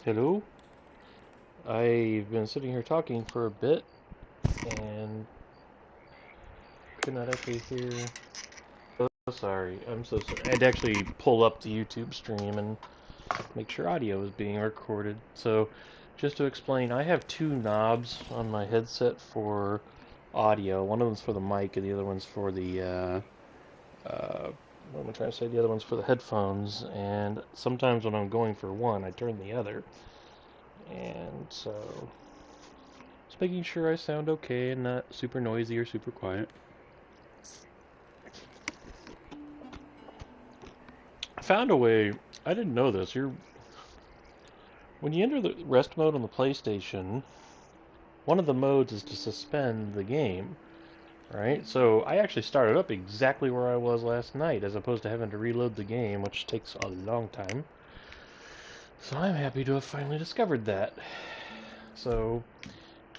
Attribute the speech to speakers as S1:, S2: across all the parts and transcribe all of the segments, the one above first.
S1: Hello? I've been sitting here talking for a bit and could not actually hear. So sorry. I'm so sorry. I had to actually pull up the YouTube stream and make sure audio was being recorded. So, just to explain, I have two knobs on my headset for audio. One of them's for the mic, and the other one's for the what am I trying to say? The other one's for the headphones. And sometimes when I'm going for one, I turn the other. And so just making sure I sound okay and not super noisy or super quiet. I found a way. I didn't know this. When you enter the rest mode on the PlayStation, one of the modes is to suspend the game, right? So I actually started up exactly where I was last night, as opposed to having to reload the game, which takes a long time. So I'm happy to have finally discovered that. So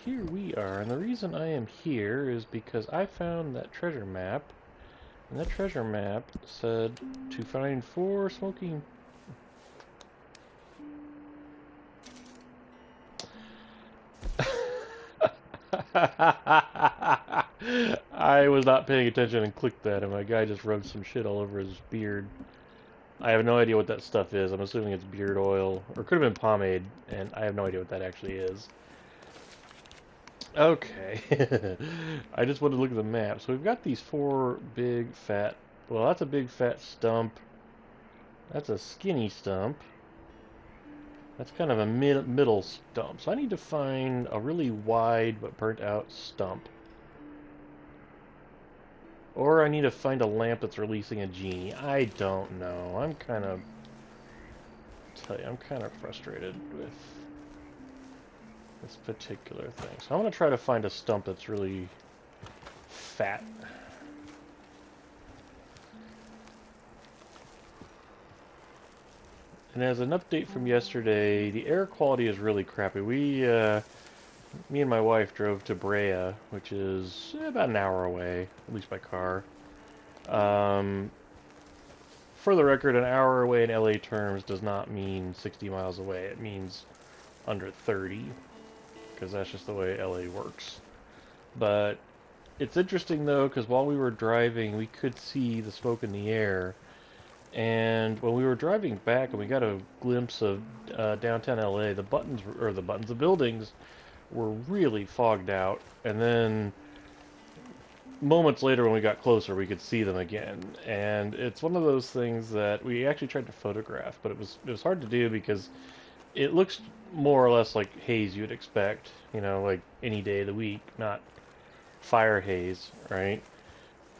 S1: here we are, and the reason I am here is because I found that treasure map. And that treasure map said to find 4 smoking... I was not paying attention and clicked that, and my guy just rubbed some shit all over his beard. I have no idea what that stuff is. I'm assuming it's beard oil, or it could have been pomade, and I have no idea what that actually is. Okay. I just wanted to look at the map. So we've got these 4 big fat... Well, that's a big fat stump. That's a skinny stump. That's kind of a middle stump. So I need to find a really wide but burnt out stump. Or I need to find a lamp that's releasing a genie. I don't know. I'm kind of frustrated with this particular thing. So I'm going to try to find a stump that's really fat. And as an update from yesterday, the air quality is really crappy. Me and my wife drove to Brea, which is about an hour away, at least by car. For the record, an hour away in LA terms does not mean 60 miles away. It means under 30, because that's just the way LA works. But it's interesting, though, because while we were driving, we could see the smoke in the air. And when we were driving back and we got a glimpse of downtown LA, the buildings were really fogged out. And then moments later when we got closer, we could see them again. And it's one of those things that we actually tried to photograph, but it was hard to do because it looks more or less like haze you'd expect, like any day of the week, not fire haze, right?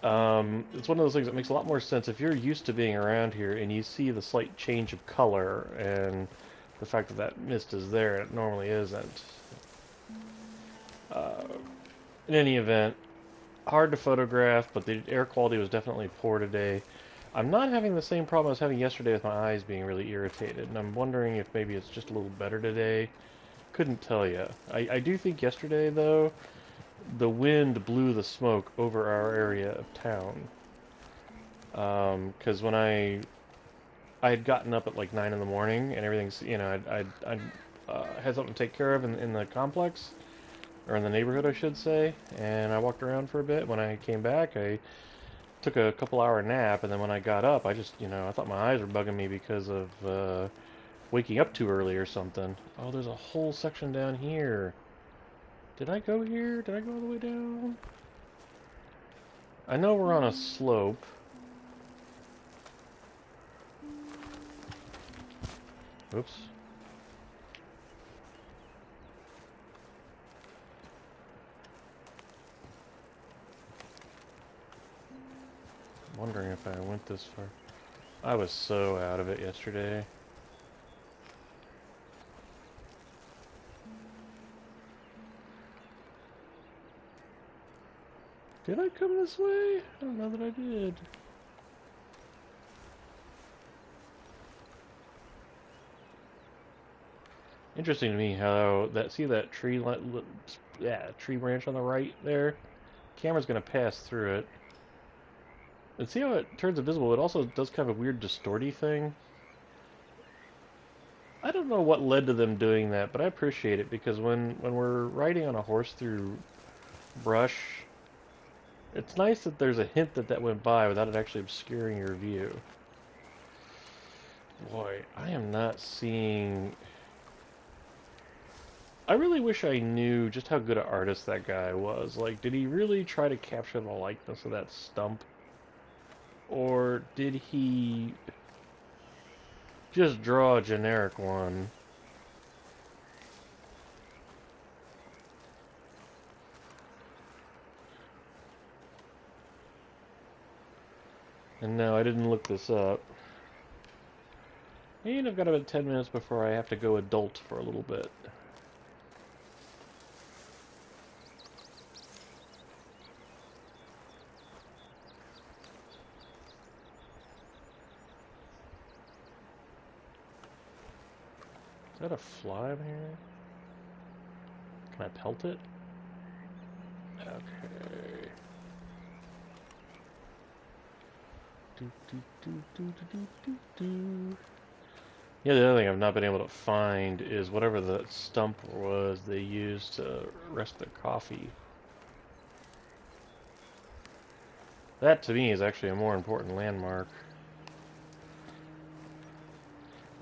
S1: It's one of those things that makes a lot more sense if you're used to being around here and you see the slight change of color and the fact that that mist is there and it normally isn't. Uh, in any event, hard to photograph, but the air quality was definitely poor today. I'm not having the same problem I was having yesterday with my eyes being really irritated, and I'm wondering if maybe it's just a little better today. Couldn't tell you. I do think yesterday, though, the wind blew the smoke over our area of town. Because when I had gotten up at like 9 in the morning and everything's, I had something to take care of in the complex, or in the neighborhood, I should say, and I walked around for a bit. When I came back, I took a couple-hour nap, and then when I got up, I just, I thought my eyes were bugging me because of waking up too early or something. Oh, there's a whole section down here. Did I go here? Did I go all the way down? I know we're on a slope. Oops. I'm wondering if I went this far. I was so out of it yesterday. Did I come this way? I don't know that I did. Interesting to me how see that tree tree branch on the right there? Camera's gonna pass through it. And see how it turns invisible? It also does kind of a weird distorty thing. I don't know what led to them doing that, but I appreciate it because when we're riding on a horse through brush, it's nice that there's a hint that that went by without it actually obscuring your view. Boy, I am not seeing... I really wish I knew just how good an artist that guy was. Like, did he really try to capture the likeness of that stump? Or did he just draw a generic one? And no, I didn't look this up. And I've got about 10 minutes before I have to go adult for a little bit. Is that a fly in here? Can I pelt it? Okay. Do, do, do, do, do, do, do. Yeah, the other thing I've not been able to find is whatever the stump was they used to rest their coffee. That, to me, is actually a more important landmark.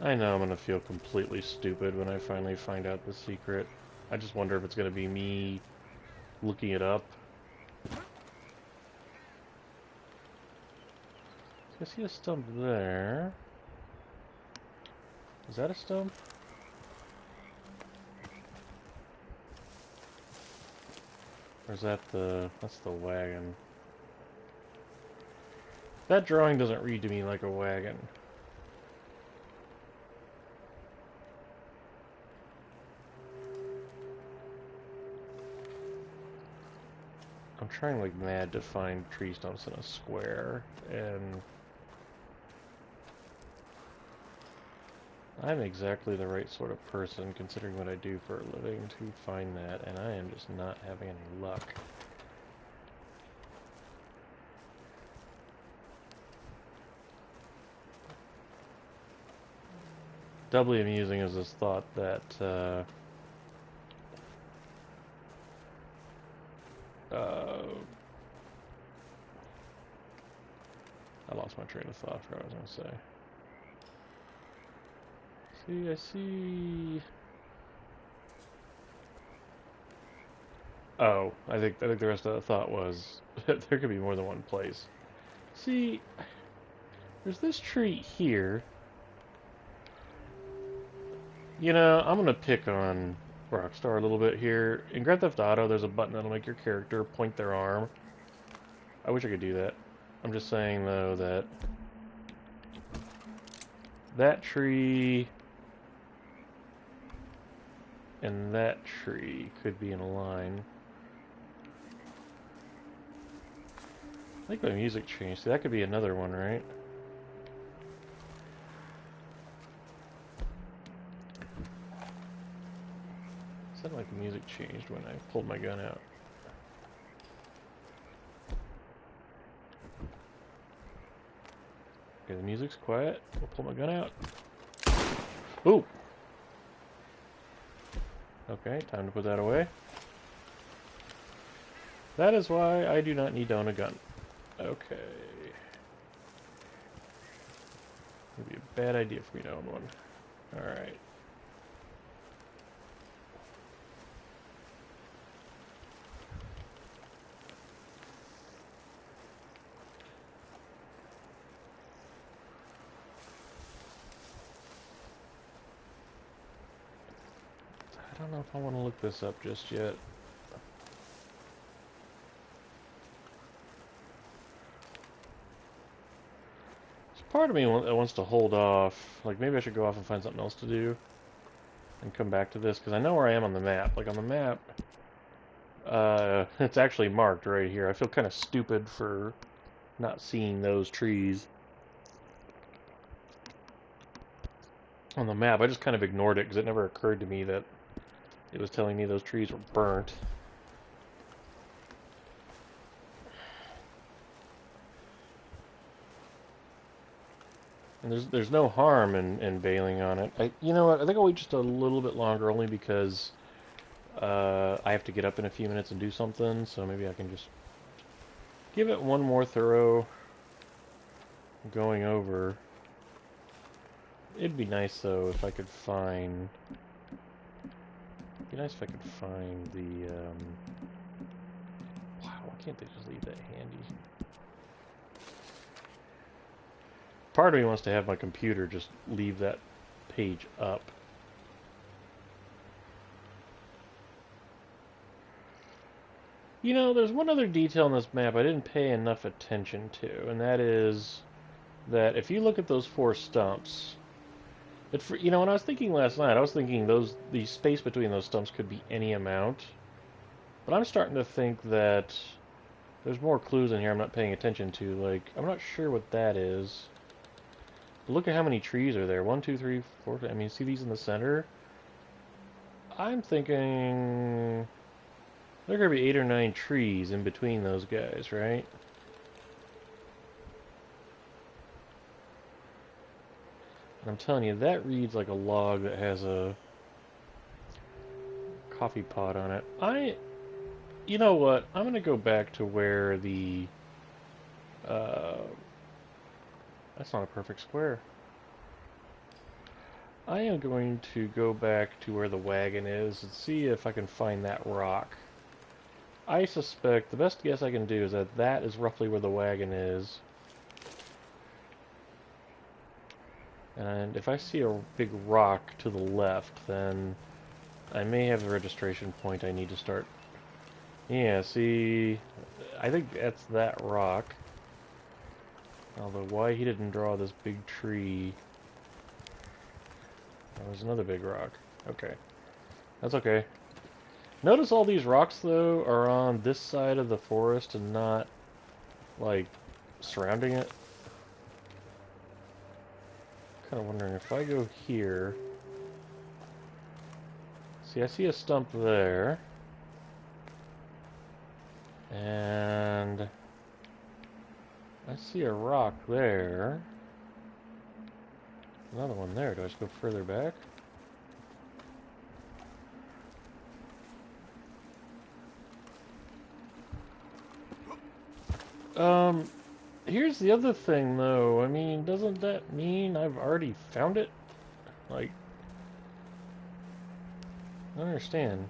S1: I know I'm going to feel completely stupid when I finally find out the secret. I just wonder if it's going to be me looking it up. I see a stump there. Is that a stump? Or is that the... that's the wagon. That drawing doesn't read to me like a wagon. I'm trying like mad to find tree stumps in a square, and I'm exactly the right sort of person, considering what I do for a living, to find that, and I am just not having any luck. Doubly amusing is this thought that I lost my train of thought for what I was going to say. See, I see... Oh, I think the rest of the thought was there could be more than one place. See, there's this tree here. You know, I'm gonna pick on Rockstar a little bit here. In Grand Theft Auto, there's a button that'll make your character point their arm. I wish I could do that. I'm just saying, though, that that tree and that tree could be in a line. I think my music changed. See, that could be another one, right? It sounded like the music changed when I pulled my gun out. Okay, the music's quiet. I'll pull my gun out. Ooh! Okay, time to put that away. That is why I do not need to own a gun. Okay. Would be a bad idea for me to own one. Alright. I don't know if I want to look this up just yet. Part of me that wants to hold off. Like, maybe I should go off and find something else to do and come back to this, because I know where I am on the map. Like, on the map, it's actually marked right here. I feel kind of stupid for not seeing those trees on the map. I just kind of ignored it because it never occurred to me that it was telling me those trees were burnt. And there's no harm in bailing on it. You know what? I think I'll wait just a little bit longer, only because I have to get up in a few minutes and do something. So maybe I can just give it one more thorough going over. It'd be nice though if I could find. It'd be nice if I could find the. Wow, why can't they just leave that handy? Part of me wants to have my computer just leave that page up. You know, there's one other detail in this map I didn't pay enough attention to, and that is that if you look at those 4 stumps, you know, when I was thinking last night, I was thinking the space between those stumps could be any amount, but I'm starting to think that there's more clues in here I'm not paying attention to. Like, I'm not sure what that is. Look at how many trees are there. 1, 2, 3, 4. I mean, see these in the center? I'm thinking there are going to be 8 or 9 trees in between those guys, right? And I'm telling you, that reads like a log that has a coffee pot on it. You know what? I'm going to go back to where the... that's not a perfect square. I am going to go back to where the wagon is and see if I can find that rock. I suspect, the best guess I can do is that that is roughly where the wagon is. And if I see a big rock to the left, then I may have the registration point I need to start. Yeah, see, I think that's that rock. Although, why he didn't draw this big tree... That was another big rock. Okay. That's okay. Notice all these rocks, though, are on this side of the forest and not, like, surrounding it. Kind of wondering if I go here... See, I see a stump there. And... I see a rock there. Another one there. Do I just go further back? Here's the other thing, though. I mean, doesn't that mean I've already found it? Like, I don't understand.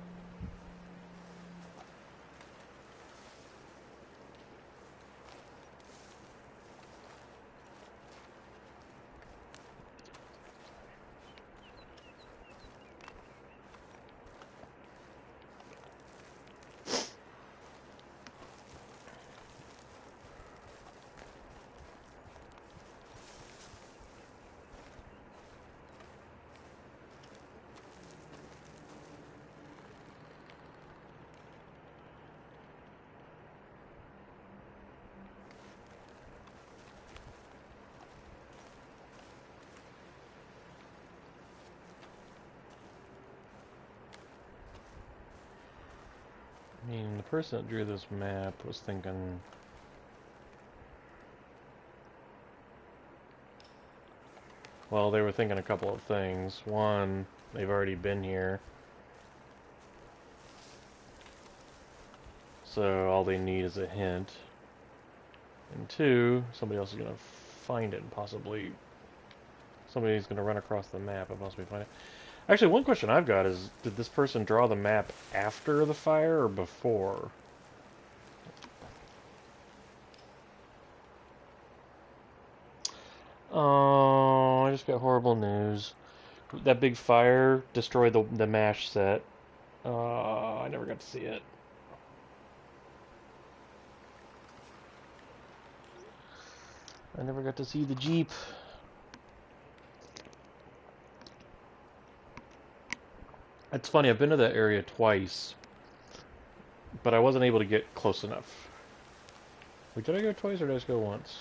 S1: I mean, the person that drew this map was thinking... Well, they were thinking a couple of things. One, they've already been here. So all they need is a hint. And two, somebody else is going to find it and possibly... Somebody's going to run across the map and possibly find it. Actually, one question I've got is, did this person draw the map after the fire or before? Oh, I just got horrible news. That big fire destroyed the MASH set. I never got to see it. I never got to see the Jeep. It's funny, I've been to that area twice, but I wasn't able to get close enough. Wait, did I go twice or did I just go once?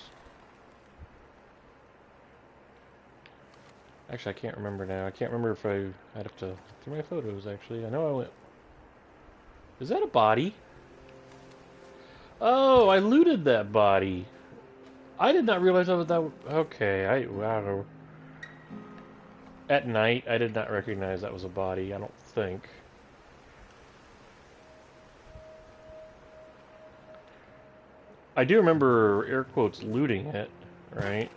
S1: Actually, I can't remember now. I can't remember if I'd have to look through my photos, actually. I know I went... Is that a body? Oh, I looted that body. I did not realize that was that. Okay, wow. At night, I did not recognize that was a body. I don't think. I do remember air quotes looting it, right?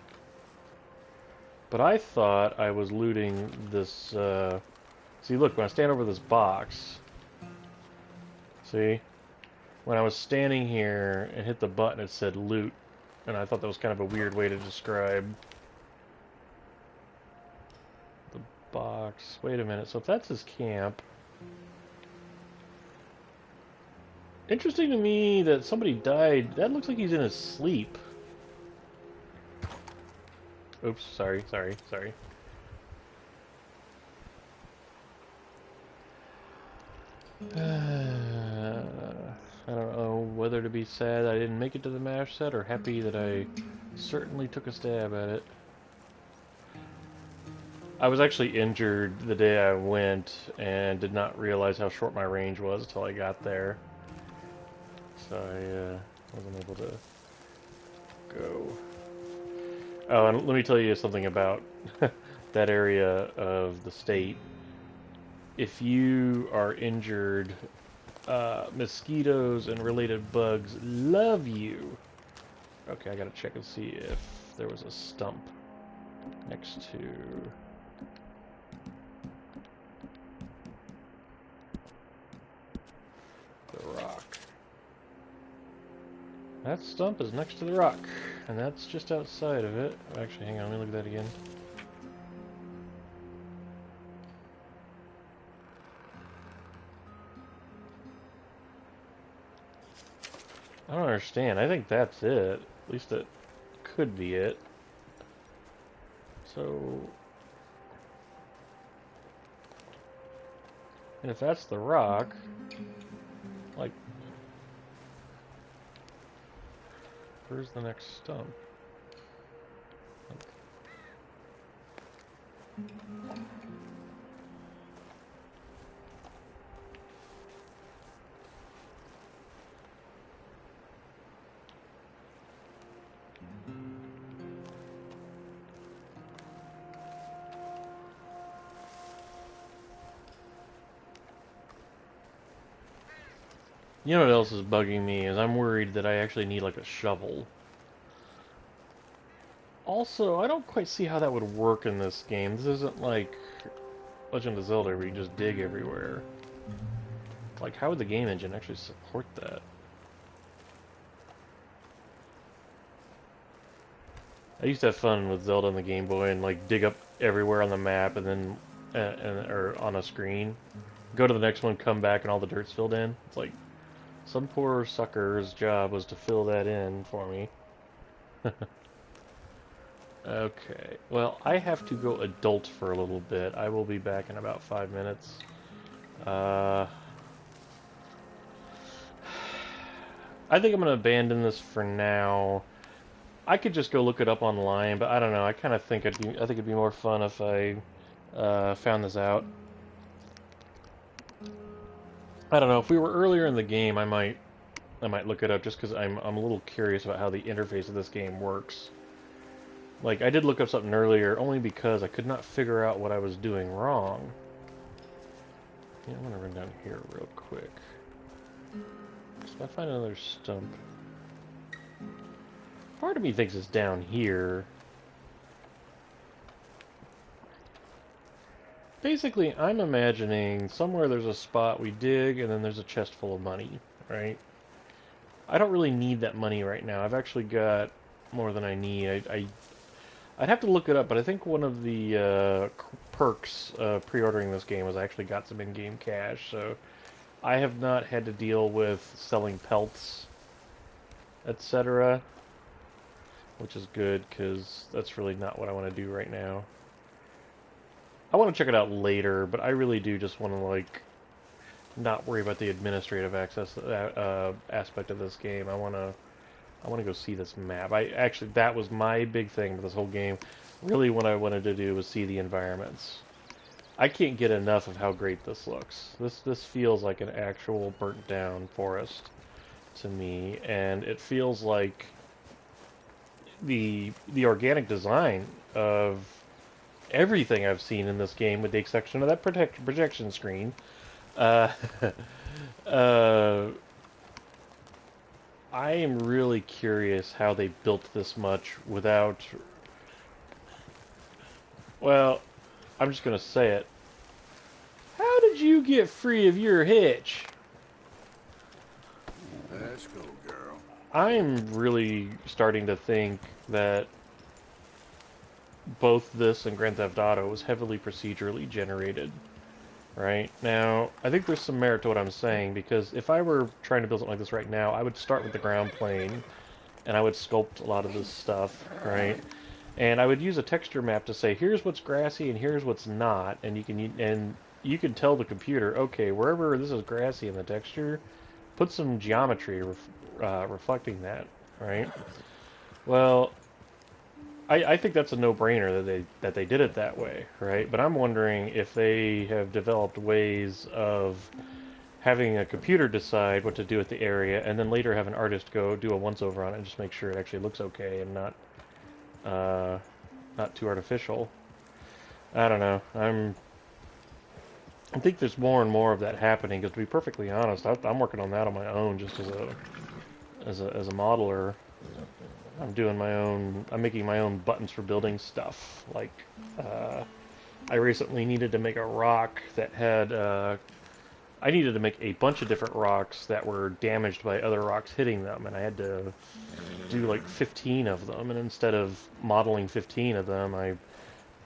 S1: But I thought I was looting this. See, look, when I stand over this box, see, when I was standing here and hit the button, it said loot, and I thought that was kind of a weird way to describe the box. Wait a minute, so if that's his camp, interesting to me that somebody died. That looks like he's in his sleep. Oops, sorry. I don't know whether to be sad I didn't make it to the MASH set or happy that I certainly took a stab at it. I was actually injured the day I went and did not realize how short my range was until I got there. So I wasn't able to go. Oh, and let me tell you something about that area of the state. If you are injured, mosquitoes and related bugs love you. Okay, I gotta check and see if there was a stump next to... the rock. That stump is next to the rock, and that's just outside of it. Actually, hang on, let me look at that again. I don't understand. I think that's it. At least it could be it. So... and if that's the rock, like... where's the next stump? You know what else is bugging me is I'm worried that I actually need like a shovel. Also, I don't quite see how that would work in this game. This isn't like Legend of Zelda where you just dig everywhere. Like, how would the game engine actually support that? I used to have fun with Zelda on the Game Boy and like dig up everywhere on the map and then or on a screen. Go to the next one, come back, and all the dirt's filled in. It's like some poor sucker's job was to fill that in for me. Okay, well, I have to go adult for a little bit. I will be back in about 5 minutes. I think I'm going to abandon this for now. I could just go look it up online, but I don't know. I kind of think it'd be more fun if I found this out. I don't know. If we were earlier in the game, I might look it up just because I'm a little curious about how the interface of this game works. Like, I did look up something earlier only because I could not figure out what I was doing wrong. Yeah, I'm gonna run down here real quick. So if I find another stump... part of me thinks it's down here. Basically, I'm imagining somewhere there's a spot we dig and then there's a chest full of money, right? I don't really need that money right now. I've actually got more than I need. I'd have to look it up, but I think one of the perks of pre-ordering this game was I actually got some in-game cash, so I have not had to deal with selling pelts, etc., which is good, because that's really not what I want to do right now. I want to check it out later, but I really do just want to, like, not worry about the administrative access aspect of this game. I want to go see this map. Actually, that was my big thing with this whole game. Really, what I wanted to do was see the environments. I can't get enough of how great this looks. This feels like an actual burnt down forest to me, and it feels like the organic design of everything I've seen in this game, with the exception of that projection screen. Uh, uh, I am really curious how they built this much without. Well, I'm just gonna say it. How did you get free of your hitch?
S2: Let's go, girl.
S1: I'm really starting to think that both this and Grand Theft Auto was heavily procedurally generated. Right? Now, I think there's some merit to what I'm saying, because if I were trying to build something like this right now, I would start with the ground plane, and I would sculpt a lot of this stuff, right? And I would use a texture map to say, here's what's grassy and here's what's not, and you can tell the computer, okay, wherever this is grassy in the texture, put some geometry reflecting that, right? Well, I think that's a no-brainer that they did it that way, right? But I'm wondering if they have developed ways of having a computer decide what to do with the area, and then later have an artist go do a once-over on it and just make sure it actually looks okay and uh, not too artificial. I don't know. I think there's more and more of that happening. Because to be perfectly honest, I'm working on that on my own, just as a modeler. I'm doing my own. I'm making my own buttons for building stuff. Like, I recently needed to make a rock that had. I needed to make a bunch of different rocks that were damaged by other rocks hitting them, and I had to do like 15 of them. And instead of modeling 15 of them, I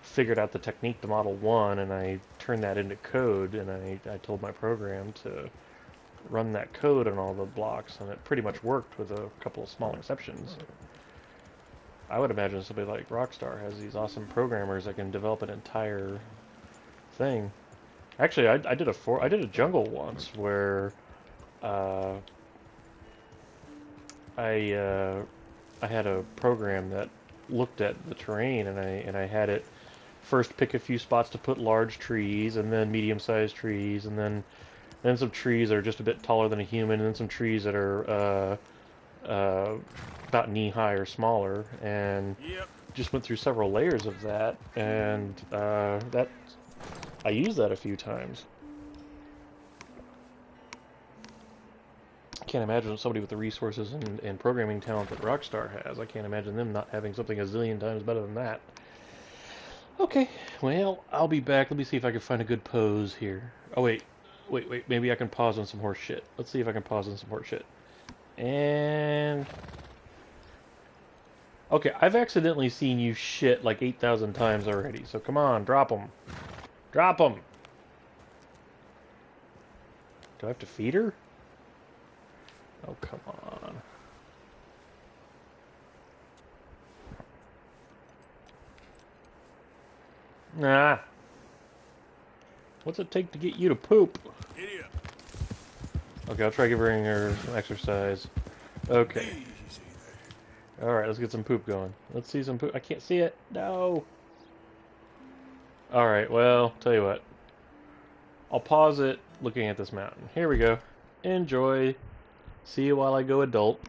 S1: figured out the technique to model one, and I turned that into code, and I told my program to run that code on all the blocks, and it pretty much worked with a couple of small exceptions. I would imagine somebody like Rockstar has these awesome programmers that can develop an entire thing. Actually, I did a jungle once where uh, I had a program that looked at the terrain, and I had it first pick a few spots to put large trees, and then medium-sized trees, and then some trees that are just a bit taller than a human, and then some trees that are about knee-high or smaller, and
S2: Yep.
S1: just went through several layers of that, and that I used that a few times. I can't imagine somebody with the resources and programming talent that Rockstar has. I can't imagine them not having something a zillion times better than that. Okay, well, I'll be back. Let me see if I can find a good pose here. Oh, wait. Maybe I can pause on some horse shit. Let's see if I can pause on some horse shit. And... Okay, I've accidentally seen you shit like 8,000 times already, so come on, drop them. Drop them! Do I have to feed her? Oh, come on. Nah. What's it take to get you to poop?
S2: Giddy up.
S1: Okay, I'll try giving her some exercise. Okay.
S2: Easy there.
S1: Alright, let's get some poop going. Let's see some poop. I can't see it. No. Alright, well, tell you what. I'll pause it looking at this mountain. Here we go. Enjoy. See you while I go adult.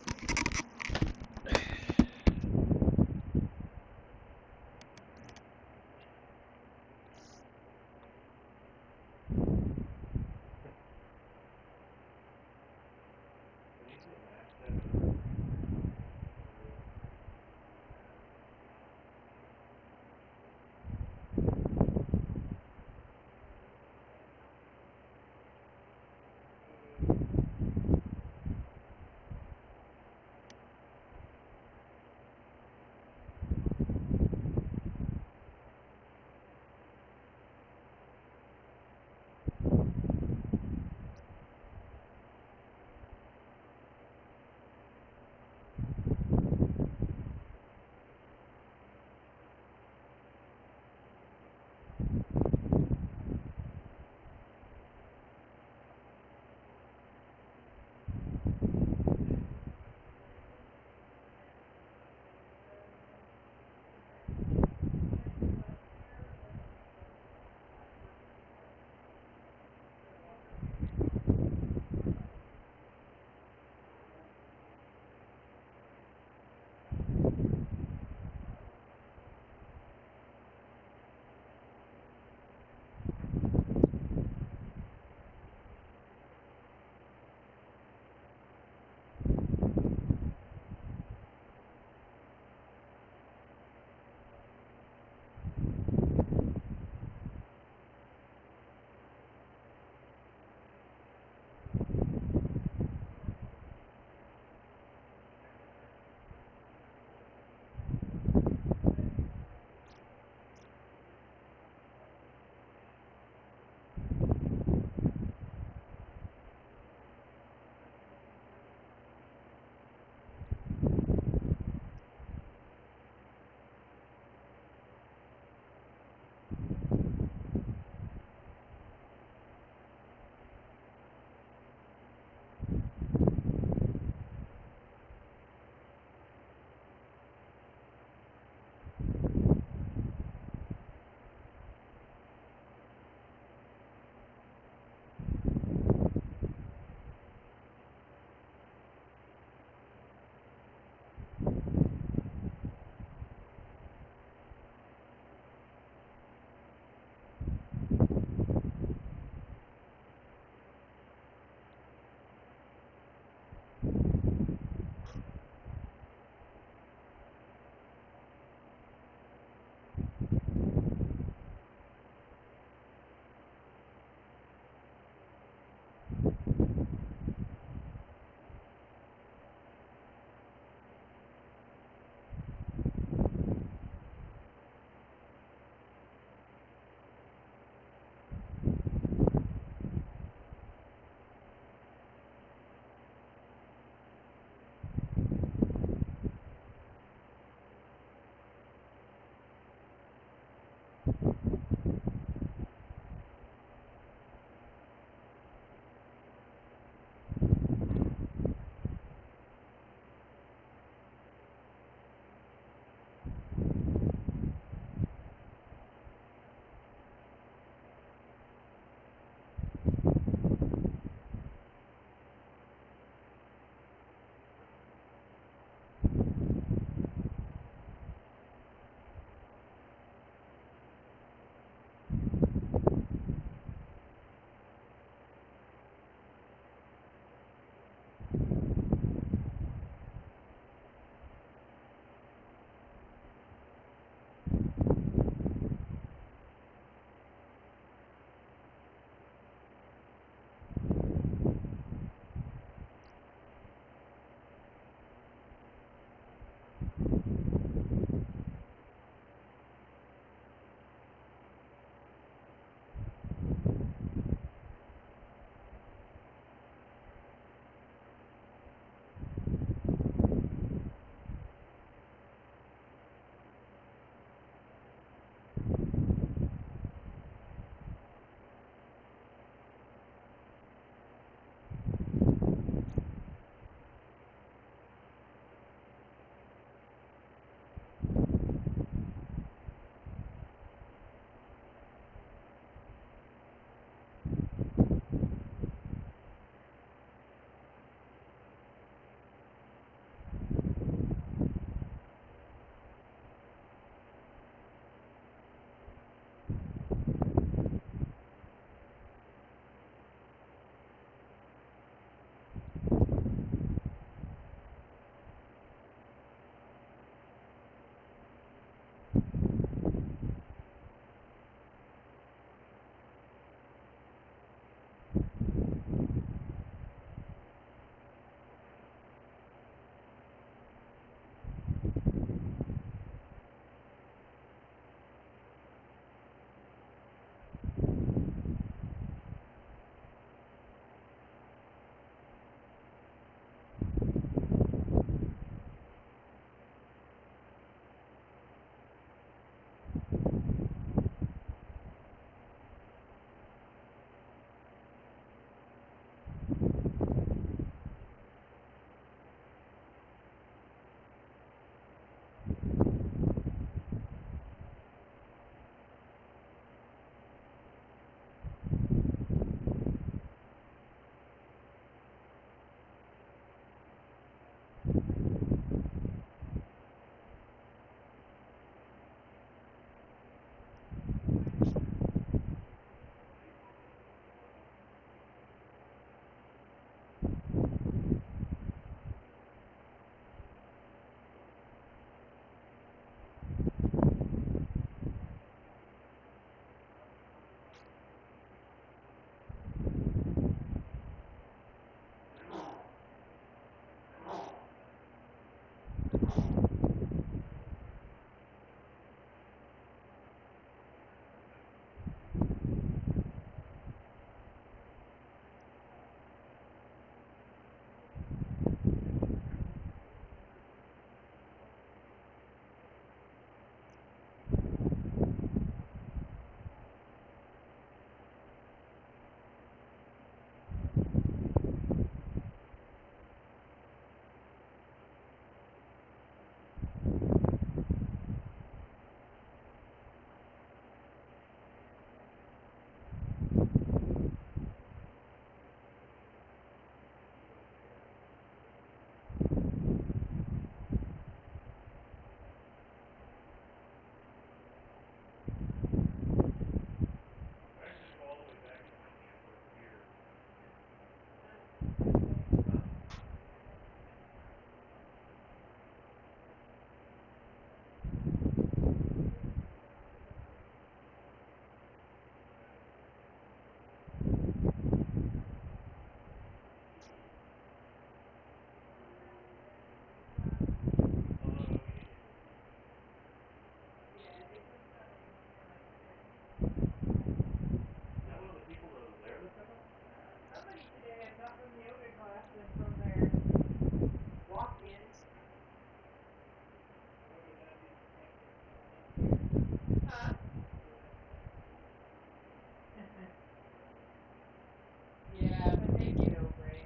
S3: Yeah, but they get over it.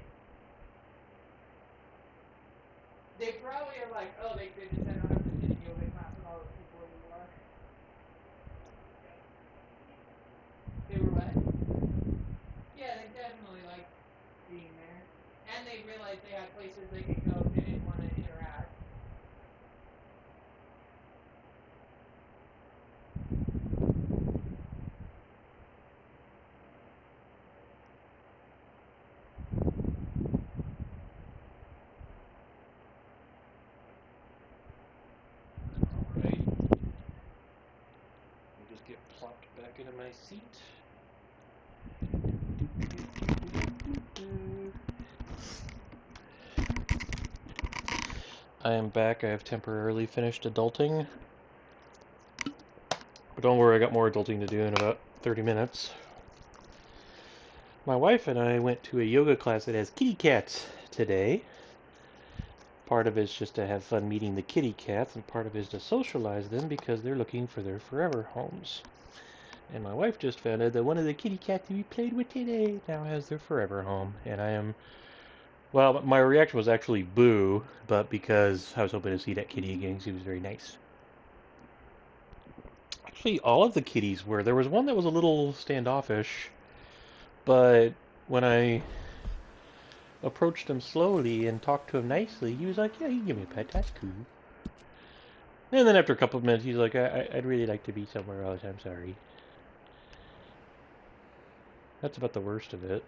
S3: They probably are like, oh, thank goodness I don't have to sit in yoga class with all those people anymore. They were what? Yeah, they definitely liked being there. And they realized they had places they could go if they didn't want to interact.
S1: Alright. I'll just get plopped back into my seat. I am back. I have temporarily finished adulting. But don't worry, I got more adulting to do in about 30 minutes. My wife and I went to a yoga class that has kitty cats today. Part of it is just to have fun meeting the kitty cats, and part of it is to socialize them because they're looking for their forever homes. And my wife just found out that one of the kitty cats we played with today now has their forever home. And I am... Well, my reaction was actually boo, but because I was hoping to see that kitty again because he was very nice. Actually, all of the kitties were. There was one that was a little standoffish, but when I approached him slowly and talked to him nicely, he was like, yeah, you can give me a pet, that's cool. And then after a couple of minutes, he's like, I'd really like to be somewhere else, I'm sorry. That's about the worst of it.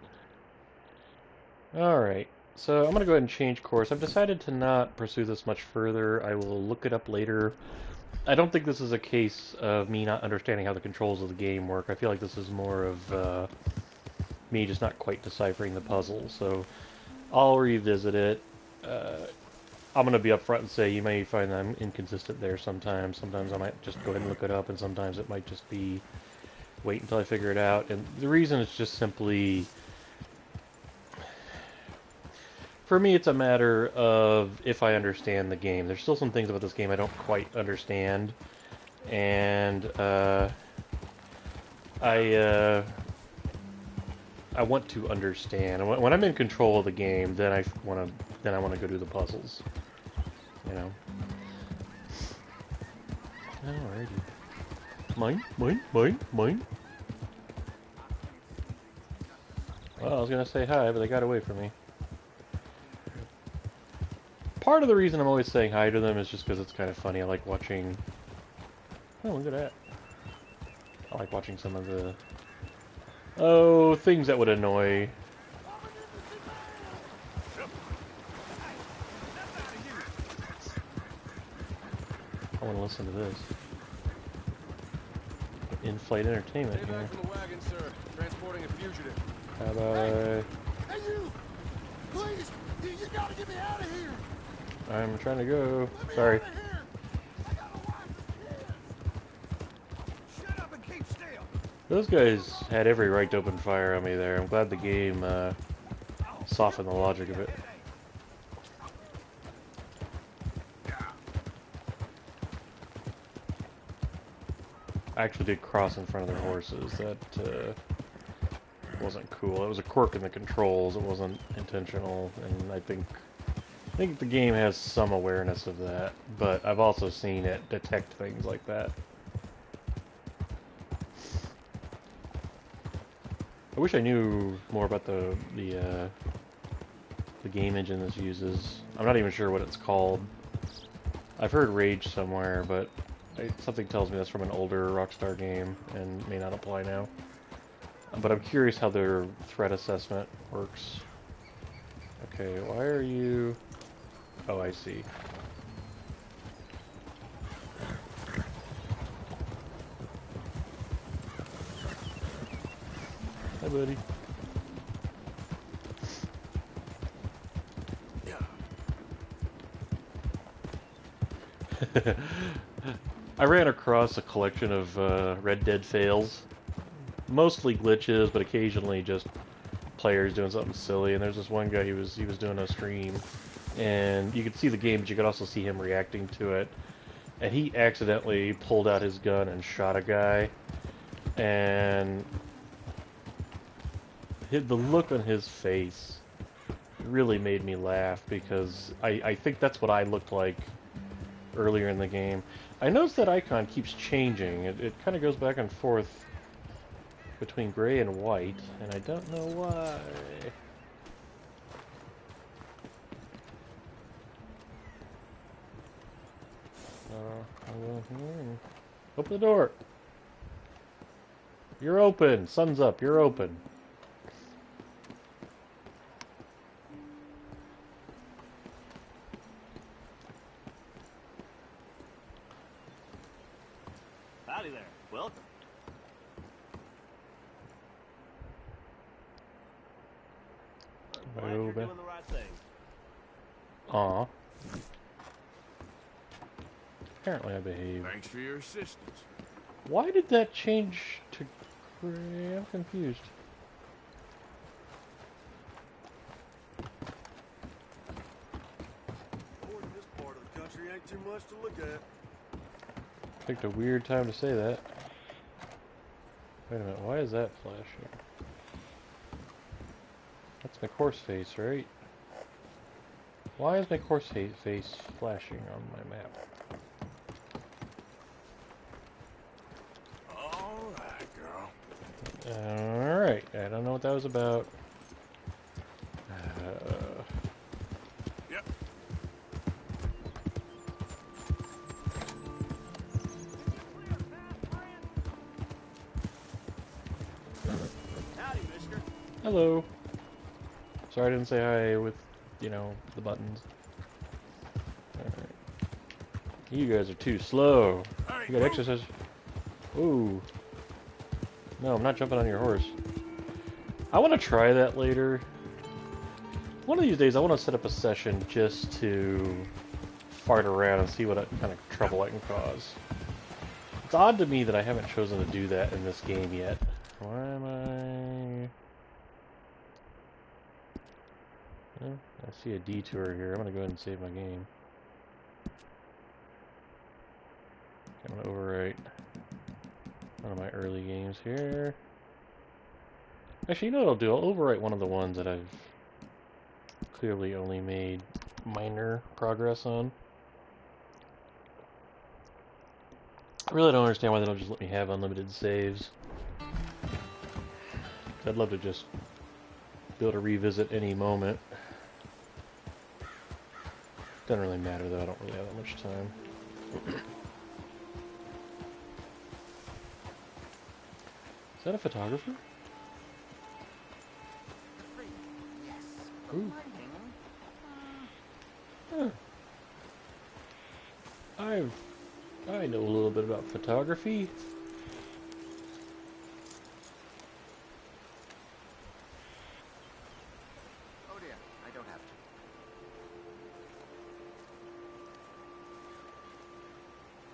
S1: Alright, so I'm going to go ahead and change course. I've decided to not pursue this much further. I will look it up later. I don't think this is a case of me not understanding how the controls of the game work. I feel like this is more of me just not quite deciphering the puzzle. So I'll revisit it. I'm going to be upfront and say you may find that I'm inconsistent there sometimes. Sometimes I might just go ahead and look it up, and sometimes it might just be wait until I figure it out. And the reason is just simply... For me, it's a matter of if I understand the game. There's still some things about this game I don't quite understand. And I want to understand. When I'm in control of the game, then I want to go do the puzzles. You know. Alrighty. Mine. Well, I was gonna say hi, but they got away from me. Part of the reason I'm always saying hi to them is just because it's kind of funny. I like watching... Oh, look at that. I like watching some of the... Oh, things that would annoy... I want to listen to this. In-flight entertainment
S4: Stay
S1: here.
S4: back from the wagon, sir. Transporting a fugitive.
S1: Bye-bye.
S2: Hey, you! Please! You gotta get me out of here!
S1: I'm trying to go.
S2: Let me
S1: Sorry.
S2: out of here! I got a wife and kids! Shut up and keep still!
S1: Those guys had every right to open fire on me there. I'm glad the game softened the logic of it. I actually did cross in front of their horses. That wasn't cool. It was a quirk in the controls. It wasn't intentional, and I think the game has some awareness of that. But I've also seen it detect things like that. I wish I knew more about the game engine this uses. I'm not even sure what it's called. I've heard Rage somewhere, but something tells me that's from an older Rockstar game and may not apply now. But I'm curious how their threat assessment works. Okay, why are you... Oh, I see. Hi, buddy. I ran across a collection of Red Dead fails. Mostly glitches, but occasionally just players doing something silly. And there's this one guy, he was doing a stream, and you could see the game, but you could also see him reacting to it. And he accidentally pulled out his gun and shot a guy, and the look on his face really made me laugh, because I think that's what I looked like earlier in the game. I noticed that icon keeps changing. It kind of goes back and forth between gray and white, and I don't know why. Open the door. You're open. Sun's up. You're open.
S5: Howdy there. Welcome. I'm glad you're doing the right thing.
S1: Aw. Apparently I behave.
S4: Thanks for your assistance.
S1: Why did that change to gray? I'm confused.
S6: Board in this part of the country ain't too much to look at.
S1: Picked a weird time to say that. Wait a minute, why is that flashing? That's my course face, right? Why is my course face flashing on my map?
S4: Alright, girl.
S1: Alright, I don't know what that was about.
S4: Yep.
S5: Howdy, mister.
S1: Hello. Sorry I didn't say hi with, you know, the buttons. Alright. You guys are too slow. You got exercise. Ooh. No, I'm not jumping on your horse. I want to try that later. One of these days I want to set up a session just to fart around and see what kind of trouble I can cause. It's odd to me that I haven't chosen to do that in this game yet. Why am I... Well, I see a detour here. I'm going to go ahead and save my game. I'm going to overwrite one of my early games here. Actually, you know what I'll do? I'll overwrite one of the ones that I've clearly only made minor progress on. I really don't understand why they don't just let me have unlimited saves. I'd love to just be able to revisit any moment. Doesn't really matter though, I don't really have that much time. Is that a photographer? Ooh. Huh. I know a little bit about photography.
S2: Oh dear, I don't have to.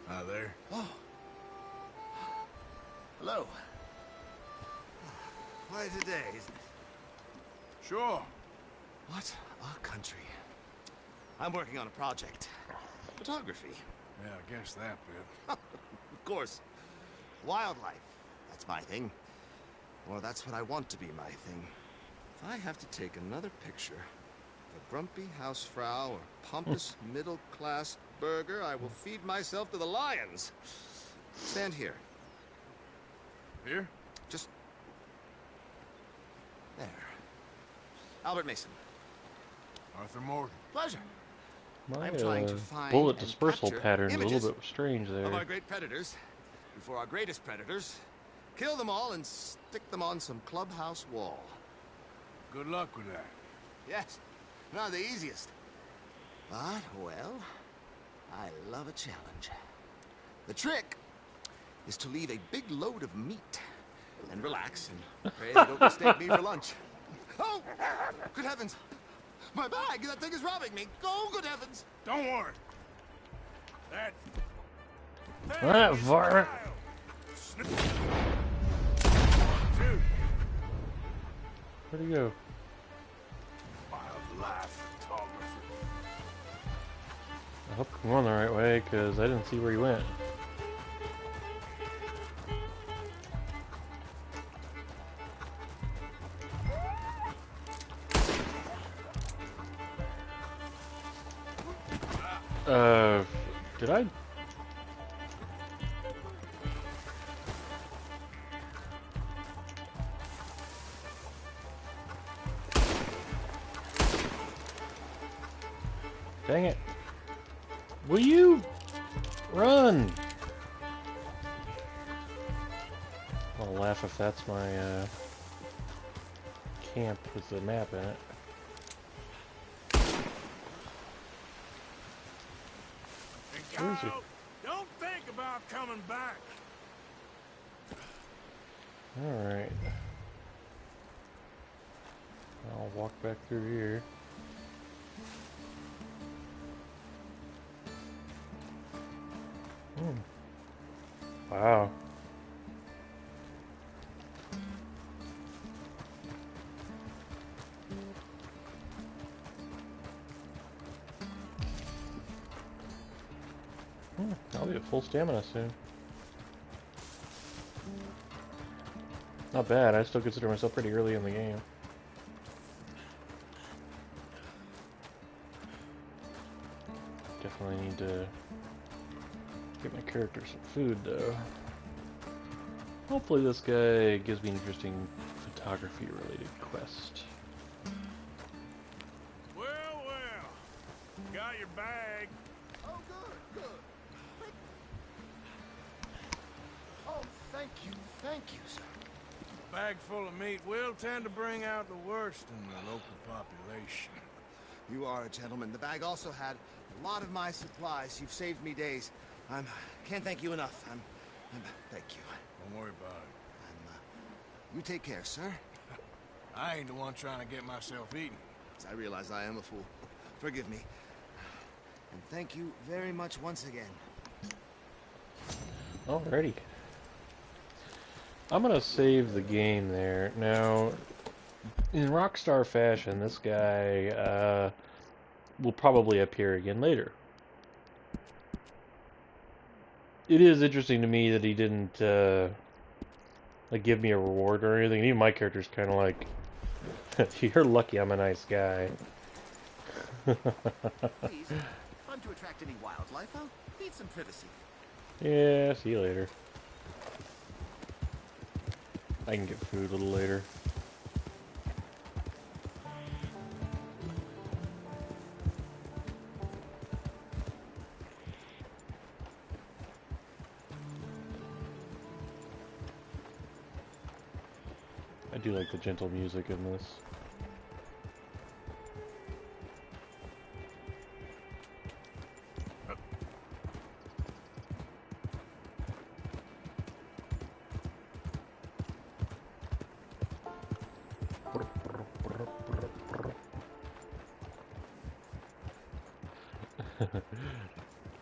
S4: Hi there.
S2: Oh. Hello. Quite a day, isn't it?
S4: Sure.
S2: What a country. I'm working on a project. Photography.
S4: Yeah, I guess that bit.
S2: Of course. Wildlife. That's my thing. Or that's what I want to be my thing. If I have to take another picture of a grumpy housefrau or pompous middle-class burger, I will feed myself to the lions. Stand here.
S4: Here?
S2: Just... there. Albert Mason.
S4: Arthur Morgan.
S2: Pleasure.
S1: My
S2: I'm trying to find
S1: bullet
S2: and
S1: dispersal
S2: capture
S1: pattern's a little
S2: images
S1: bit strange there.
S2: of our great predators before our greatest predators. Kill them all and stick them on some clubhouse wall.
S4: Good luck with that.
S2: Yes, not the easiest. But, well, I love a challenge. The trick is to leave a big load of meat and relax and pray they don't mistake me for lunch. Oh, good heavens. My bag, that thing is robbing me. Oh, good heavens.
S4: Don't worry. That...
S1: Alright, varmint.
S4: Dude.
S1: Where'd he go?
S4: Wildlife photographer.
S1: I hope I'm going the right way, because I didn't see where he went. Did I? Dang it. Will you run? I'll laugh if that's my camp with the map in it. Where is he?
S4: Don't think about coming back.
S1: Alright. I'll walk back through here. Wow. I'll be at full stamina soon. Not bad, I still consider myself pretty early in the game. Definitely need to get my character some food, though. Hopefully this guy gives me an interesting photography-related quest.
S4: Well, well. Got your bag.
S2: Oh, good, good. Oh, thank you, sir.
S4: A bag full of meat will tend to bring out the worst in the local population.
S2: You are a gentleman. The bag also had a lot of my supplies. You've saved me days. Can't thank you enough. Thank you.
S4: Don't worry about it.
S2: You take care, sir.
S4: I ain't the one trying to get myself eaten.
S2: I realize I am a fool. Forgive me. And thank you very much once again.
S1: Alrighty. I'm gonna save the game there. Now, in Rockstar fashion, this guy will probably appear again later. It is interesting to me that he didn't like give me a reward or anything. Even my character's kind of like, "You're lucky I'm a nice guy."
S2: Please, if I'm to attract any wildlife, I'll need some privacy.
S1: Yeah, see you later. I can get food a little later. I do like the gentle music in this.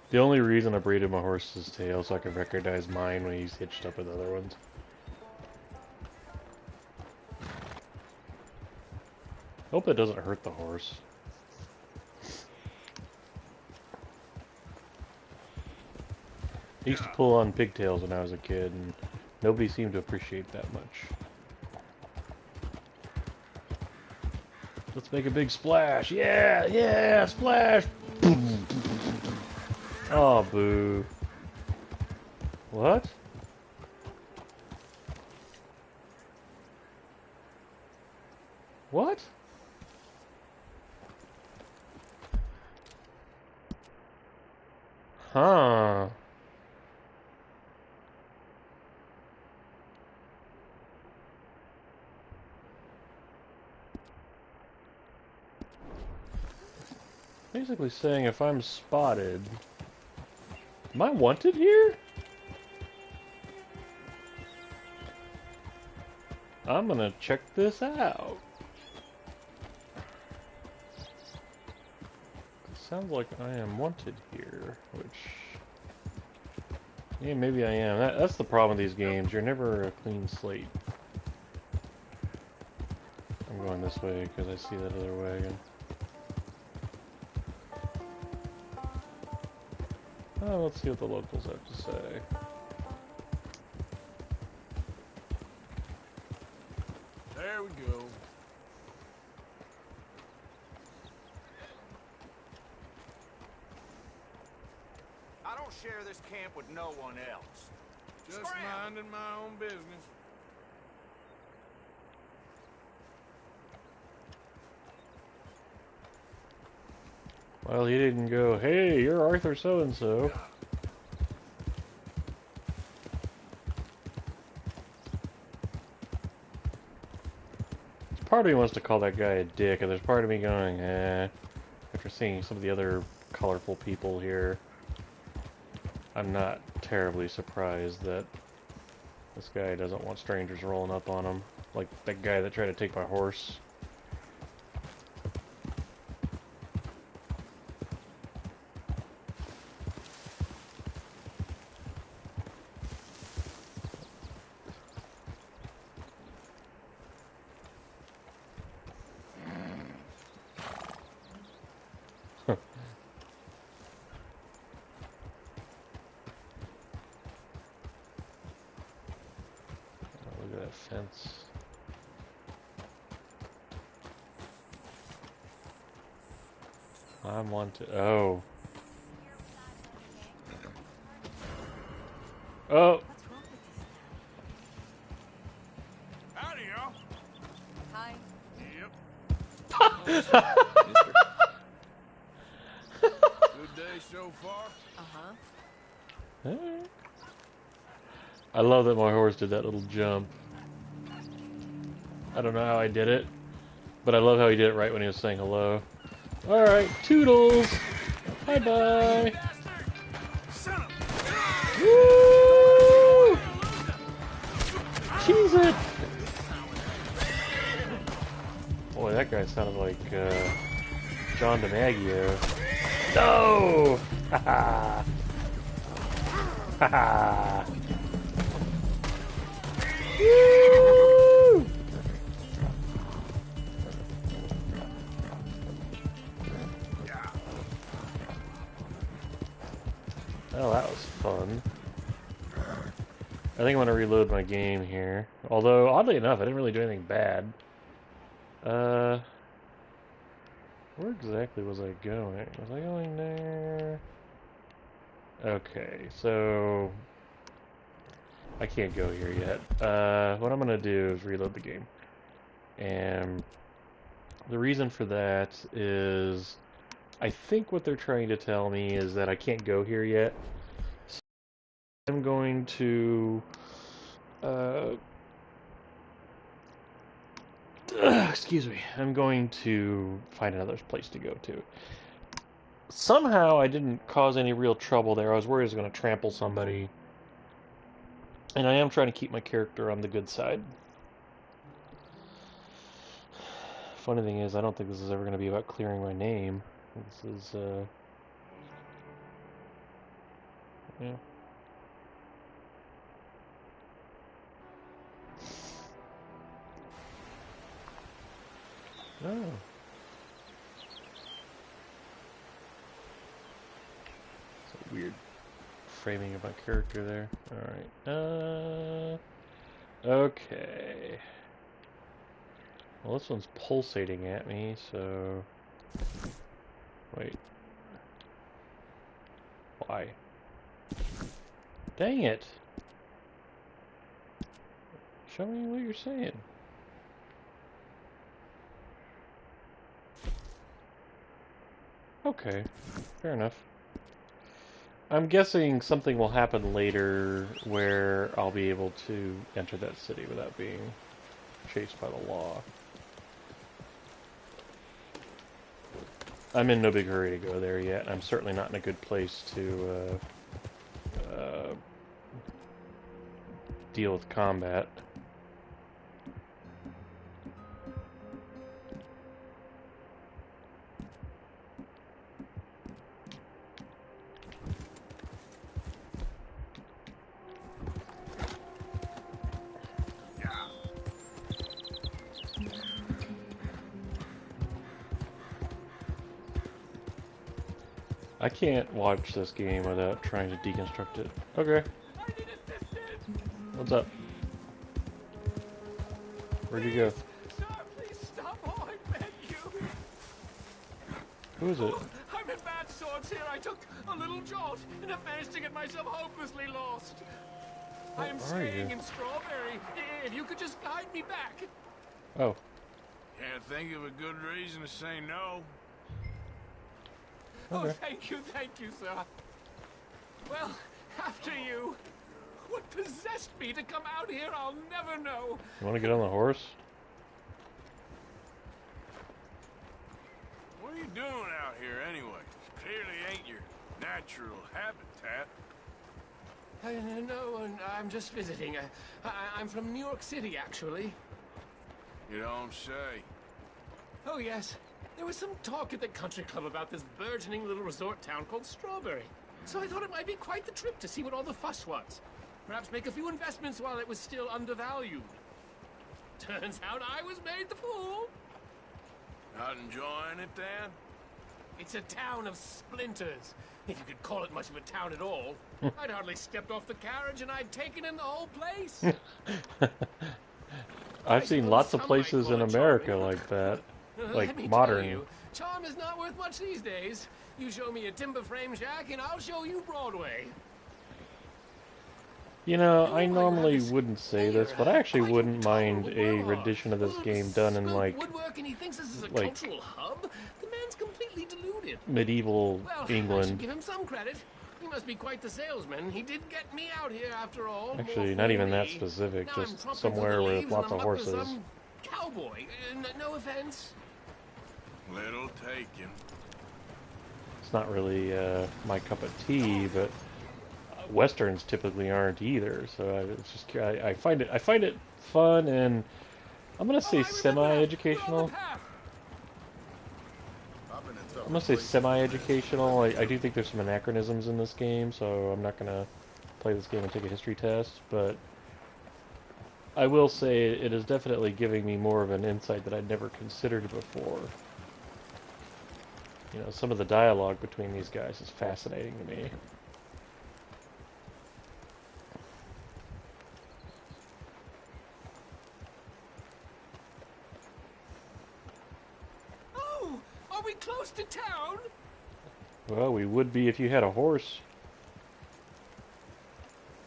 S1: The only reason I braided my horse's tail so I could recognize mine when he's hitched up with other ones. Hope that doesn't hurt the horse. I used to pull on pigtails when I was a kid, and nobody seemed to appreciate that much. Let's make a big splash! Yeah! Yeah! Splash! Oh, boo. What? What? Huh. Basically saying if I'm spotted... Am I wanted here? I'm gonna check this out. It sounds like I am wanted here, which... Yeah, maybe I am. That's the problem with these games. You're never a clean slate. I'm going this way because I see that other wagon. Oh, let's see what the locals have to say.
S4: There we go.
S5: I don't share this camp with no one else.
S4: Just
S5: Scram!
S4: minding my own business.
S1: Well, he didn't go, hey, you're Arthur so-and-so. Part of me wants to call that guy a dick, and there's part of me going, eh. After seeing some of the other colorful people here, I'm not terribly surprised that this guy doesn't want strangers rolling up on him. Like that guy that tried to take my horse. sense. I want to. Oh. Oh.
S4: Howdy, y'all.
S7: Hi.
S4: Yep.
S8: Mister.
S4: Good day so far.
S7: Uh-huh.
S1: I love that my horse did that little jump. I don't know how I did it, but I love how he did it right when he was saying hello. Alright, toodles! Bye-bye!
S4: Son of
S1: Woo! Cheese it! Boy, that guy sounded like John DiMaggio. No! Haha! Haha! Woo! Oh, that was fun. I think I'm gonna reload my game here. Although, oddly enough, I didn't really do anything bad. Where exactly was I going? Was I going there? Okay, so I can't go here yet. What I'm gonna do is reload the game. And the reason for that is I think what they're trying to tell me is that I can't go here yet. So I'm going to excuse me. I'm going to find another place to go to. Somehow I didn't cause any real trouble there. I was worried I was going to trample somebody. And I am trying to keep my character on the good side. Funny thing is, I don't think this is ever going to be about clearing my name. This is, yeah. Oh. It's a weird framing of my character there. Alright, okay. Well, this one's pulsating at me, so... Wait. Why? Dang it! Show me what you're saying. Okay, fair enough. I'm guessing something will happen later where I'll be able to enter that city without being chased by the law. I'm in no big hurry to go there yet. I'm certainly not in a good place to deal with combat. I can't watch this game without trying to deconstruct it. Okay. What's up? Where'd you go?
S5: Sir, please stop. Oh, I beg you.
S1: Who is it?
S5: I'm in bad sorts here. I took a little jolt and have managed to get myself hopelessly lost. I am staying in Strawberry. If you could just guide me back.
S1: Oh.
S4: Can't think of a good reason to say no.
S5: Oh,
S1: Okay.
S5: thank you, sir. Well, after you. What possessed me to come out here, I'll never know.
S1: You want to get on the horse?
S4: What are you doing out here anyway? Clearly ain't your natural habitat.
S5: No, I'm just visiting. I'm from New York City, actually.
S4: You don't say.
S5: Oh, yes. There was some talk at the country club about this burgeoning little resort town called Strawberry. So I thought it might be quite the trip to see what all the fuss was. Perhaps make a few investments while it was still undervalued. Turns out I was made the fool.
S4: Not enjoying it then?
S5: It's a town of splinters, if you could call it much of a town at all. I'd hardly stepped off the carriage and I'd taken in the whole place.
S1: I've seen
S5: suppose
S1: lots of
S5: some
S1: places
S5: might
S1: in
S5: call it
S1: America
S5: charming.
S1: like that.
S5: Let
S1: Like
S5: me
S1: modern.
S5: tell you, charm is not worth much these days. You show me a timber frame shack, and I'll show you Broadway.
S1: You know,
S5: Oh,
S1: I
S5: you have
S1: normally
S5: this
S1: wouldn't say this,
S5: mayor,
S1: but I actually
S5: quite
S1: wouldn't mind
S5: intolerable
S1: a
S5: warlord.
S1: rendition of this game done in
S5: Spoke
S1: like
S5: woodwork, and he thinks this is a
S1: like
S5: cultural hub. The man's completely deluded.
S1: medieval
S5: Well, I should
S1: England.
S5: give him some credit. He must be quite the salesman. He did get me out here after all.
S1: Actually,
S5: More
S1: not even
S5: for
S1: that
S5: me.
S1: specific,
S5: Now I'm
S1: just
S5: trumpeting through
S1: somewhere
S5: the
S1: with
S5: leaves
S1: lots
S5: and
S1: of
S5: I'm up to
S1: horses.
S5: some cowboy. No offense.
S4: Little taken.
S1: It's not really my cup of tea, but westerns typically aren't either. So it's just I find it fun, and I'm gonna say
S5: Oh, I remember that. We're on the
S1: semi-educational.
S5: path.
S2: I've been in
S1: I'm
S2: tougher
S1: gonna say
S2: places.
S1: semi-educational. I do think there's some anachronisms in this game, so I'm not gonna play this game and take a history test, but I will say it is definitely giving me more of an insight that I'd never considered before. You know, some of the dialogue between these guys is fascinating to me.
S5: Oh, are we close to town?
S1: Well, we would be if you had a horse.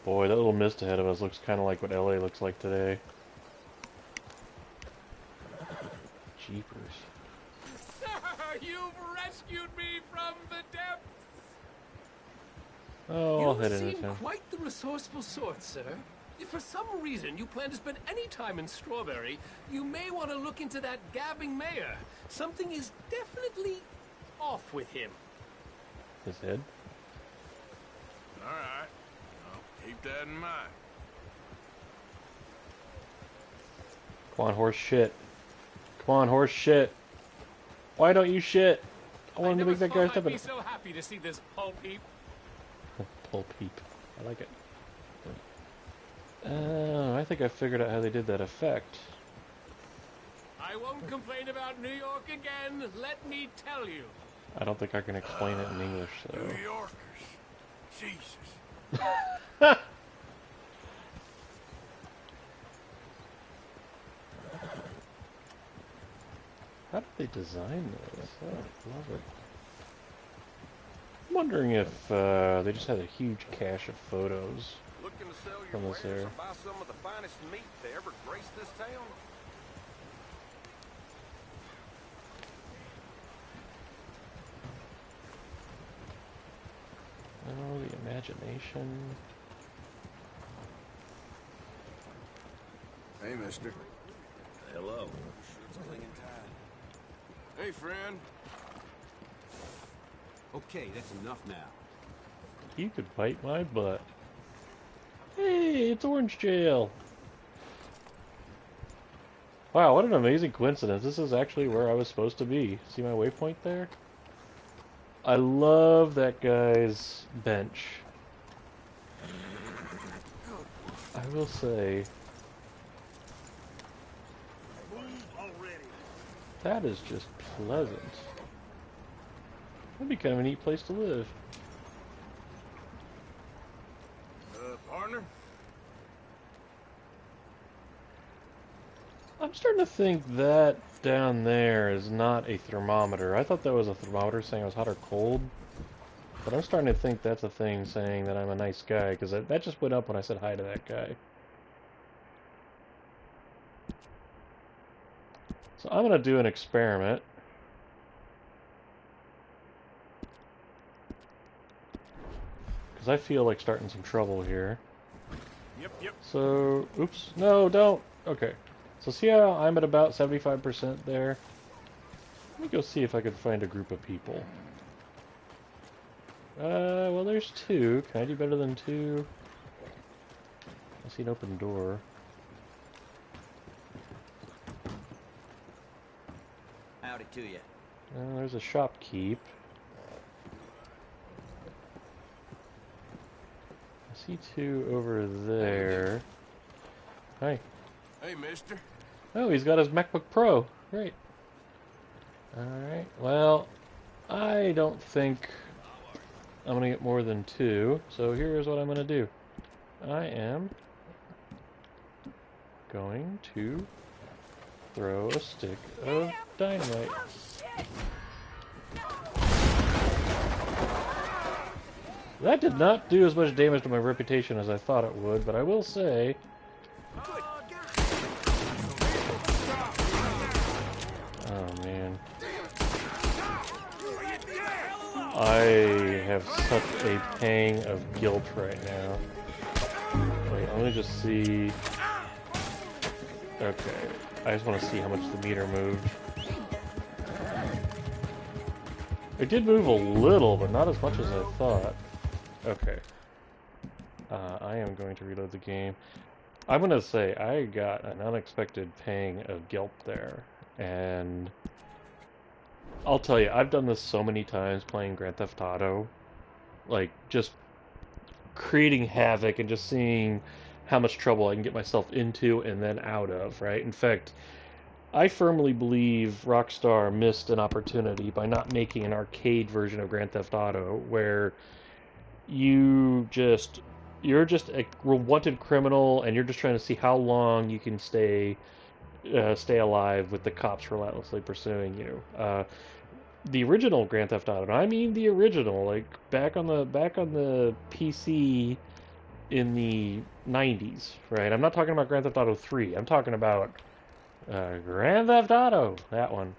S1: Boy, that little mist ahead of us looks kind of like what LA looks like today. Jeepers.
S5: Sir, you've rescued me from the depths.
S1: Oh, I'll
S5: You
S1: head in
S5: seem
S1: with him.
S5: quite the resourceful sort, sir. If for some reason you plan to spend any time in Strawberry, you may want to look into that gabbing mayor. Something is definitely off with him.
S1: His head?
S4: All right. I'll keep that in mind.
S1: Come on, horse shit. Come on, horse shit. Why don't you shit? I wanted to make that guy step
S5: I'd
S1: in.
S5: be so happy to see this pulp heap.
S1: Pull peep. I like it. I think I figured out how they did that effect.
S5: I won't complain about New York again, let me tell you.
S1: I don't think I can explain it in English, so.
S4: New Yorkers. Jesus.
S1: How did they design this? Oh, I love it. I'm wondering if they just had a huge cache of photos.
S8: Looking to sell your
S1: From this
S8: wares
S1: area.
S8: or buy some of the finest meat to ever grace this town?
S1: Oh, the imagination.
S6: Hey, mister.
S8: Hello.
S4: Hey, friend.
S9: Okay, that's enough now.
S1: You could bite my butt. Hey, it's Orange Jail. Wow, what an amazing coincidence. This is actually where I was supposed to be. See my waypoint there? I love that guy's bench. I will say, that is just pleasant. That'd be kind of a neat place to live.
S4: Partner?
S1: I'm starting to think that down there is not a thermometer. I thought that was a thermometer saying I was hot or cold. But I'm starting to think that's a thing saying that I'm a nice guy, because that just went up when I said hi to that guy. So I'm going to do an experiment. Because I feel like starting some trouble here.
S4: Yep.
S1: So, oops, no, don't. Okay. So see how I'm at about 75% there? Let me go see if I can find a group of people. Well, there's two. Can I do better than two? I see an open door.
S9: Howdy to you.
S1: There's a shopkeep. I see two over there. Hi.
S4: Hey, mister.
S1: Oh, he's got his MacBook Pro. Great. Alright, well, I don't think I'm going to get more than two, so here's what I'm going to do. I am going to throw a stick of dynamite. That did not do as much damage to my reputation as I thought it would, but I will say... Oh, man. I have such a pang of guilt right now. Wait, let me just see... Okay, I just want to see how much the meter moved. It did move a little, but not as much as I thought. Okay. I am going to reload the game. I'm going to say I got an unexpected pang of guilt there. And I'll tell you, I've done this so many times playing Grand Theft Auto. Like, just creating havoc and just seeing how much trouble I can get myself into and then out of, right? In fact, I firmly believe Rockstar missed an opportunity by not making an arcade version of Grand Theft Auto where you're just a wanted criminal and you're just trying to see how long you can stay alive with the cops relentlessly pursuing you. The original Grand Theft Auto, I mean the original, like back on the PC in the 90s, right? I'm not talking about Grand Theft Auto 3. I'm talking about Grand Theft Auto, that one.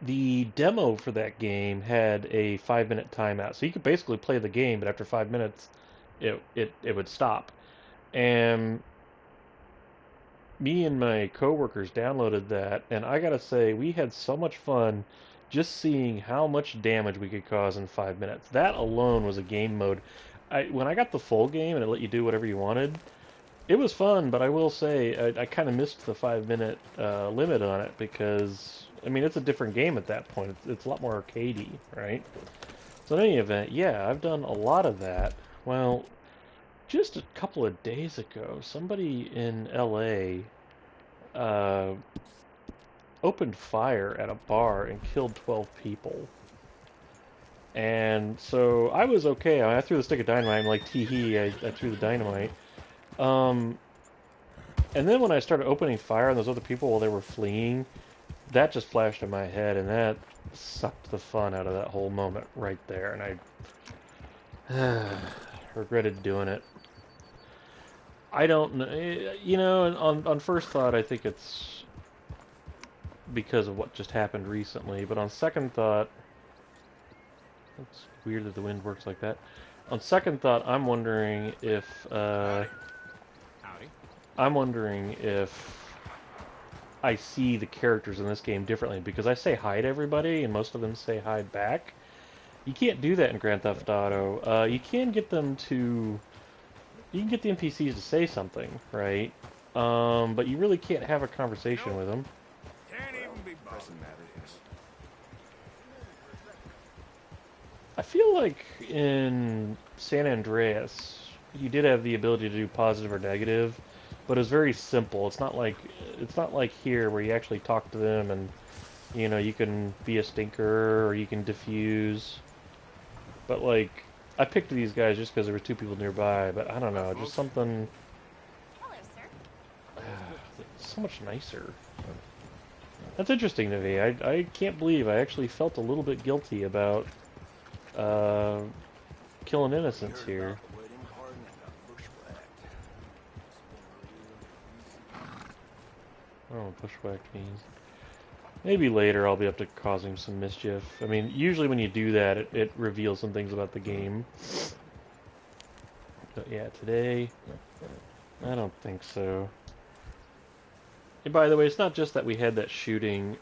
S1: The demo for that game had a 5-minute timeout, so you could basically play the game, but after 5 minutes, it would stop. And me and my coworkers downloaded that, and I gotta say, we had so much fun just seeing how much damage we could cause in 5 minutes. That alone was a game mode. When I got the full game and it let you do whatever you wanted, it was fun, but I will say I kind of missed the 5-minute limit on it because, I mean, it's a different game at that point. It's a lot more arcadey, right? So in any event, yeah, I've done a lot of that. Well, just a couple of days ago, somebody in LA opened fire at a bar and killed 12 people. And so I was okay. I threw the stick of dynamite. I'm like, tee-hee, I threw the dynamite. And then when I started opening fire on those other people while they were fleeing, that just flashed in my head, and that sucked the fun out of that whole moment right there. And I regretted doing it. I don't know. You know, on first thought, I think it's because of what just happened recently. But on second thought, it's weird that the wind works like that. On second thought, I'm wondering if I see the characters in this game differently because I say hi to everybody and most of them say hi back. You can't do that in Grand Theft Auto. You can get the NPCs to say something, right? But you really can't have a conversation with them.
S4: Can't even be bothered.
S1: I feel like in San Andreas, you did have the ability to do positive or negative, but it was very simple. It's not like here where you actually talk to them and, you know, you can be a stinker or you can diffuse. But like, I picked these guys just because there were 2 people nearby, but I don't know, just something.
S7: Hello, sir.
S1: So much nicer. That's interesting to me. I can't believe I actually felt a little bit guilty about killing innocents here. I don't know what bushwhacked means. Maybe later I'll be up to causing some mischief. I mean, usually when you do that, it reveals some things about the game. But yeah, today, I don't think so. And by the way, it's not just that we had that shooting.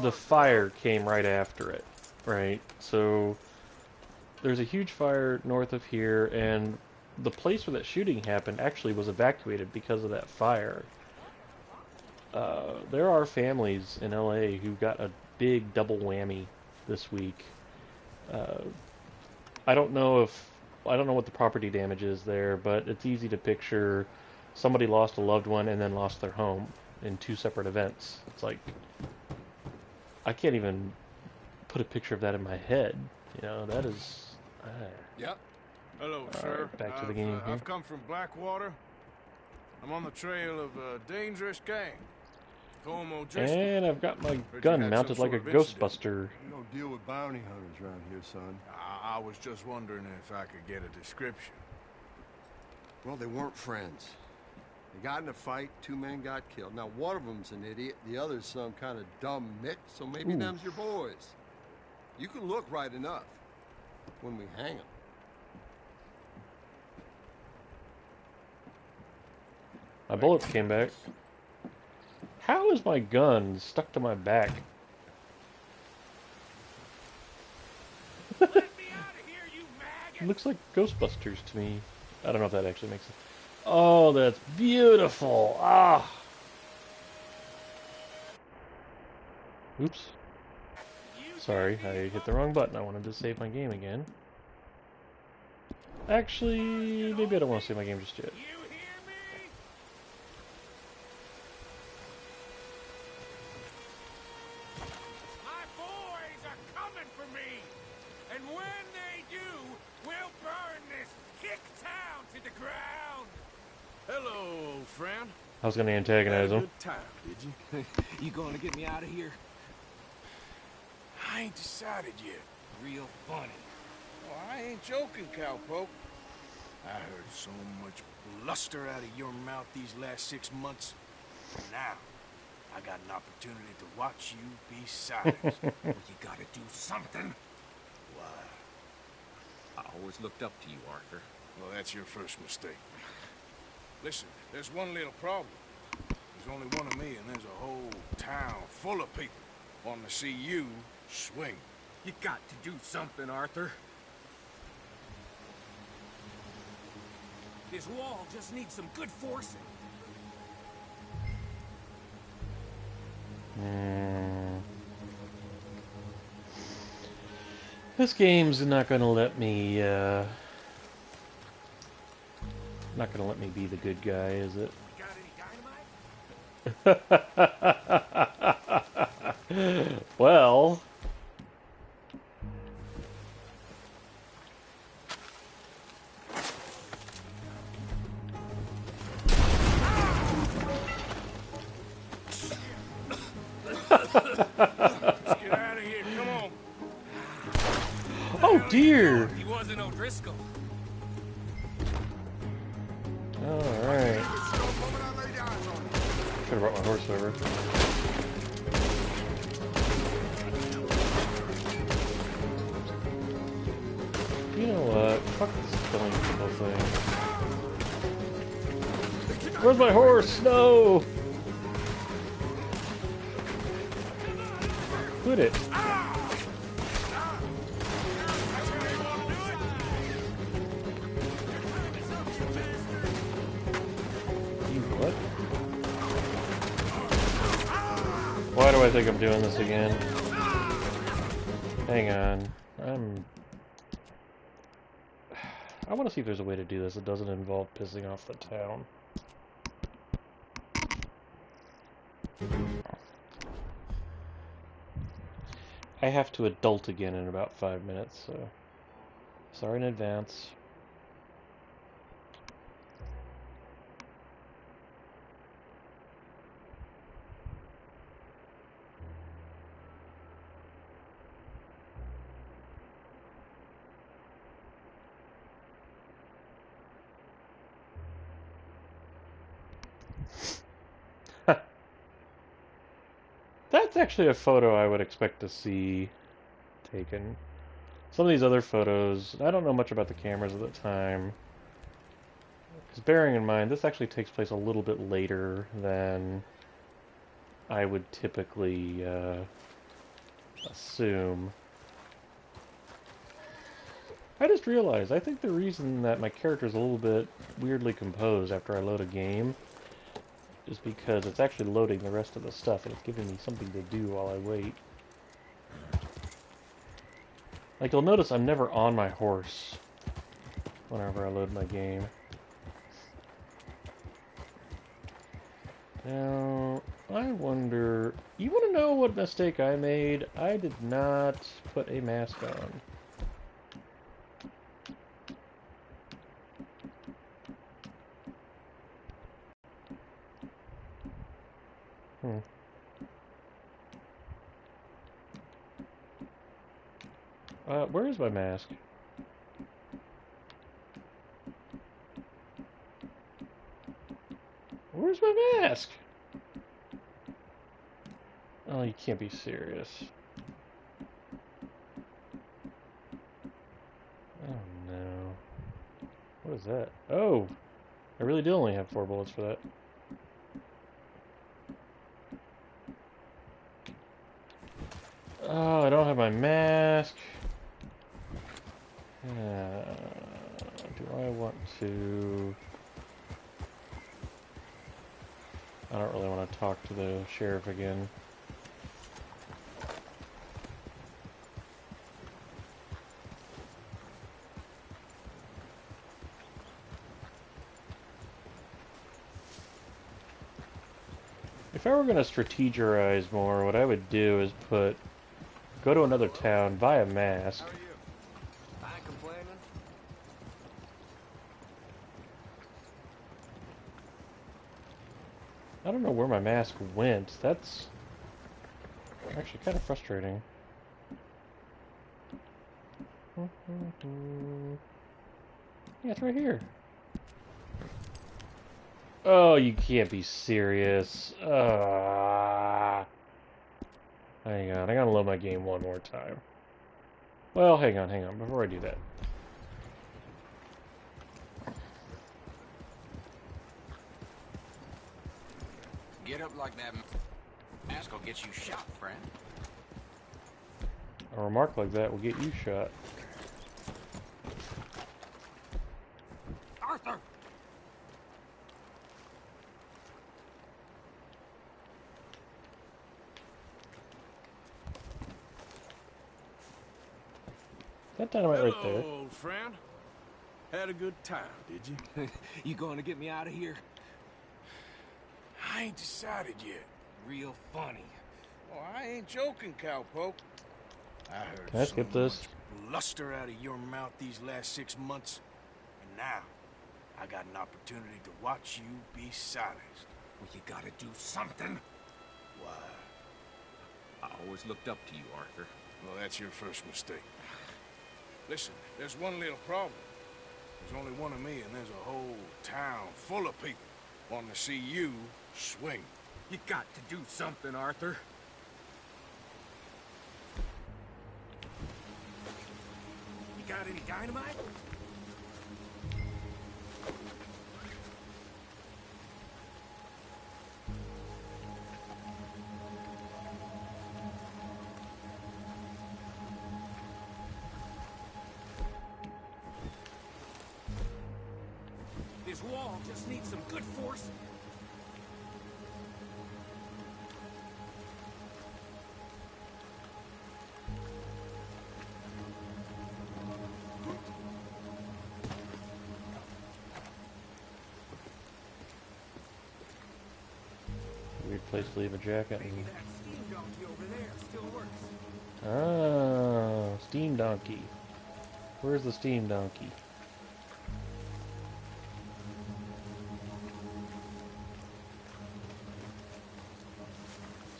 S1: The fire came right after it, right? So there's a huge fire north of here, and the place where that shooting happened actually was evacuated because of that fire. There are families in LA who got a big double whammy this week. I don't know what the property damage is there, but it's easy to picture somebody lost a loved one and then lost their home in 2 separate events. It's like, I can't even put a picture of that in my head. You know, that is...
S4: Yep. Hello, sir.
S1: Back to the game here.
S4: I've come from Blackwater. I'm on the trail of a dangerous gang. Colm O'Driscoll.
S1: And I've got my
S4: Heard you
S1: gun
S4: had
S1: mounted
S4: some
S1: like a
S4: sort of incident.
S1: Ghostbuster.
S6: You don't deal with bounty hunters around here, son.
S4: I was just wondering if I could get a description.
S6: Well, they weren't friends. They got in a fight, 2 men got killed. Now, one of them's an idiot, the other's some kind of dumb mick, so maybe
S1: Ooh.
S6: them's your boys. You can look right enough when we hang them.
S1: My bullets came back. How is my gun stuck to my back?
S5: Let me out of here, you
S1: It
S5: maggot!
S1: looks like Ghostbusters to me. I don't know if that actually makes sense. Oh, that's beautiful. Ah. Oops. Sorry, I hit the wrong button. I wanted to save my game again. Actually, maybe I don't want to save my game just yet.
S5: You hear me? My boys are coming for me! And when they do, we'll burn this kick town to the ground!
S4: Hello, old friend.
S1: I was going to
S4: Had
S1: antagonize
S4: a
S1: him.
S4: good time, did you?
S9: You gonna get me out of here?
S4: I ain't decided yet.
S9: Real funny.
S4: Oh, I ain't joking, cowpoke. I heard so much bluster out of your mouth these last 6 months. Now, I got an opportunity to watch you be silenced.
S9: Well, you gotta do something.
S4: Why?
S9: I always looked up to you, Arthur.
S4: Well, that's your first mistake. Listen, there's one little problem. There's only one of me, and there's a whole town full of people wanting to see you swing.
S9: You got to do something, Arthur.
S5: This wall just needs some good forcing.
S1: This game's not gonna let me, not gonna let me be the good guy, is it?
S5: You got any dynamite?
S1: Well...
S4: Let's get out of here, come on.
S1: Oh dear!
S5: He wasn't O'Driscoll.
S1: Alright. Should've brought my horse over. You know what? Fuck this killing people thing. Where's my horse? No! Quit it. You what? Why do I think I'm doing this again? Hang on. I want to see if there's a way to do this that doesn't involve pissing off the town. I have to adult again in about 5 minutes, so sorry in advance. That's actually a photo I would expect to see taken. Some of these other photos, I don't know much about the cameras at the time. Because bearing in mind, this actually takes place a little bit later than I would typically assume. I just realized, I think the reason that my character is a little bit weirdly composed after I load a game is because it's actually loading the rest of the stuff and it's giving me something to do while I wait. Like, you'll notice I'm never on my horse whenever I load my game. Now, I wonder... You want to know what mistake I made? I did not put a mask on. Where is my mask? Where's my mask? Oh, you can't be serious. Oh no. What is that? Oh! I really do only have 4 bullets for that. Oh, I don't have my mask. Do I want to... I don't really want to talk to the sheriff again. If I were going to strategize more, what I would do is go to another town, buy a mask.
S8: How are you? I ain't complaining.
S1: I don't know where my mask went. That's actually kind of frustrating. Yeah, it's right here. Oh, you can't be serious. Hang on, I gotta load my game one more time. Well, hang on, before I do that.
S9: Get up like that. Mask will get you shot, friend.
S1: A remark like that will get you shot.
S9: Arthur!
S1: That dynamite right
S4: Hello,
S1: there.
S4: old friend. Had a good time, did you?
S9: You going to get me out of here?
S4: I ain't decided yet.
S9: Real funny.
S4: Oh, I ain't joking, cowpoke. I heard
S1: Can I skip this?
S4: much bluster out of your mouth these last 6 months, and now I got an opportunity to watch you be silenced.
S9: Well, you gotta do something.
S4: Why?
S9: I always looked up to you, Arthur.
S4: Well, that's your first mistake. Listen, there's one little problem. There's only one of me, and there's a whole town full of people wanting to see you swing.
S9: You got to do something, Arthur. You got any dynamite? This wall just needs some good force.
S1: Weird place to leave a jacket.
S9: Maybe that steam donkey over there still works.
S1: Oh, steam donkey. Where's the steam donkey?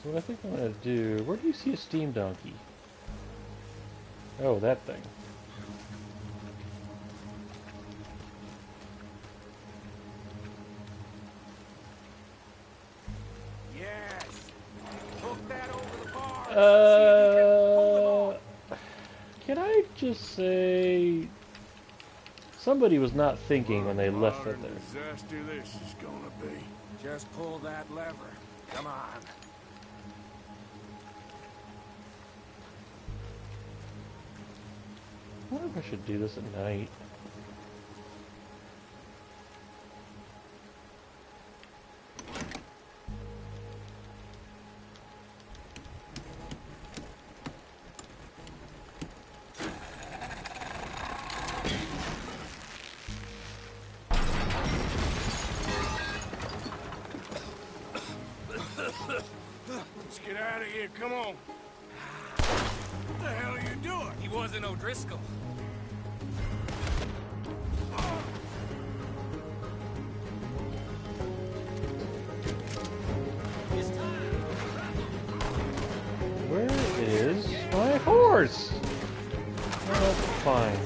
S1: So what I think I'm gonna do... Where do you see a steam donkey? Oh, that thing.
S9: Yes. Hook that over the bar. See if you can pull them off.
S1: Can I just say... Somebody was not thinking when they left it
S4: Modern
S1: there.
S4: disaster this is gonna be.
S9: Just pull that lever. Come on.
S1: I wonder if I should do this at night.
S4: Let's get out of here, come on. What the hell are you doing?
S9: He wasn't O'Driscoll.
S1: Where is my horse? Well, fine.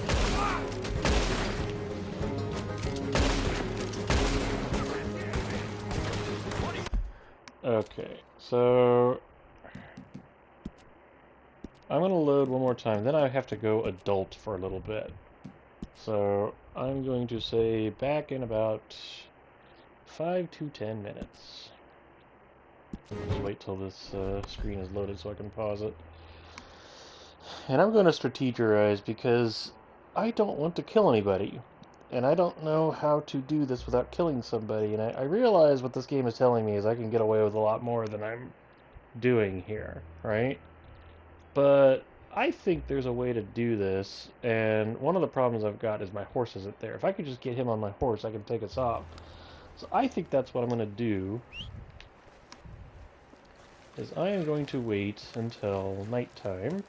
S1: Okay, so I'm gonna load one more time, then I have to go adult for a little bit. So I'm going to say back in about 5 to 10 minutes. Just wait till this screen is loaded so I can pause it. And I'm going to strategize because I don't want to kill anybody. And I don't know how to do this without killing somebody. And I realize what this game is telling me is I can get away with a lot more than I'm doing here, right? But I think there's a way to do this. And one of the problems I've got is my horse isn't there. If I could just get him on my horse, I can take us off. So I think that's what I'm going to do. Is I am going to wait until nighttime.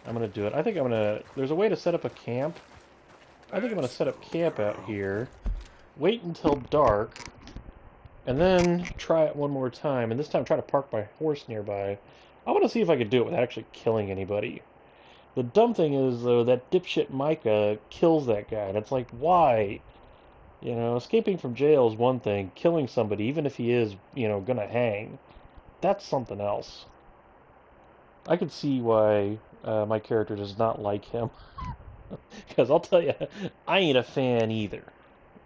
S1: I'm going to do it. I think I'm going to... There's a way to set up a camp. I think I'm going to set up camp out here. Wait until dark. And then try it one more time. And this time try to park my horse nearby. I want to see if I can do it without actually killing anybody. The dumb thing is, though, that dipshit Micah kills that guy. And it's like, why? You know, escaping from jail is one thing. Killing somebody, even if he is, you know, going to hang, that's something else. I can see why my character does not like him. Because I'll tell you, I ain't a fan either.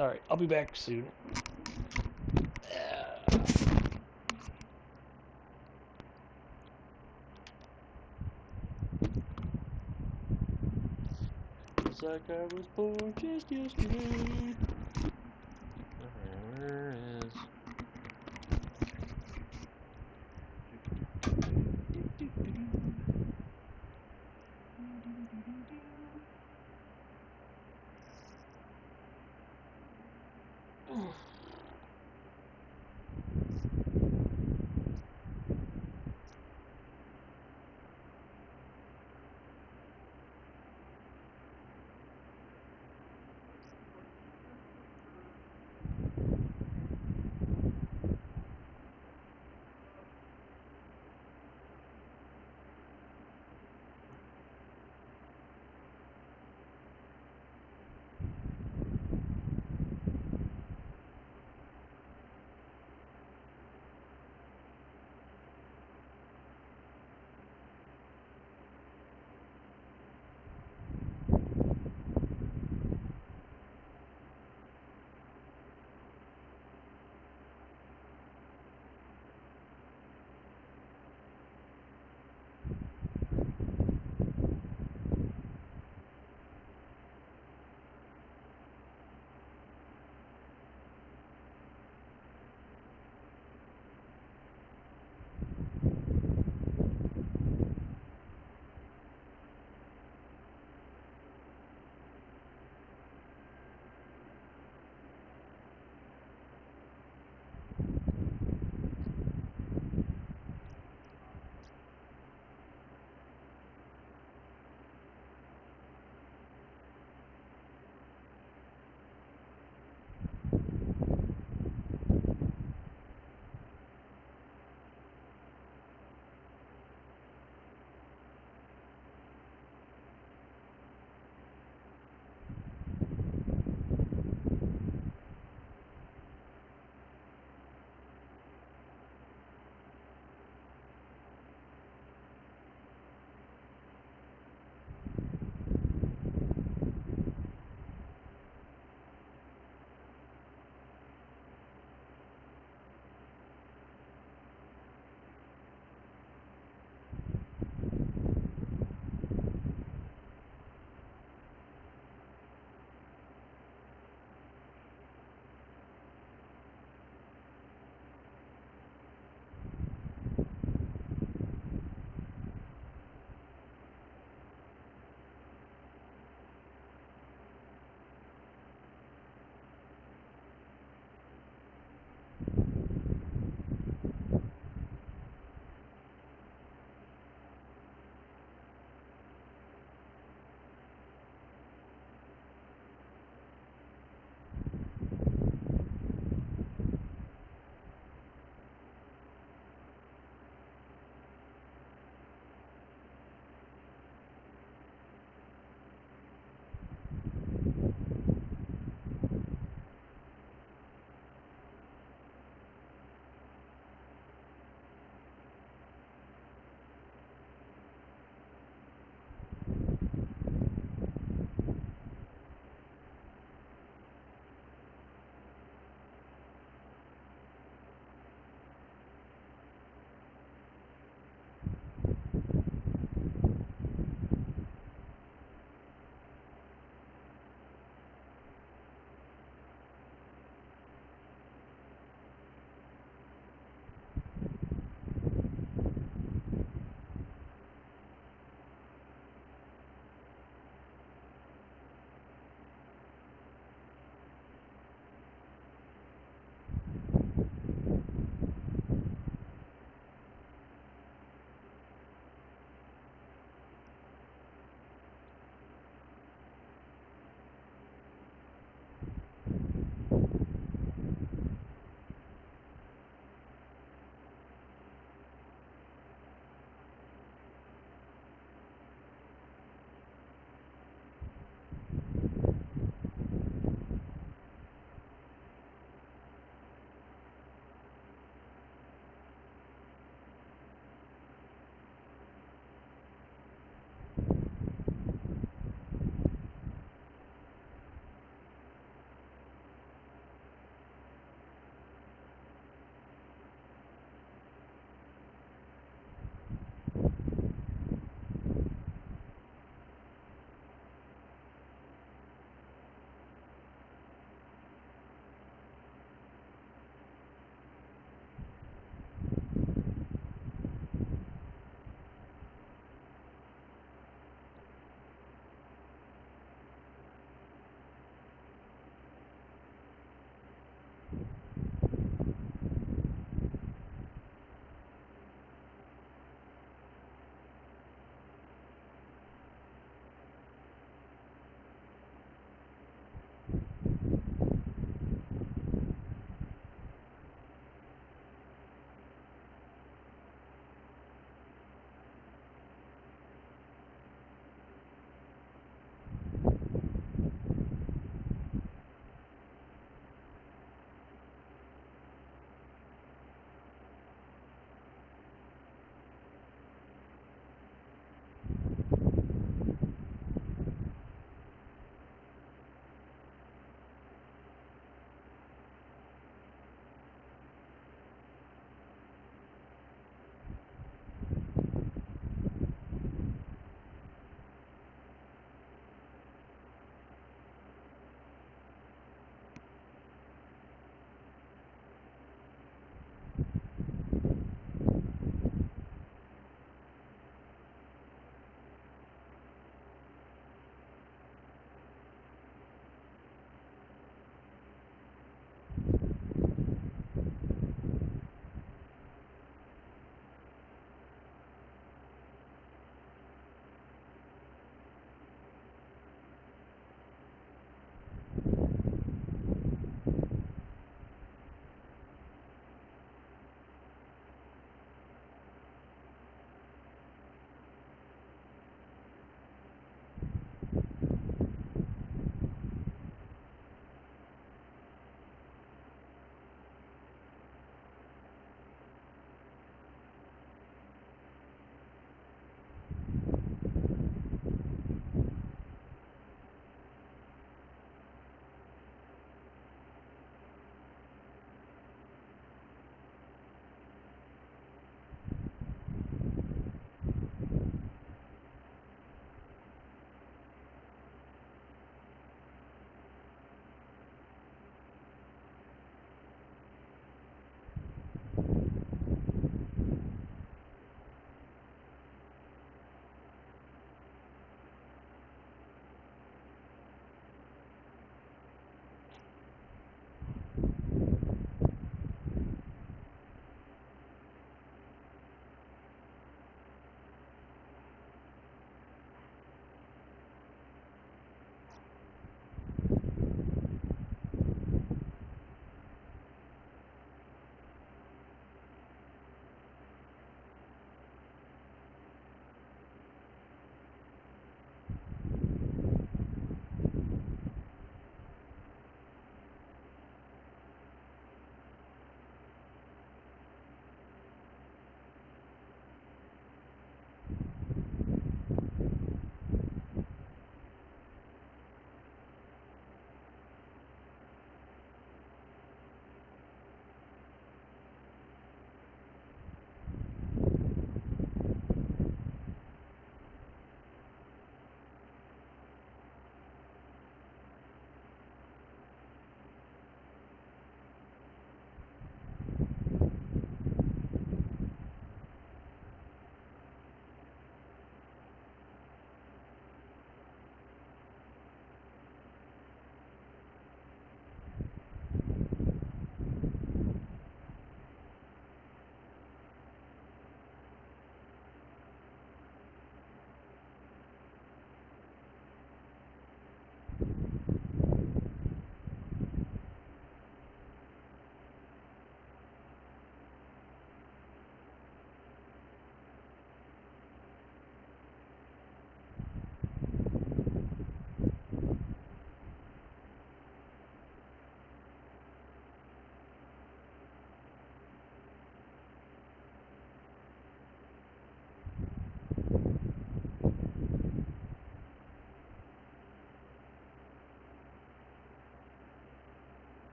S1: Alright, I'll be back soon. It's like I was born just yesterday. Where is...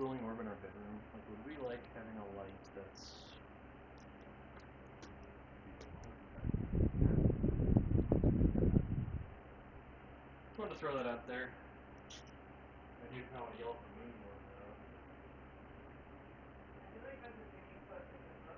S1: glowing orb in our bedroom? Like, would we like having a light that's... Just wanted to throw that out there. I do kind of want to yell at the moon more though.
S3: I feel like that's a sticking foot in the book.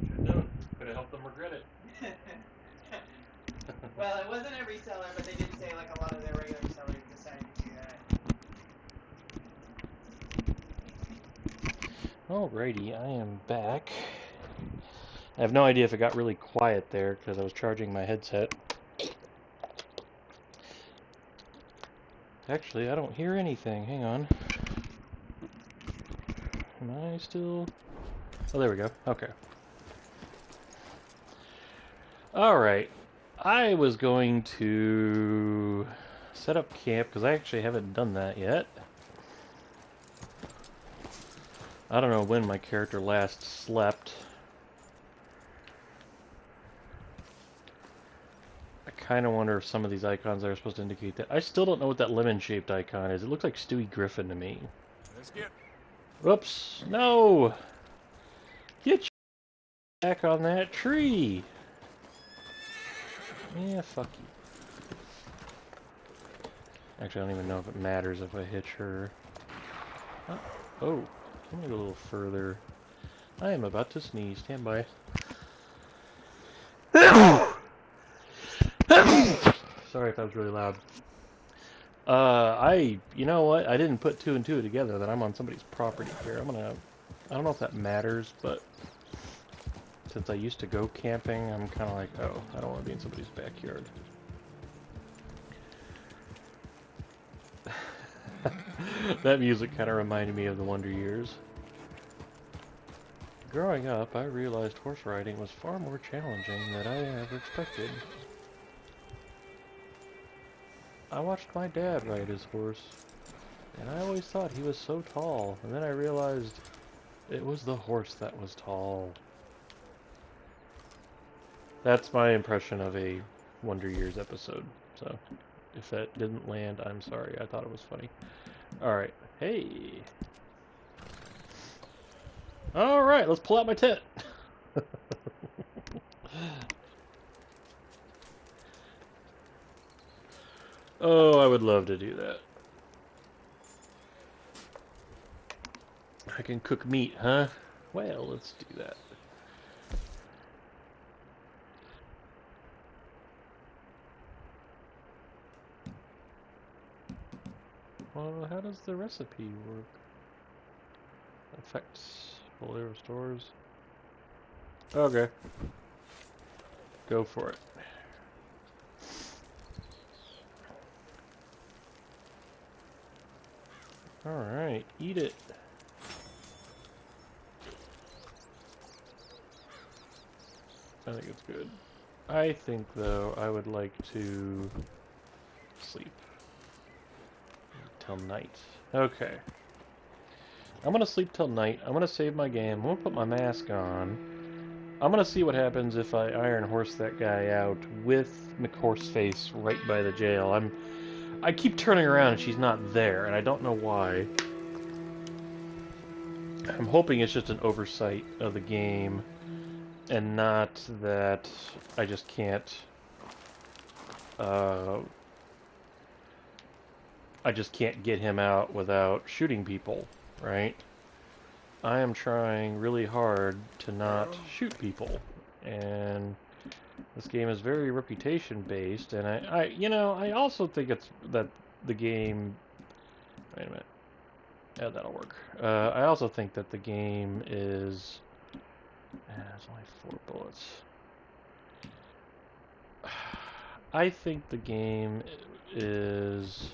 S1: Should've known. Could have helped them regret it.
S3: Well, it wasn't every seller, but they did say like a lot of their regular sellers decided to do that.
S1: Alrighty, I am back. I have no idea if it got really quiet there because I was charging my headset. Actually, I don't hear anything. Hang on. Am I still... Oh, there we go. Okay. Alright. I was going to set up camp because I actually haven't done that yet. I don't know when my character last slept. I kind of wonder if some of these icons are supposed to indicate that. I still don't know what that lemon-shaped icon is. It looks like Stewie Griffin to me.
S4: Let's get...
S1: Whoops. No! Get your back on that tree! Yeah, fuck you. Actually, I don't even know if it matters if I hit her. Oh, I'm gonna go a little further. I am about to sneeze. Stand by. Sorry if that was really loud. You know what? I didn't put two and two together that I'm on somebody's property here. I don't know if that matters, but since I used to go camping, I'm kind of like, oh, I don't want to be in somebody's backyard. That music kind of reminded me of the Wonder Years. Growing up, I realized horse riding was far more challenging than I ever expected. I watched my dad ride his horse, and I always thought he was so tall, and then I realized it was the horse that was tall. That's my impression of a Wonder Years episode, so if that didn't land, I'm sorry. I thought it was funny. Alright, hey! Alright, let's pull out my tent! Oh, I would love to do that. I can cook meat, huh? Well, let's do that. Well, how does the recipe work? Effects, fully restores. Okay. Go for it. Alright, eat it. I think it's good. I think, though, I would like to sleep till night. Okay. I'm gonna sleep till night. I'm gonna save my game. I'm gonna put my mask on. I'm gonna see what happens if I Iron Horse that guy out with McHorseface right by the jail. I keep turning around and she's not there, and I don't know why. I'm hoping it's just an oversight of the game, and not that I just can't. I just can't get him out without shooting people, right? I am trying really hard to not shoot people, and this game is very reputation based, and I also think it's that the game. Wait a minute. Yeah, that'll work. I also think that the game is. It's only 4 bullets. I think the game is.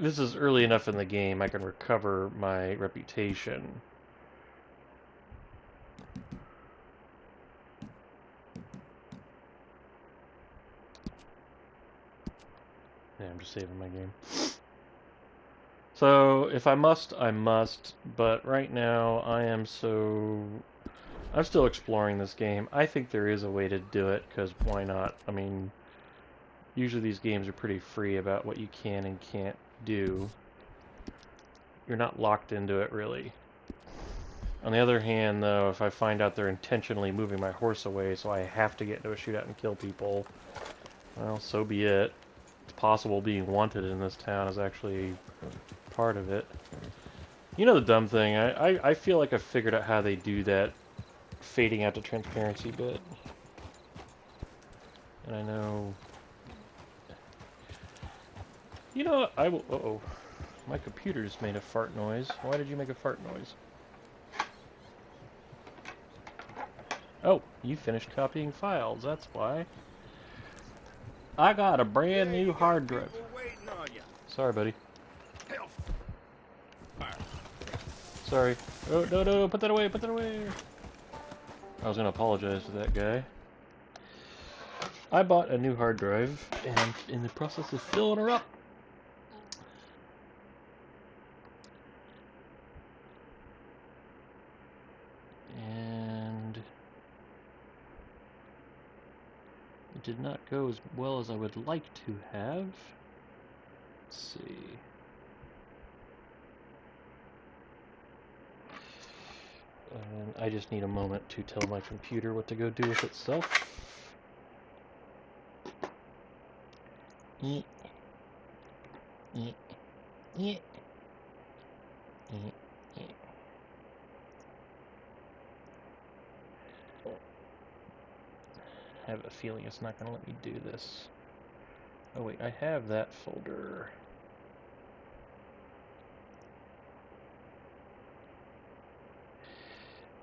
S1: This is early enough in the game, I can recover my reputation. Yeah, I'm just saving my game. So, if I must, I must, but right now I'm still exploring this game. I think there is a way to do it, because why not? I mean, usually these games are pretty free about what you can and can't do. You're not locked into it, really. On the other hand, though, if I find out they're intentionally moving my horse away so I have to get into a shootout and kill people, well, so be it. It's possible being wanted in this town is actually part of it. You know the dumb thing, I feel like I figured out how they do that fading out to transparency bit. And I know... You know what, I will... Uh-oh. My computer just made a fart noise. Why did you make a fart noise? Oh, you finished copying files, that's why. I got a brand new hard drive. Sorry, buddy. Sorry. Oh, no, put that away, put that away. I was gonna apologize to that guy. I bought a new hard drive, and I'm in the process of filling her up. And it did not go as well as I would like to have. Let's see. And I just need a moment to tell my computer what to go do with itself. I have a feeling it's not going to let me do this. Oh wait, I have that folder.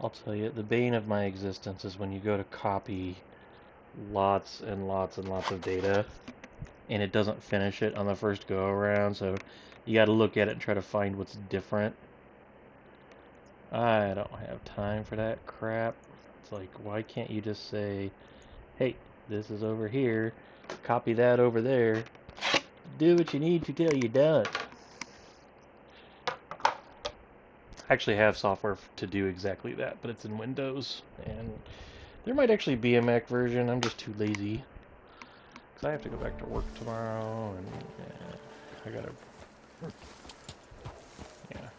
S1: I'll tell you, the bane of my existence is when you go to copy lots and lots and lots of data, and it doesn't finish it on the first go around, so you gotta look at it and try to find what's different. I don't have time for that crap. It's like, why can't you just say, hey, this is over here, copy that over there, do what you need to till you're done. I actually have software to do exactly that, but it's in Windows, and there might actually be a Mac version. I'm just too lazy, because I have to go back to work tomorrow, and I gotta... Yeah.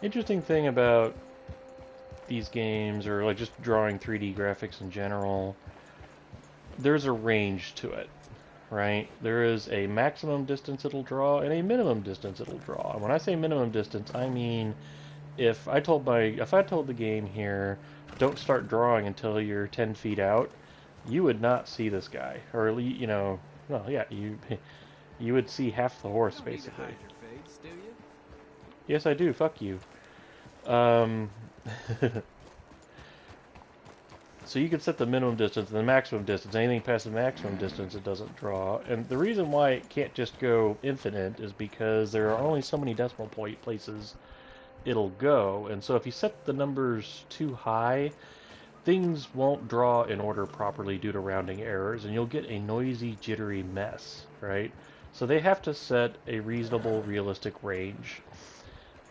S1: Interesting thing about these games, or like just drawing 3D graphics in general, there's a range to it, right? There is a maximum distance it'll draw and a minimum distance it'll draw. And when I say minimum distance, I mean if I told the game here, don't start drawing until you're 10 feet out, you would not see this guy, or well, yeah, you would see half the horse basically.
S8: You don't need to hide your face, do you?
S1: Yes, I do. Fuck you. So you can set the minimum distance and the maximum distance. Anything past the maximum distance, it doesn't draw. And the reason why it can't just go infinite is because there are only so many decimal point places it'll go. And so if you set the numbers too high, things won't draw in order properly due to rounding errors, and you'll get a noisy, jittery mess, right? So they have to set a reasonable, realistic range.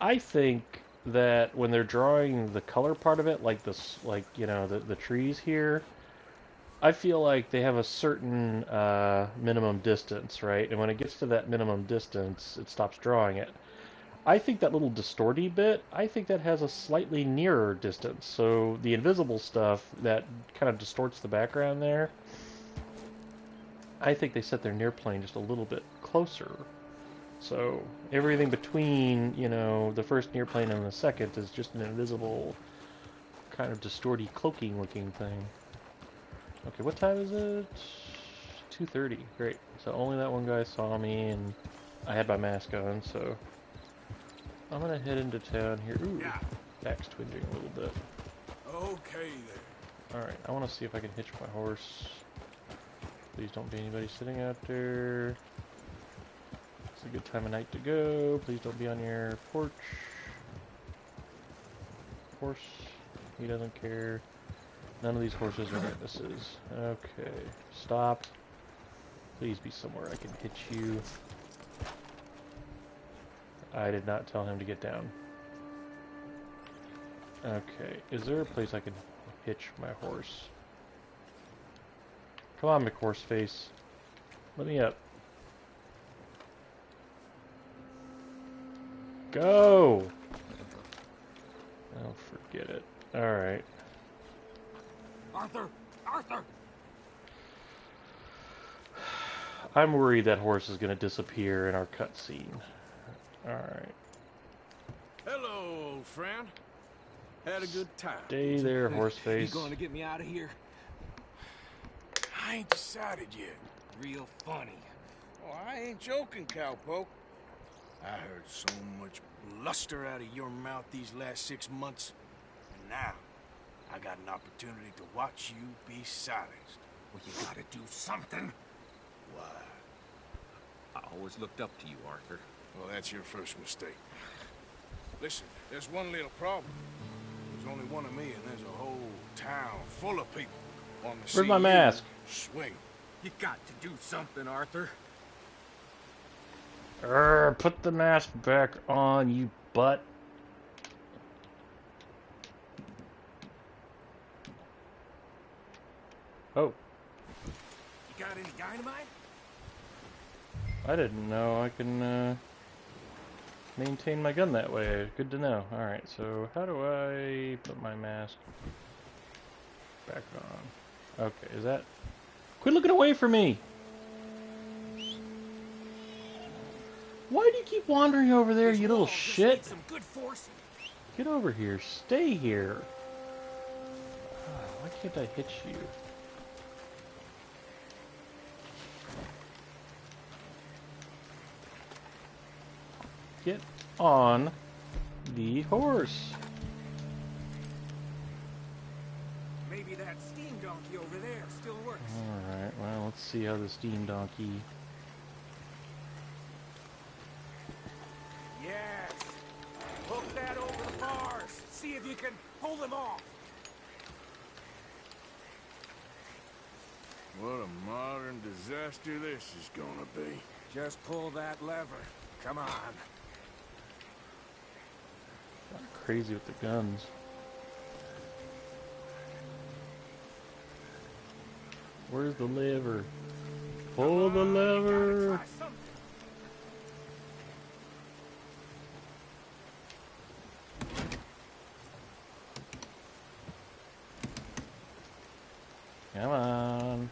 S1: I think that when they're drawing the color part of it, like this, like, you know, the trees here, I feel like they have a certain minimum distance, right? And when it gets to that minimum distance, it stops drawing it. I think that little distorty bit, I think that has a slightly nearer distance. So the invisible stuff that kind of distorts the background there, I think they set their near plane just a little bit closer. So everything between, you know, the first near plane and the second is just an invisible kind of distorty cloaking looking thing. Okay, what time is it? 2:30. Great. So only that one guy saw me, and I had my mask on, so I'm gonna head into town here. Ooh, back's twinging a little bit.
S4: Okay then.
S1: Alright, I want to see if I can hitch my horse. Please don't be anybody sitting out there. It's a good time of night to go. Please don't be on your porch. Horse, he doesn't care. None of these horses are witnesses. Okay, stop. Please be somewhere I can hitch you. I did not tell him to get down. Okay, is there a place I can hitch my horse? Come on, McHorseface. Let me up. Go! Oh, forget it. Alright.
S9: Arthur! Arthur!
S1: I'm worried that horse is going to disappear in our cutscene. Alright.
S4: Hello, old friend. Had a good time.
S1: Stay there, Horseface.
S9: You going to get me out of here?
S4: I ain't decided yet.
S9: Real funny.
S4: Oh, I ain't joking, cowpoke. I heard so much bluster out of your mouth these last 6 months. And now, I got an opportunity to watch you be silenced.
S9: Well, you gotta do something.
S4: Why?
S9: I always looked up to you, Arthur.
S4: Well, that's your first mistake. Listen, there's one little problem. There's only one of me, and there's a whole town full of people on the
S1: Where's my mask?
S4: Swing.
S9: You got to do something, Arthur.
S1: Put the mask back on, you butt. Oh.
S9: You got any dynamite?
S1: I didn't know I can maintain my gun that way. Good to know. Alright, so how do I put my mask back on? Okay, is that... Quit looking away from me! Why do you keep wandering over there, you little shit?
S9: Some good force.
S1: Get over here. Stay here. Why can't I hitch you? Get on the horse.
S9: Maybe that steam donkey over there still works.
S1: Alright, well, let's see how the steam donkey...
S9: Yes. Hook that over the bars. See if you can pull them off.
S4: What a modern disaster this is gonna be.
S9: Just pull that lever. Come on.
S1: Crazy with the guns. Where's the lever? Pull the lever! Come on.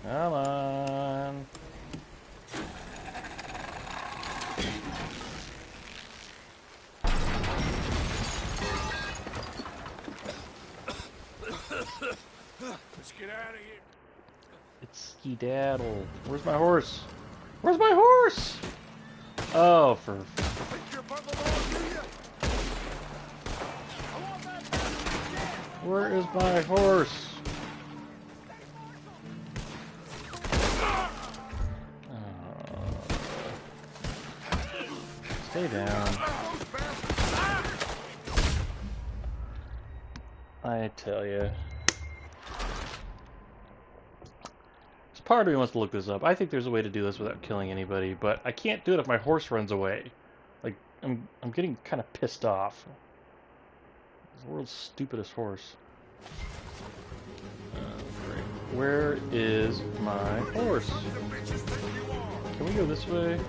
S1: Come on.
S4: Let's get out of here.
S1: It's skedaddle. Where's my horse? Where's my horse? Oh, for... Where is my horse? Oh. Stay down. I tell you. Part of me wants to look this up. I think there's a way to do this without killing anybody, but I can't do it if my horse runs away. Like, I'm getting kind of pissed off. It's the world's stupidest horse. Great. Where is my horse? Can we go this way?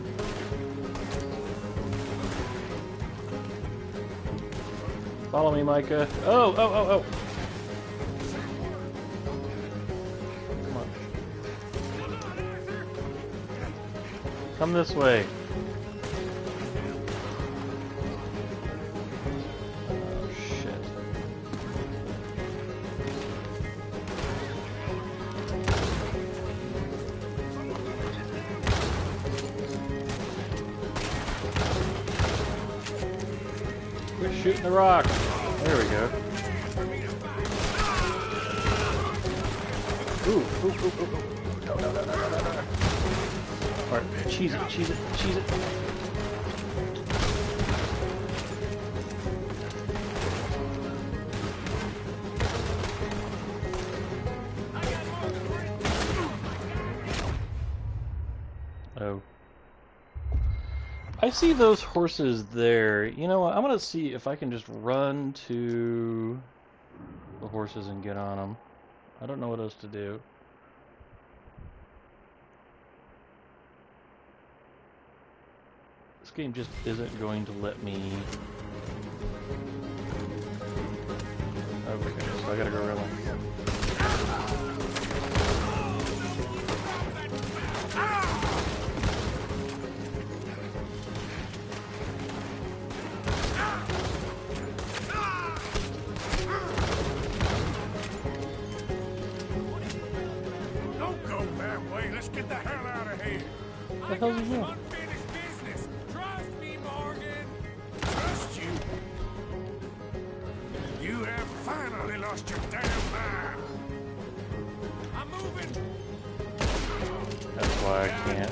S1: Follow me, Micah. Oh, oh, oh, oh! Come this way. Oh, shit. Quit shooting the rock. There we go. Ooh, ooh, ooh, ooh, ooh. No, no, no, no, no, no, no. Alright, cheese it, cheese it, cheese it. Oh. I see those horses there. You know what? I'm gonna see if I can just run to the horses and get on them. I don't know what else to do. This game just isn't going to let me... Okay, so I gotta go around.
S4: Don't go that way. Let's get the hell out of here.
S1: What the hell's he doing?
S4: Trust me, Morgan. Trust you. You have finally lost your damn mind. I'm moving.
S1: That's why I can't.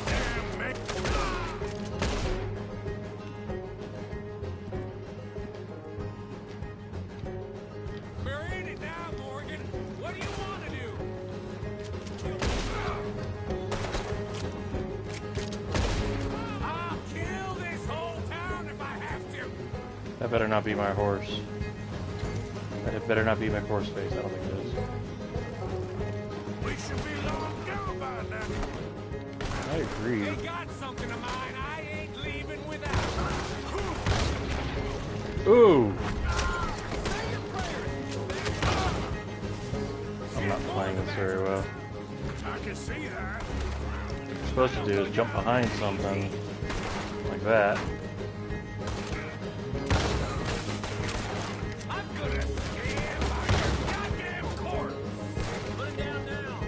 S4: We're in it now, Morgan. What do you want to do? I'll kill this whole town if I have to.
S1: That better not be my horse. That better not be my horse face. I don't think it is.
S4: We should be long gone by now.
S1: I agree.
S4: They got something of mine I ain't leaving without.
S1: Ooh! I'm not playing this very well.
S4: I can see that.
S1: What you're supposed to do is jump behind something like that.
S4: I'm gonna stand by your goddamn corpse. Put him down now.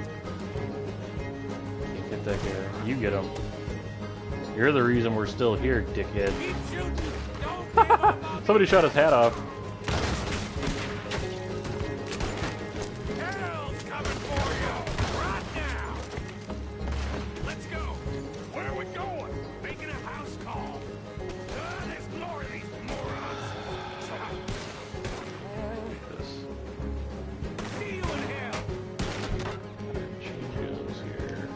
S1: Can't get that guy. You get him. You're the reason we're still here, dickhead.
S4: Keep shooting. Don't give up on
S1: Somebody shot his hat off.
S4: Hell's coming for you right now. Let's go. Where are we going? Making a house call. There's more of these morons.
S1: This
S4: See you in hell.
S1: changes here.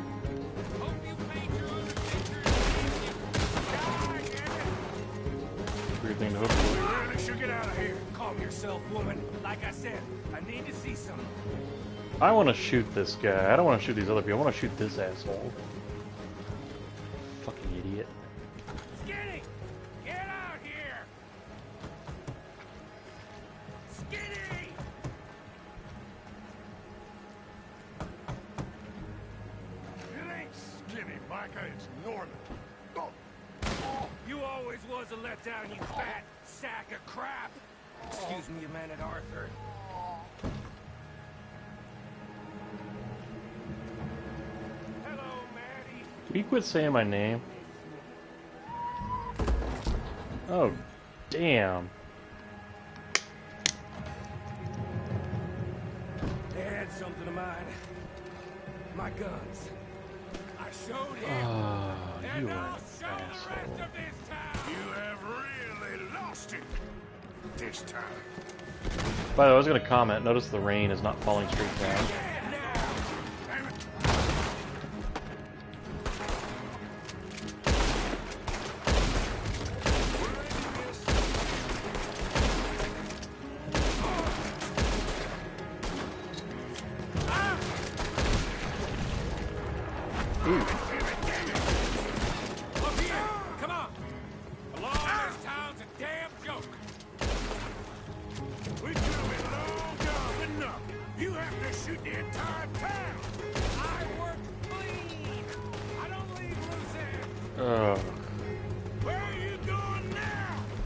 S4: Hope you paid your own pictures. Die, damn it.
S1: Weird thing to hope for.
S4: We really should get out of here. Calm yourself, woman. Like I said, I need to see something.
S1: I want to shoot this guy. I don't want to shoot these other people. I want to shoot this asshole. Fucking idiot.
S4: Skinny! Get out here! Skinny!
S6: It ain't Skinny, Micah. It's Norman. Oh.
S4: You always was a letdown, you fat sack of crap! Excuse me, man at Arthur. Hello, Maddie.
S1: Can you quit saying my name? Oh, damn.
S4: They had something of mine. My guns. I showed him.
S1: Oh, you
S4: and
S1: are
S4: I'll
S1: an
S4: show the rest
S1: asshole.
S4: of this town. You have really lost it. this time.
S1: By the way, I was going to comment. Notice the rain is not falling straight down.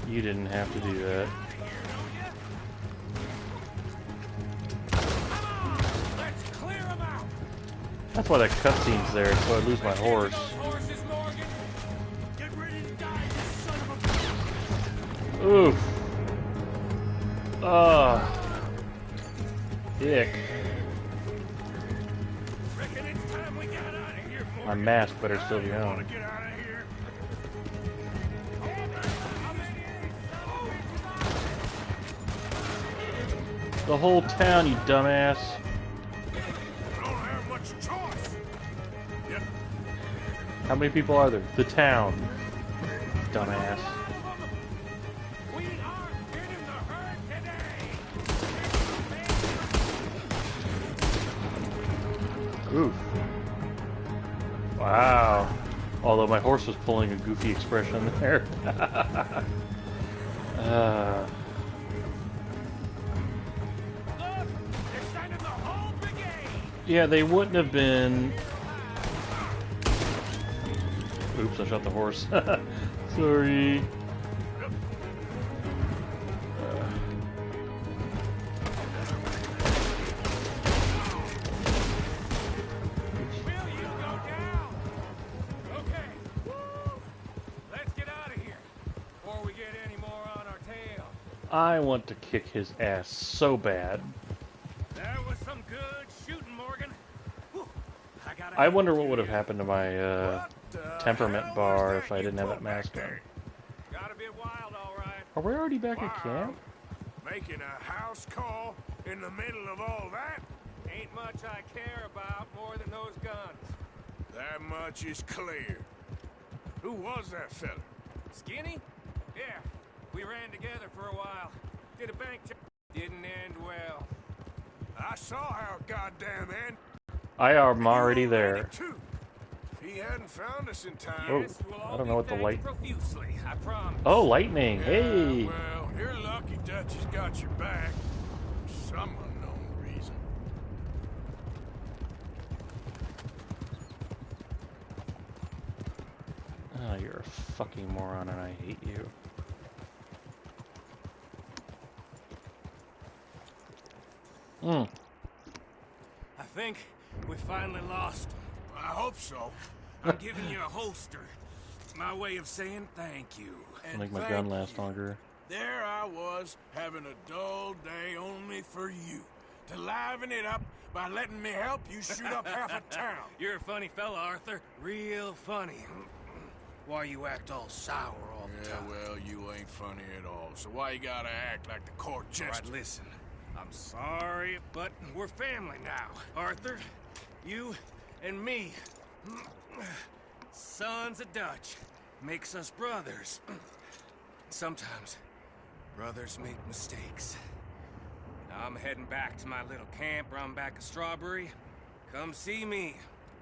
S1: You didn't have to do that. That's why that cutscene's there, so I lose my horse. Oof. Dick. My mask better still be on. The whole town, you dumbass. How many people are there? The town. Dumbass. Oof. Wow. Although my horse was pulling a goofy expression there. Yeah, they wouldn't have been... Oops, I shot the horse. Sorry. I want to kick his ass so bad.
S9: That was some good shooting, Morgan. Whew.
S1: I wonder what would have happened to my temperament bar if I didn't have that mask on.
S9: Gotta be wild, all right.
S1: Are we already back at camp?
S4: Making a house call in the middle of all that?
S9: Ain't much I care about more than those guns.
S4: That much is clear. Who was that fella?
S9: Skinny? Yeah. We ran together for a while. Did a bank job. Didn't end well.
S4: I saw how goddamn end.
S1: I am already there.
S4: If he hadn't found us in time.
S1: Oh, I don't know what the light.
S9: Profusely, I promise.
S1: Oh, lightning!
S4: Yeah,
S1: Hey.
S4: Well, you're lucky Dutch has got your back. For some unknown reason.
S1: Oh, you're a fucking moron, and I hate you.
S9: I think we finally lost him.
S4: I hope so.
S9: I'm giving you a holster. My way of saying thank you.
S4: And
S1: Make my
S4: thank
S1: gun last
S4: you.
S1: longer.
S4: There I was, having a dull day only for you. To liven it up by letting me help you shoot up half a town.
S9: You're a funny fella, Arthur. Real funny. Why you act all sour all the
S4: Yeah,
S9: time?
S4: well, you ain't funny at all. So why you gotta act like the court
S9: All
S4: jester?
S9: right, listen. I'm sorry, but we're family now. Arthur, you and me. Sons of Dutch. Makes us brothers. Sometimes, brothers make mistakes. I'm heading back to my little camp around back of Strawberry. Come see me.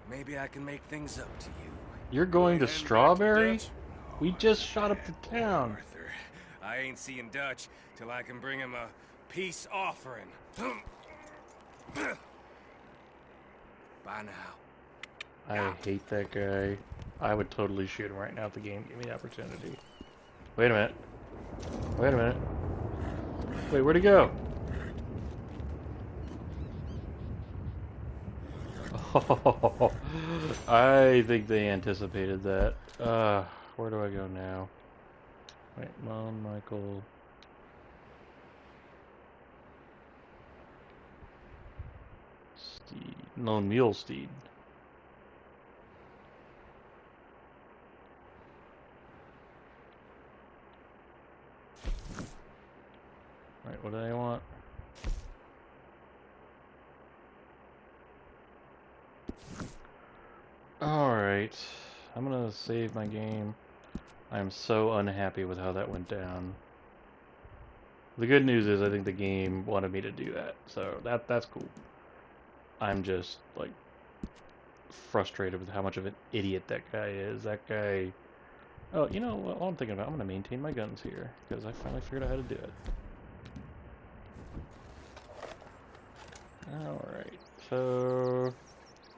S9: Maybe I can make things up to you.
S1: You're going to
S4: Heading back to
S1: Strawberry?
S4: Dutch?
S1: We just shot up the town.
S9: Arthur, I ain't seeing Dutch till I can bring him a peace offering. Bye now.
S1: I hate that guy. I would totally shoot him right now if the game gave me the opportunity. Wait a minute. Wait a minute. Wait, where'd he go? Oh, I think they anticipated that. Where do I go now? Wait, Lone Michael. Steed. Lone Mule Steed. Alright, what do they want? Alright. I'm gonna save my game. I'm so unhappy with how that went down. The good news is I think the game wanted me to do that, so that's cool. I'm just, like, frustrated with how much of an idiot that guy is. That guy... Oh, you know what I'm thinking about? I'm gonna maintain my guns here, because I finally figured out how to do it. Alright, so...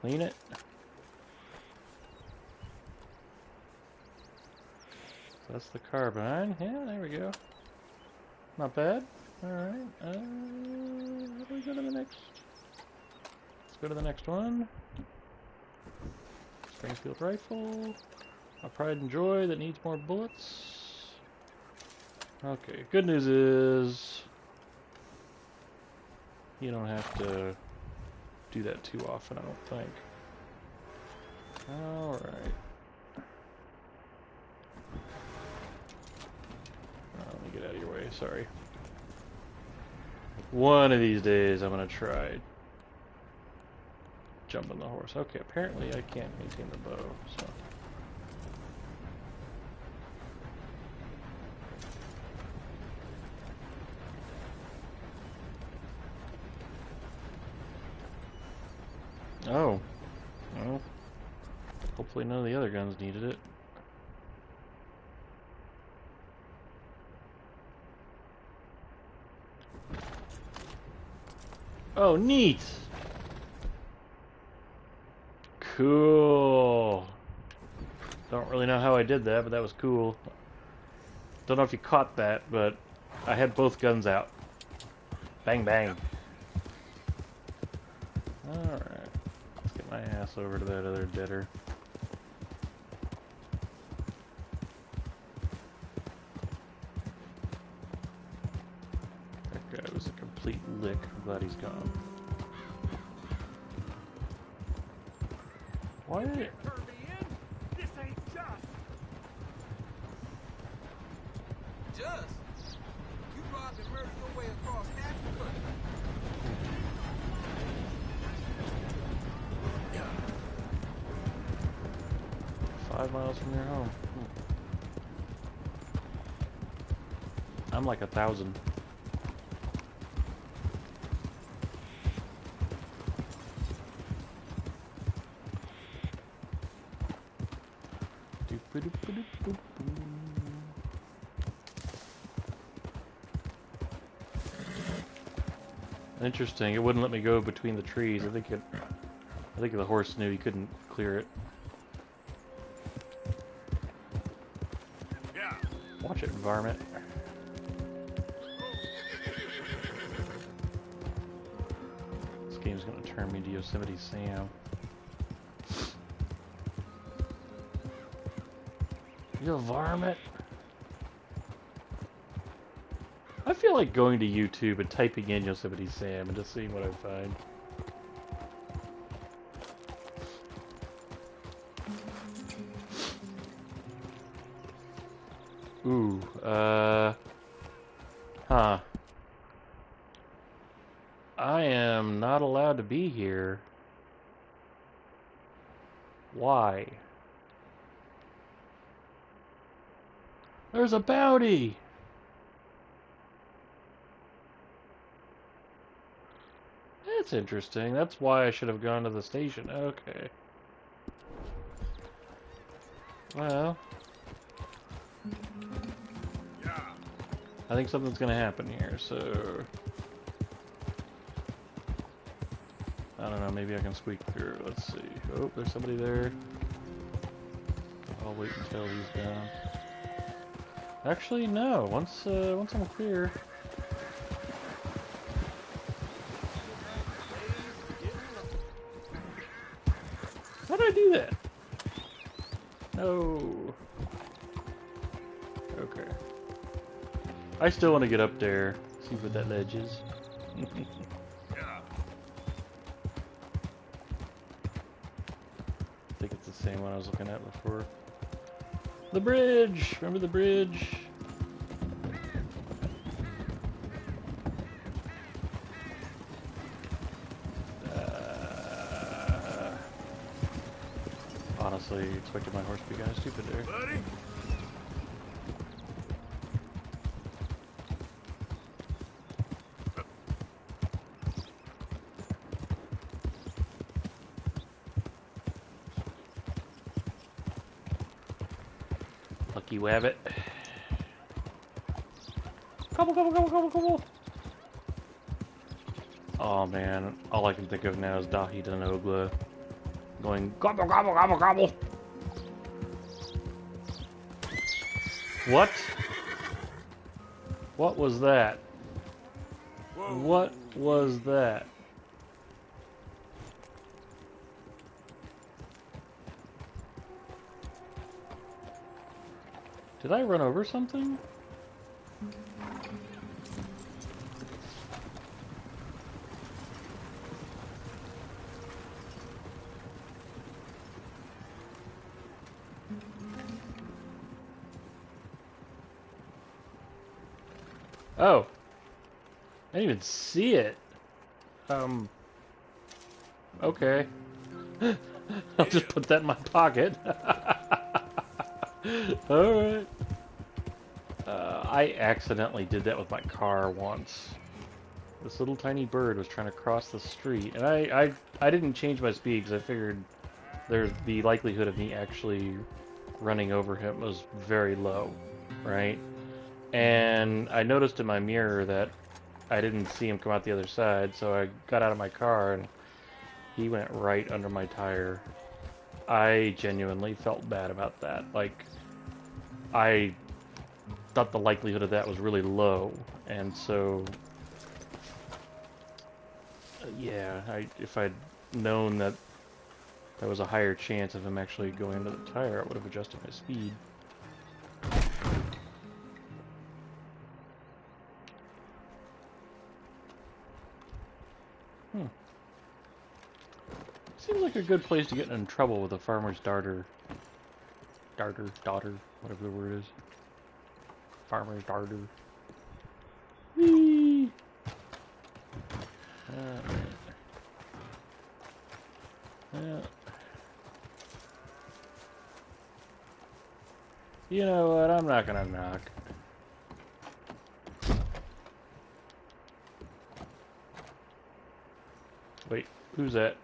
S1: Clean it. That's the carbine. Yeah, there we go. Not bad. Alright. How do we go to the next? Let's go to the next one. Springfield rifle. A pride and joy that needs more bullets. Okay, good news is you don't have to do that too often, I don't think. Alright. Let me get out of your way, sorry. One of these days I'm gonna try jumping the horse. Okay, apparently I can't maintain the bow, so. Oh. Well, hopefully none of the other guns needed it. Oh, neat! Cool. Don't really know how I did that, but that was cool. Don't know if you caught that, but I had both guns out. Bang, bang. Alright. Let's get my ass over to that other deader. That guy was a complete lick. I'm glad he's gone. Why did it...
S4: This ain't just.
S9: Just? You robbed and murdered your way across half the country.
S1: 5 miles from your home. I'm like 1,000. Interesting. It wouldn't let me go between the trees. I think the horse knew he couldn't clear it.
S4: Yeah.
S1: Watch it, varmint. This game's gonna turn me to Yosemite Sam. You varmint. I feel like going to YouTube and typing in Yosemite Sam and just seeing what I find. Ooh, huh. I am not allowed to be here. Why? There's a bounty! That's interesting. That's why I should have gone to the station. Okay. Well. I think something's gonna happen here, so... I don't know, maybe I can squeak through. Let's see. Oh, there's somebody there. I'll wait until he's down. Actually, no. Once I'm clear... How did I do that? No. Okay. I still want to get up there, see what that ledge is.
S4: Yeah.
S1: I think it's the same one I was looking at before. The bridge! Remember the bridge? honestly expected my horse to be kind of stupid there.
S4: Buddy?
S1: Lucky wabbit. Gobble, gobble, gobble, gobble, gobble. Oh man, all I can think of now is Dahi Denogla going gobble, gobble, gobble, gobble. What? What was that?
S4: Whoa.
S1: What was that? Did I run over something? Oh. I didn't even see it. Okay. I'll just put that in my pocket. Alright. I accidentally did that with my car once. This little tiny bird was trying to cross the street, and I didn't change my speed because I figured there's the likelihood of me actually running over him was very low, right? And I noticed in my mirror that I didn't see him come out the other side, so I got out of my car and he went right under my tire. I genuinely felt bad about that. Like, I thought the likelihood of that was really low, and so yeah, if I'd known that there was a higher chance of him actually going under the tire, I would have adjusted my speed. Seems like a good place to get in trouble with a farmer's daughter, whatever the word is. Farmer's daughter. Whee! You know what? I'm not gonna knock. Wait, who's that?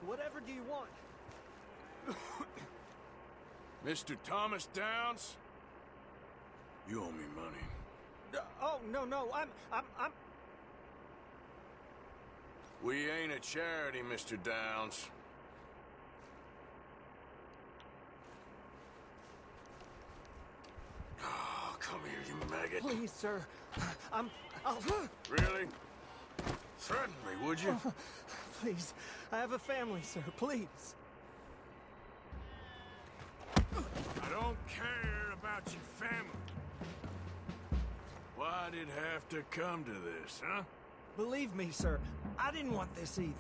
S4: Whatever do you want? Mr. Thomas Downs? You owe me money.
S10: Oh, no, I'm...
S4: We ain't a charity, Mr. Downs. Oh, come here, you maggot.
S10: Please, sir. I'll...
S4: Really? Threaten me, would you?
S10: Please. I have a family, sir. Please.
S4: I don't care about your family. Why'd it have to come to this, huh?
S10: Believe me, sir. I didn't want this either.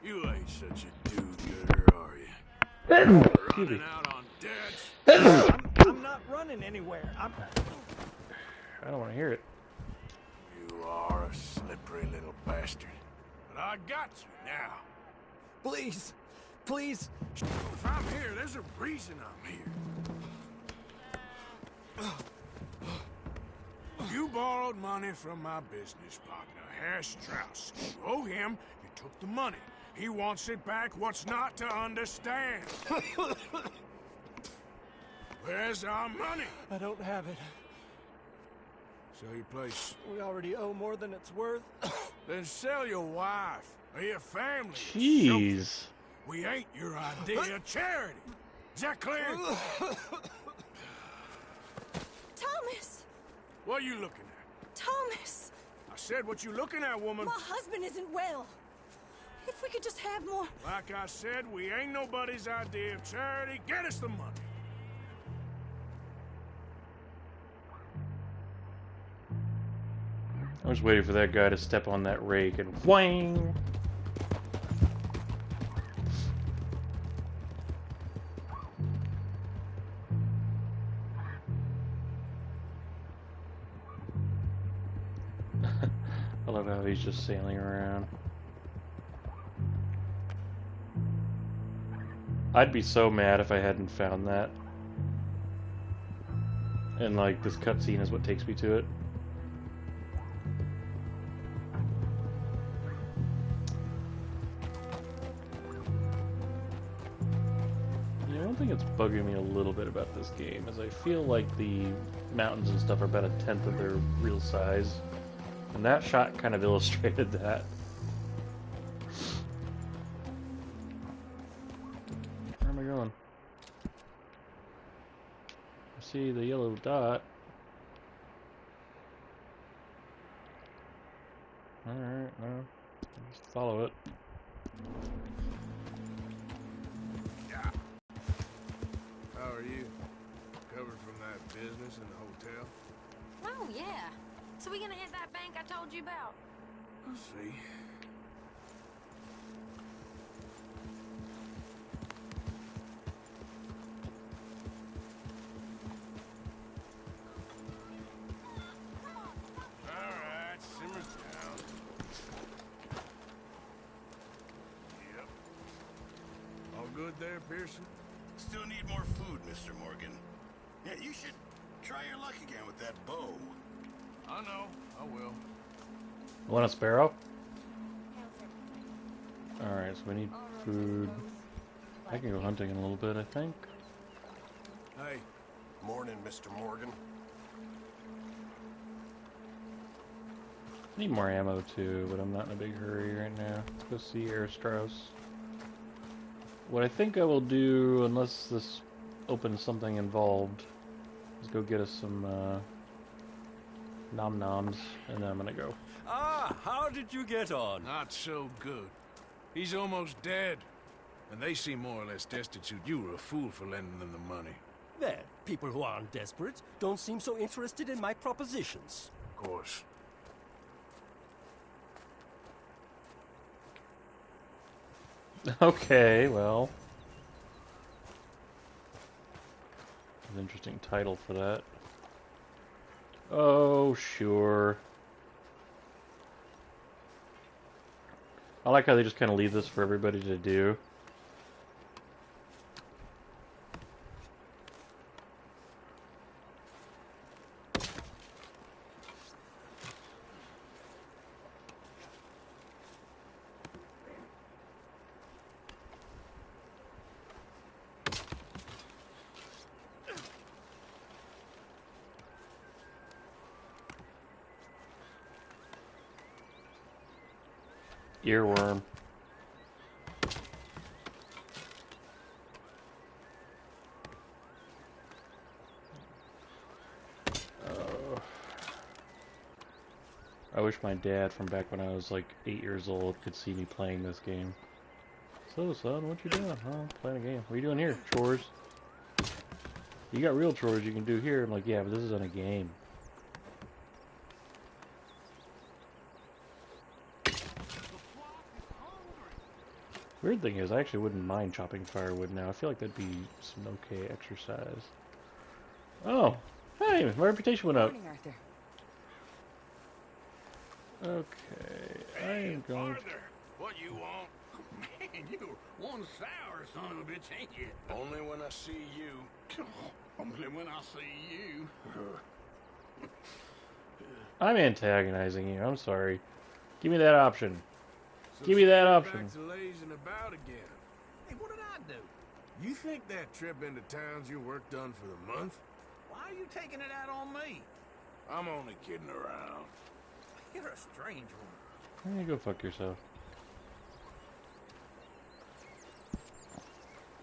S4: You ain't such a do-gooder, are you? Running out on debts?
S10: I'm not running anywhere.
S1: I don't want to hear it.
S4: You are a slippery little bastard. But I got you now.
S10: Please. Please.
S4: If I'm here, there's a reason I'm here. You borrowed money from my business partner, Herr Strauss. You owe him, you took the money. He wants it back. What's not to understand? Where's our money?
S10: I don't have it.
S4: Sell your place.
S10: We already owe more than it's worth.
S4: Then sell your wife or your family.
S1: Jeez.
S4: We ain't your idea of charity. Is that clear?
S7: Thomas!
S4: What are you looking at?
S7: Thomas!
S4: I said what you looking at, woman.
S7: My husband isn't well. If we could just have more...
S4: Like I said, we ain't nobody's idea of charity. Get us the money.
S1: I was waiting for that guy to step on that rake and whang! I love how he's just sailing around. I'd be so mad if I hadn't found that. And like this cutscene is what takes me to it. Yeah, one thing that's bugging me a little bit about this game is I feel like the mountains and stuff are about 1/10 of their real size. And that shot kind of illustrated that. Where am I going? I see the yellow dot. Alright, well, just follow it.
S4: Yeah. How are you? Recovered from that business in the hotel?
S11: Oh, yeah. So we gonna hit that bank I told you about?
S4: We'll see. Alright, simmer down. Yep. All good there, Pearson?
S12: Still need more food, Mr. Morgan. Yeah, you should try your luck again with that bow.
S4: I know, I will.
S1: Want a sparrow? Alright, so we need food. I can go hunting in a little bit, I think.
S4: Hey.
S12: Morning, Mr. Morgan.
S1: I need more ammo too, but I'm not in a big hurry right now. Let's go see Air Strauss. What I think I will do, unless this opens something involved, is go get us some nom-noms, and then I'm gonna go.
S13: Ah, how did you get on?
S4: Not so good. He's almost dead. And they seem more or less destitute. You were a fool for lending them the money.
S13: Well, people who aren't desperate don't seem so interested in my propositions.
S4: Of course.
S1: Okay, well. An interesting title for that. Oh, sure. I like how they just kind of leave this for everybody to do. Earworm. I wish my dad from back when I was like 8 years old could see me playing this game. So, son, what you doing? Oh, playing a game. What are you doing here? Chores? You got real chores you can do here. I'm like, yeah, but this isn't a game. Weird thing is, I actually wouldn't mind chopping firewood now. I feel like that'd be some okay exercise. Oh, hey, my reputation went up.
S14: Morning, Arthur.
S1: Okay, I am going.
S12: Arthur, what you want? Man, you one sour son of a bitch, ain't you? Only when I see you. Only when I see you.
S1: I'm antagonizing you. I'm sorry. Give me that option. Give me that option.
S4: Back to lazing about again. Hey, what did I do? You think that trip into town's your work done for the month?
S12: Why are you taking it out on me?
S4: I'm only kidding around.
S12: You're a strange one.
S1: Hey, go fuck yourself.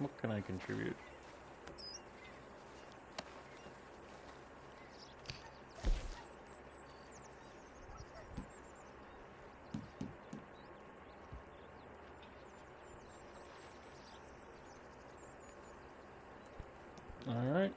S1: What can I contribute? All right.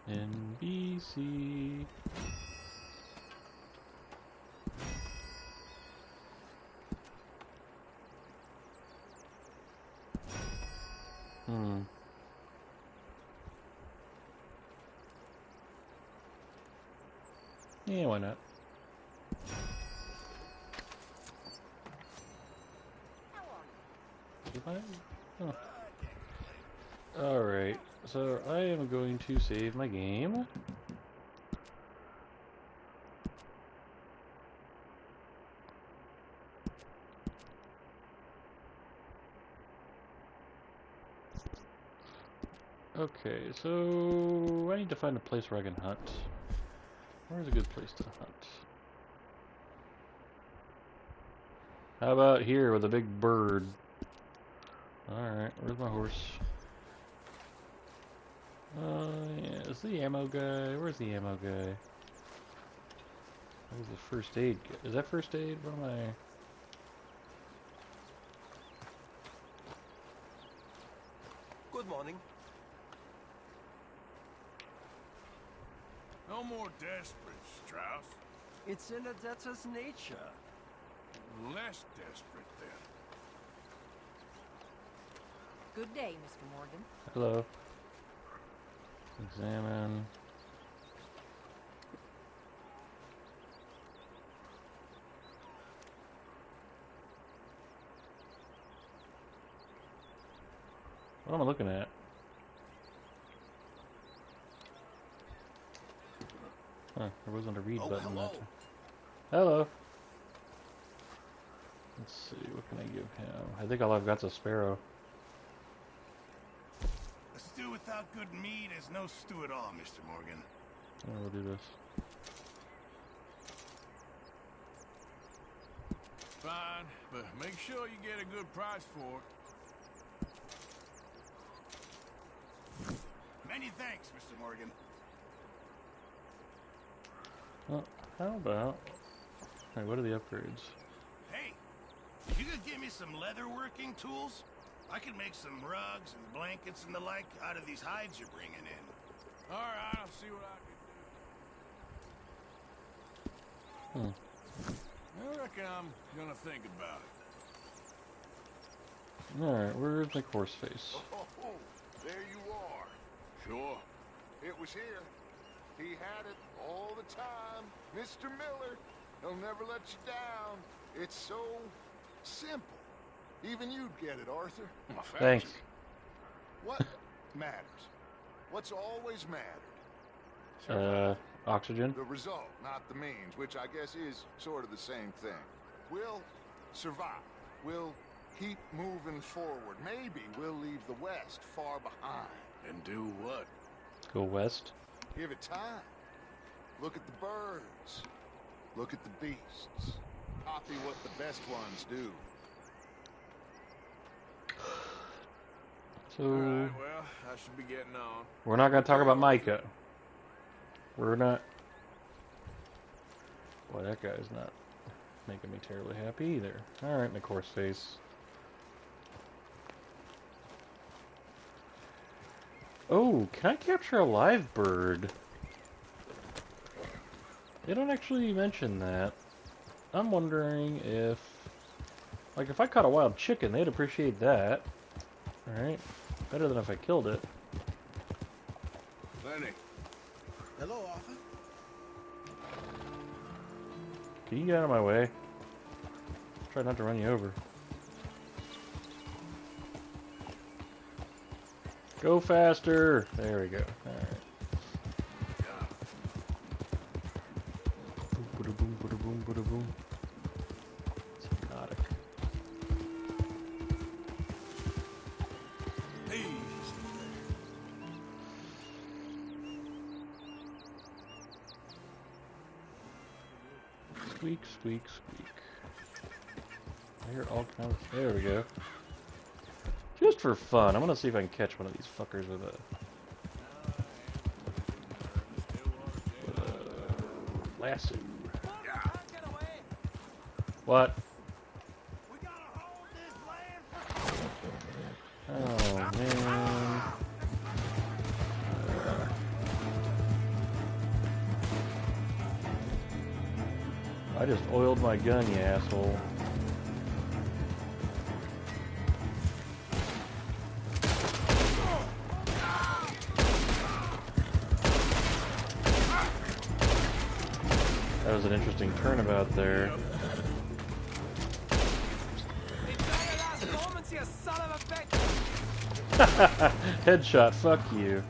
S1: NBC. Yeah, why not? Oh. Alright, so I am going to save my game. Okay, so I need to find a place where I can hunt. Where's a good place to hunt? How about here with a big bird? Alright, where's my horse? Yeah, is the ammo guy? Where's the ammo guy? Where's the first aid guy? Is that first aid? What am I...
S13: Good morning.
S4: No more desperate, Strauss.
S13: It's in a debtor's nature.
S4: Less desperate, then.
S14: Good day, Mr. Morgan.
S1: Hello. Examine. What am I looking at? Huh, there wasn't a read button
S4: hello.
S1: that time. Hello. Let's see, what can I give him? I think all I've got's a sparrow.
S4: A stew without good meat is no stew at all, Mr. Morgan.
S1: Oh, we'll do this.
S4: Fine, but make sure you get a good price for it. Many thanks, Mr. Morgan.
S1: Well, how about... Hey, what are the upgrades?
S4: Hey, you could give me some leather working tools? I can make some rugs and blankets and the like out of these hides you're bringing in. All right, I'll see what I can do. I reckon I'm gonna think about it.
S1: Alright, where's my horse face?
S15: Oh, there you are.
S4: Sure.
S15: It was here. He had it all the time. Mr. Miller, he'll never let you down. It's so simple. Even you'd get it, Arthur.
S1: Thanks.
S15: What matters? What's always mattered?
S1: Oxygen?
S15: The result, not the means, which I guess is sort of the same thing. We'll survive. We'll keep moving forward. Maybe we'll leave the West far behind.
S4: And do what?
S1: Go west.
S15: Give it time. Look at the birds. Look at the beasts. Copy what the best ones do.
S1: So...
S4: Alright, well, I should be getting on.
S1: We're not going to talk about Micah. We're not... Boy, that guy's not making me terribly happy either. Alright, my horse face. Oh, can I capture a live bird? They don't actually mention that. I'm wondering if... Like, if I caught a wild chicken, they'd appreciate that. Alright. Better than if I killed it.
S4: Lenny.
S10: Hello, Arthur.
S1: Can you get out of my way? Try not to run you over. Go faster! There we go. Alright. Boom, boom, boom, boom, boom. Psychotic. Squeak, squeak, squeak. I hear all kinds of... There we go. Just for fun, I'm gonna see if I can catch one of these fuckers with a lasso. What? Oh man. I just oiled my gun, you asshole. was an interesting turnabout there. Headshot, fuck you.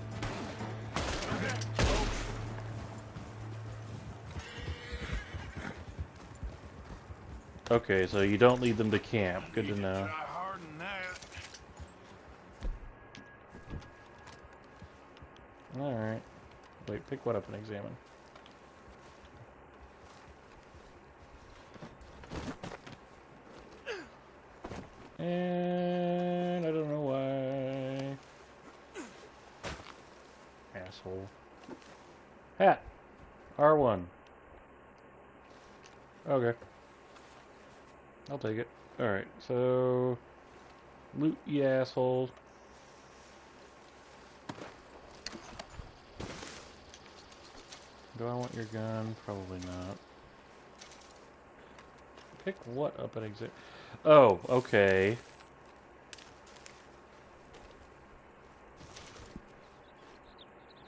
S1: Okay, so you don't lead them to camp. Good to know. Alright. Wait, pick what up and examine. And I don't know why. Asshole. Hat! R1. Okay. I'll take it. Alright, so... loot, you assholes. Do I want your gun? Probably not. Pick what up and exit? Oh, okay.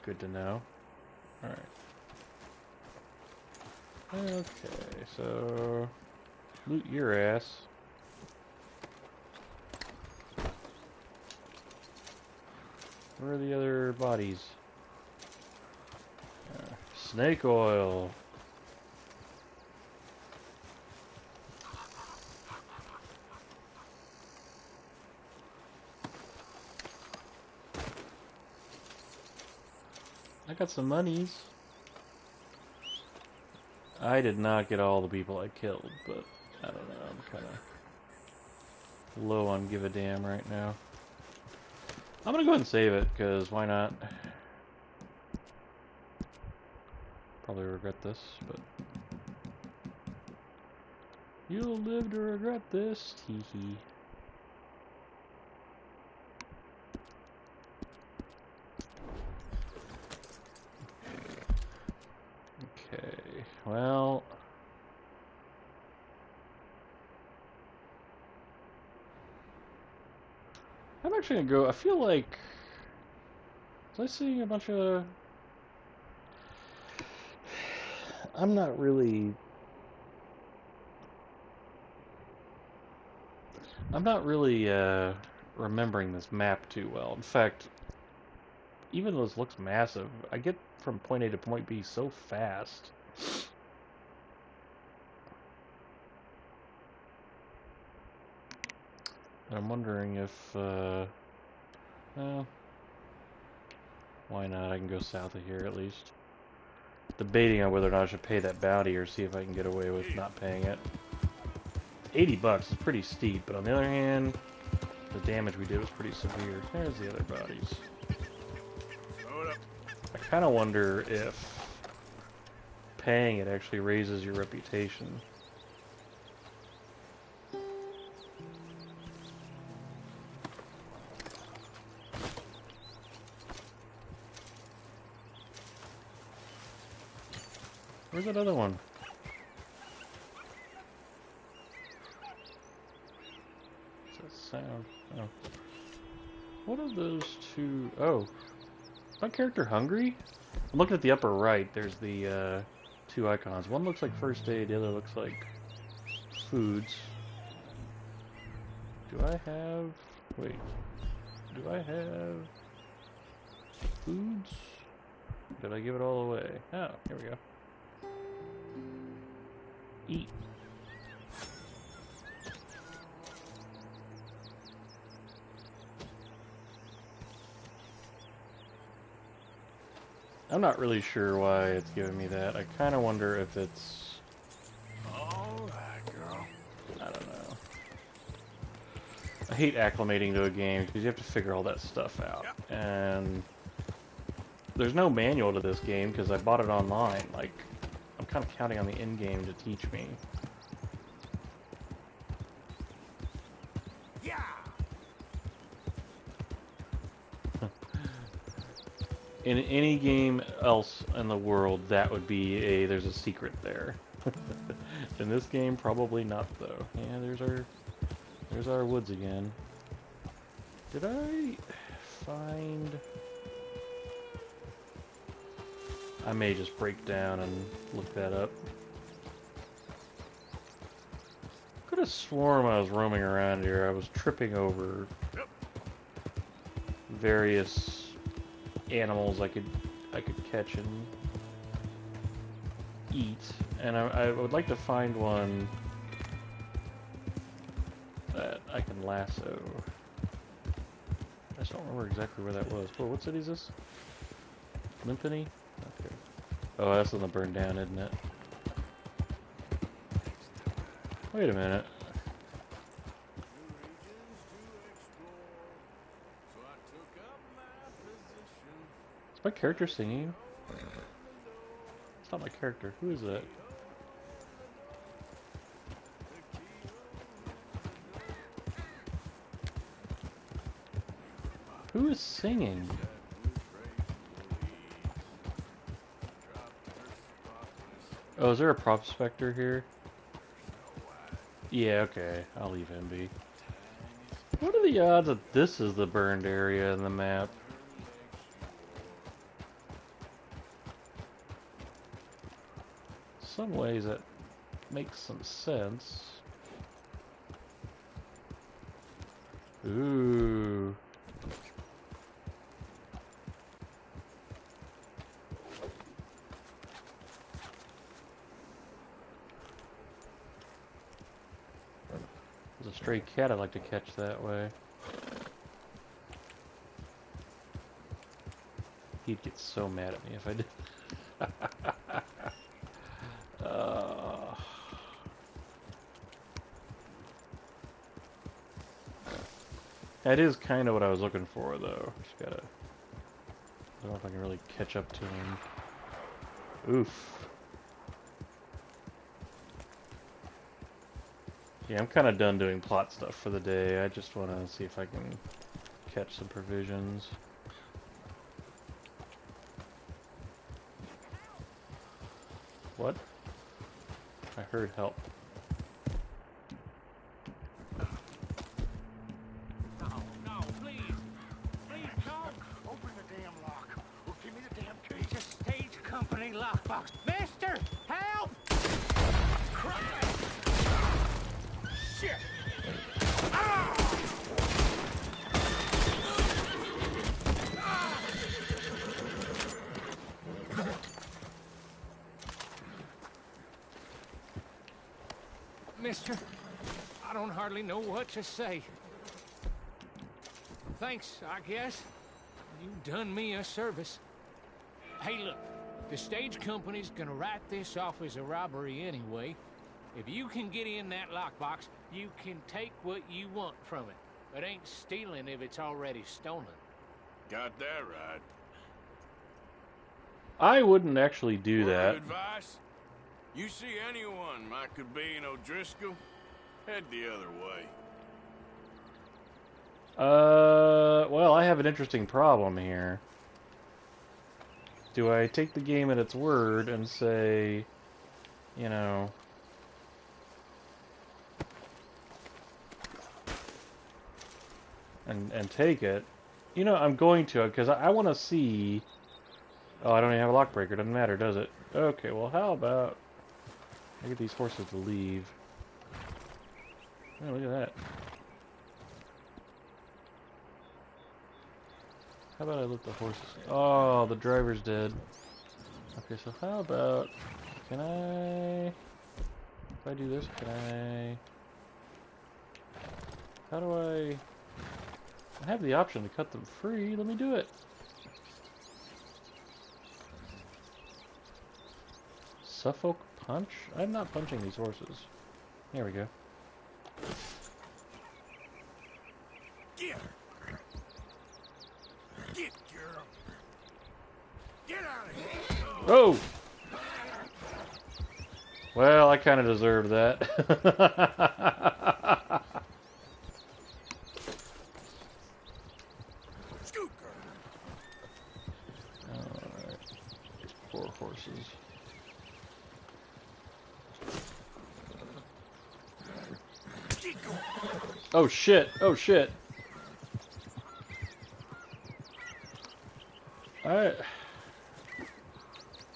S1: Good to know. Alright. Okay, so... loot your ass. Where are the other bodies? Snake oil. I got some monies. I did not get all the people I killed, but I don't know, I'm kind of low on give a damn right now. I'm gonna go ahead and save it, because why not? Probably regret this, but... you'll live to regret this, hee hee. Okay, well... I'm actually gonna go, I feel like... was I seeing a bunch of... I'm not really remembering this map too well. In fact, even though this looks massive, I get from point A to point B so fast. And I'm wondering if, well, why not? I can go south of here at least. Debating on whether or not I should pay that bounty or see if I can get away with not paying it. $80 is pretty steep, but on the other hand, the damage we did was pretty severe. There's the other bodies. I kind of wonder if paying it actually raises your reputation. Where's that other one? What's that sound? Oh. What are those two? Oh. Is my character hungry? I'm looking at the upper right. There's the two icons. One looks like first aid, the other looks like foods. Do I have... wait. Do I have foods? Did I give it all away? Oh, here we go. Eat. I'm not really sure why it's giving me that. I kind of wonder if it's...
S4: alright, girl.
S1: I don't know. I hate acclimating to a game because you have to figure all that stuff out. Yep. And there's no manual to this game because I bought it online. Like, I'm kind of counting on the in-game to teach me.
S4: Yeah.
S1: In any game else in the world, that would be there's a secret there. In this game, probably not though. Yeah, there's our woods again. Did I find... I may just break down and look that up. Could have sworn when I was roaming around here I was tripping over various animals I could catch and eat, and I would like to find one that I can lasso. I just don't remember exactly where that was. Whoa, what city is this? Limpany? Okay. Oh, that's in the burn down, isn't it? Wait a minute. Is my character singing? It's not my character. Who is that? Who is singing? Oh, is there a prospector here? Yeah, okay. I'll leave him be. What are the odds that this is the burned area in the map? Some ways that makes some sense. Ooh. There's a stray cat I'd like to catch that way. He'd get so mad at me if I did. That is kind of what I was looking for, though. Just gotta... I don't know if I can really catch up to him. Oof. Yeah, I'm kind of done doing plot stuff for the day. I just want to see if I can catch some provisions. What? I heard help.
S12: No, please. Please, no. Open the damn lock. Or give me the damn key. It's a stage company lockbox. Mister, help! Christ! Shit! Ah!
S5: Mister, I don't hardly know what to say. Thanks, I guess. You done me a service. Hey, look, the stage company's gonna write this off as a robbery anyway. If you can get in that lockbox, you can take what you want from it. But ain't stealing if it's already stolen.
S12: Got that right.
S1: I wouldn't actually do
S12: Word
S1: that.
S12: of advice? You see anyone Mike could be in O'Driscoll, head the other way.
S1: Well, I have an interesting problem here. Do I take the game at its word and say, you know... And take it? You know, I'm going to, because I want to see... Oh, I don't even have a lock breaker. Doesn't matter, does it? Okay, well, how about... I get these horses to leave. Oh, look at that. How about I let the horses... Oh, the driver's dead. Okay, so how about... Can I... If I do this, can I... How do I... I have the option to cut them free. Let me do it. Suffolk punch? I'm not punching these horses. Here we go.
S12: Get her! Get, girl! Get out of here!
S1: Oh! Well, I kind of deserve that. Alright. Four horses. Oh shit! Oh shit!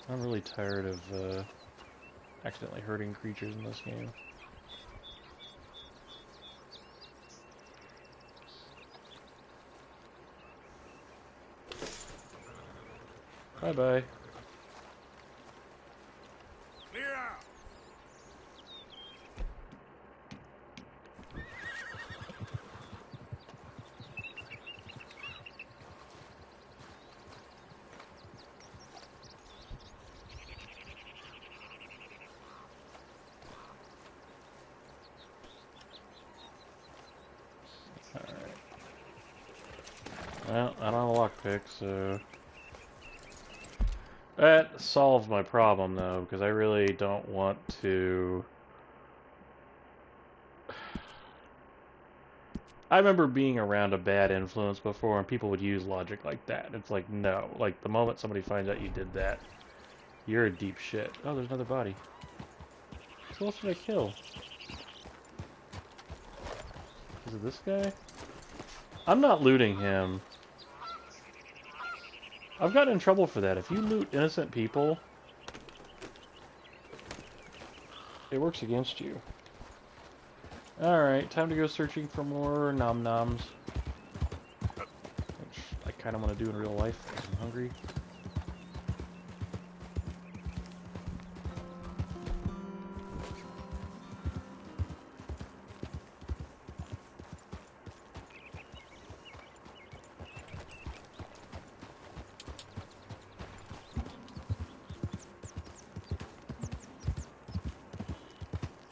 S1: I'm really tired of accidentally hurting creatures in this game. Bye-bye.
S4: Clear out.
S1: Well, I don't have a lockpick, so... That solves my problem, though, because I really don't want to... I remember being around a bad influence before, and people would use logic like that. It's like, no. Like, the moment somebody finds out you did that, you're a deep shit. Oh, there's another body. Who else did I kill? Is it this guy? I'm not looting him. I've gotten in trouble for that. If you loot innocent people, it works against you. Alright, time to go searching for more nom-noms. Which I kind of want to do in real life because I'm hungry.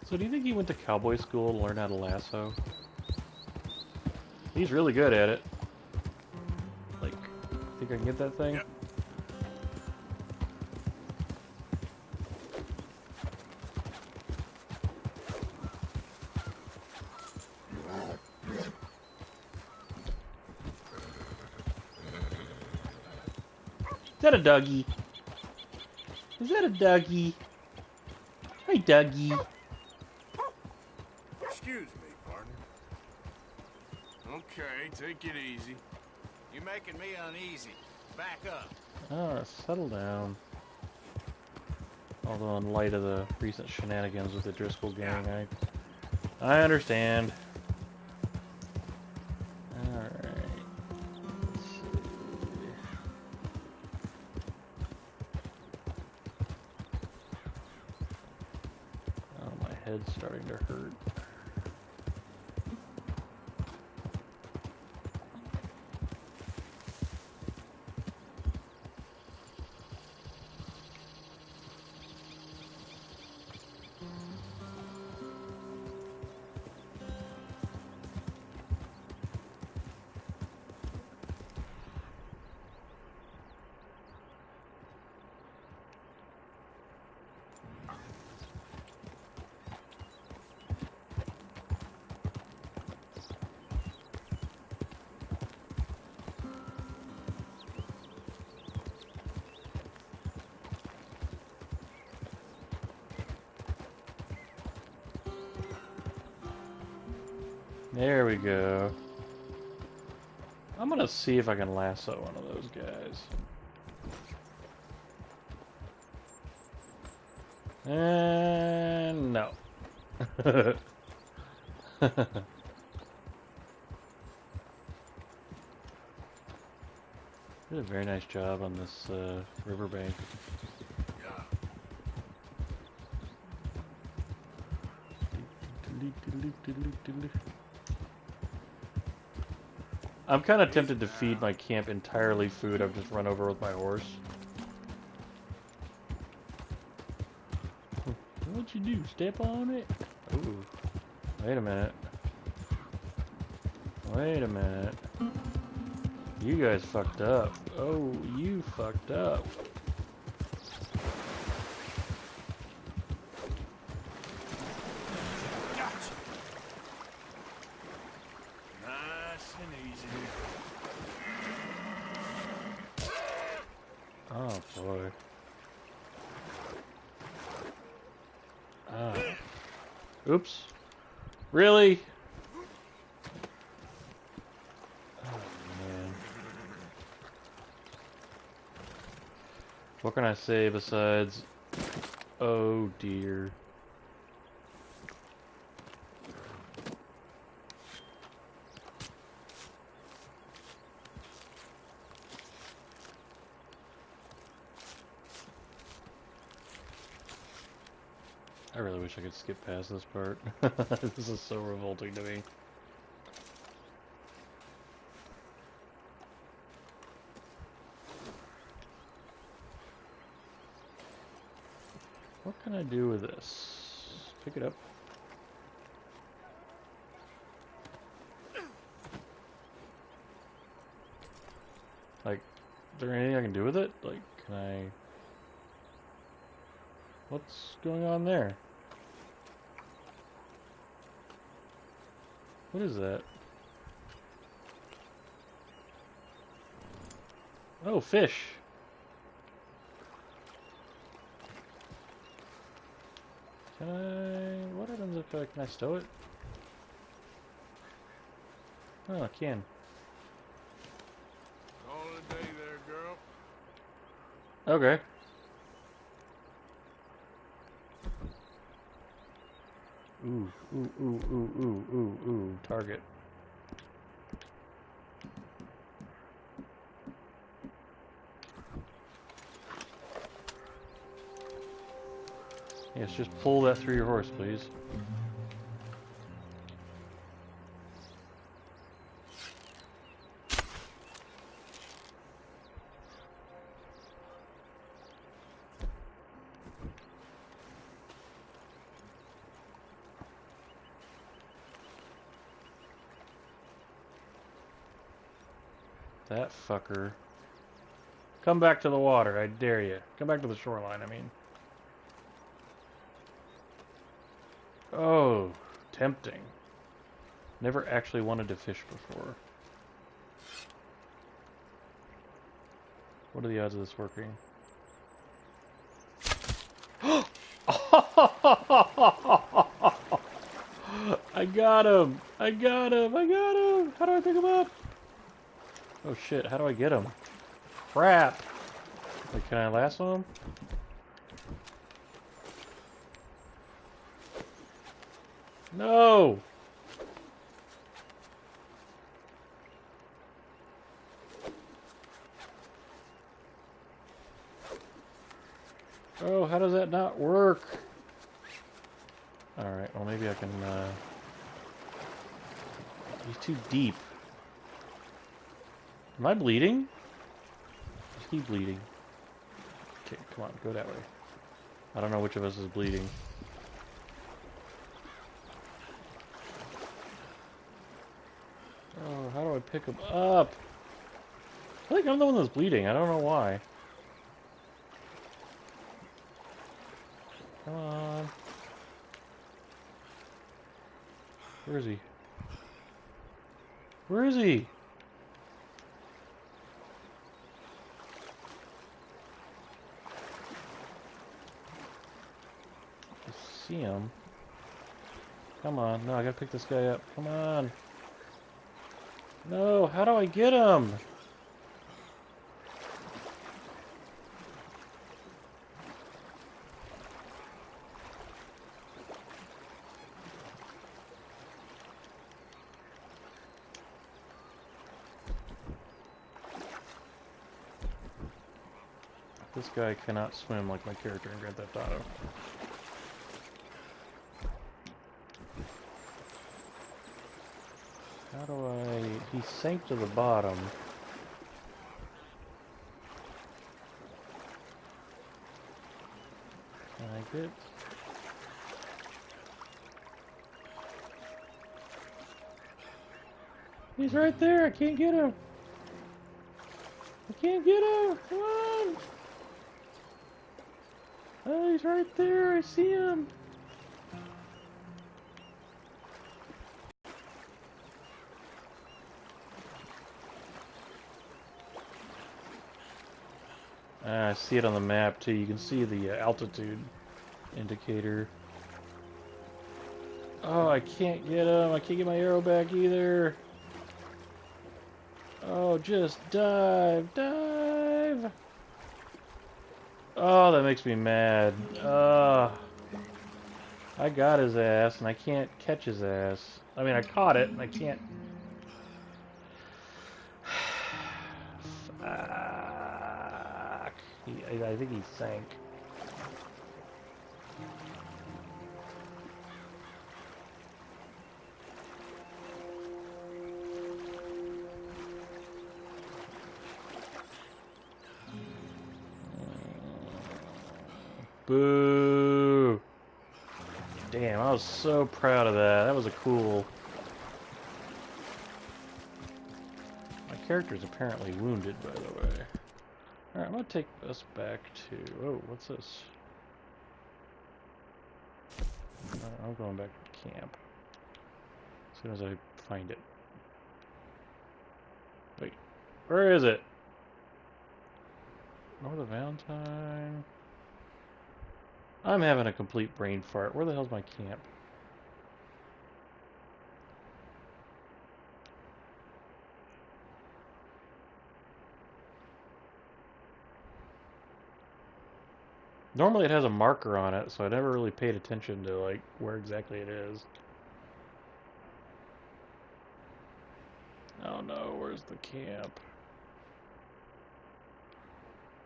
S1: So do you think he went to cowboy school to learn how to lasso? He's really good at it. Like, think I can get that thing?
S4: Yep.
S1: Is that a Dougie? Is that a Dougie? Hey, Dougie.
S4: Excuse me, partner. Okay, take it easy.
S12: You're making me uneasy. Back up.
S1: Alright, settle down. Although in light of the recent shenanigans with the Driscoll gang, I understand. Alright. Let's see. Oh, my head's starting to hurt. There we go. I'm gonna see if I can lasso one of those guys. And no. Did a very nice job on this riverbank. I'm kind of tempted to feed my camp entirely food I've just run over with my horse. What'd you do? Step on it? Ooh. Wait a minute. Wait a minute. You guys fucked up. Oh, you fucked up.
S4: Gotcha. Nice and easy.
S1: Oh boy. Ah. Oops. Really? Oh man. What can I say besides, oh dear. I really wish I could skip past this part. This is so revolting to me. What can I do with this? Pick it up. Like, is there anything I can do with it? Like, can I... What's going on there? What is that? Oh, fish! Can I... What happens if I... Can I stow it? Oh, I can.
S4: All the day there, girl.
S1: Okay. Ooh, target. Yes, just pull that through your horse, please. That fucker. Come back to the water, I dare you. Come back to the shoreline, I mean. Oh, tempting. Never actually wanted to fish before. What are the odds of this working? I got him! I got him! I got him! How do I pick him up? Oh shit, how do I get him? Crap! Wait, can I lasso him? No! Oh, how does that not work? Alright, well maybe I can, He's too deep. Am I bleeding? Is he bleeding? Okay, come on, go that way. I don't know which of us is bleeding. Oh, how do I pick him up? I think I'm the one that's bleeding. I don't know why. Come on. Where is he? Where is he? I see him. Come on. No, I gotta pick this guy up. Come on. No, how do I get him? This guy cannot swim like my character in Grand Theft Auto. How do I... He sank to the bottom. Can I get... He's right there! I can't get him! I can't get him! Come on! Oh, he's right there! I see him! I see it on the map too. You can see the altitude indicator. Oh, I can't get him. I can't get my arrow back either. Oh, just dive, dive. Oh, that makes me mad. I got his ass and I can't catch his ass. I mean, I caught it and I can't. Fuck. I think he sank. Boo! Damn, I was so proud of that. That was a cool... My character's apparently wounded, by the way. Alright, I'm gonna take us back to... Oh, what's this? I'm going back to camp. As soon as I find it. Wait, where is it? North of Valentine... I'm having a complete brain fart. Where the hell's my camp? Normally it has a marker on it, so I never really paid attention to like where exactly it is. Oh no, where's the camp?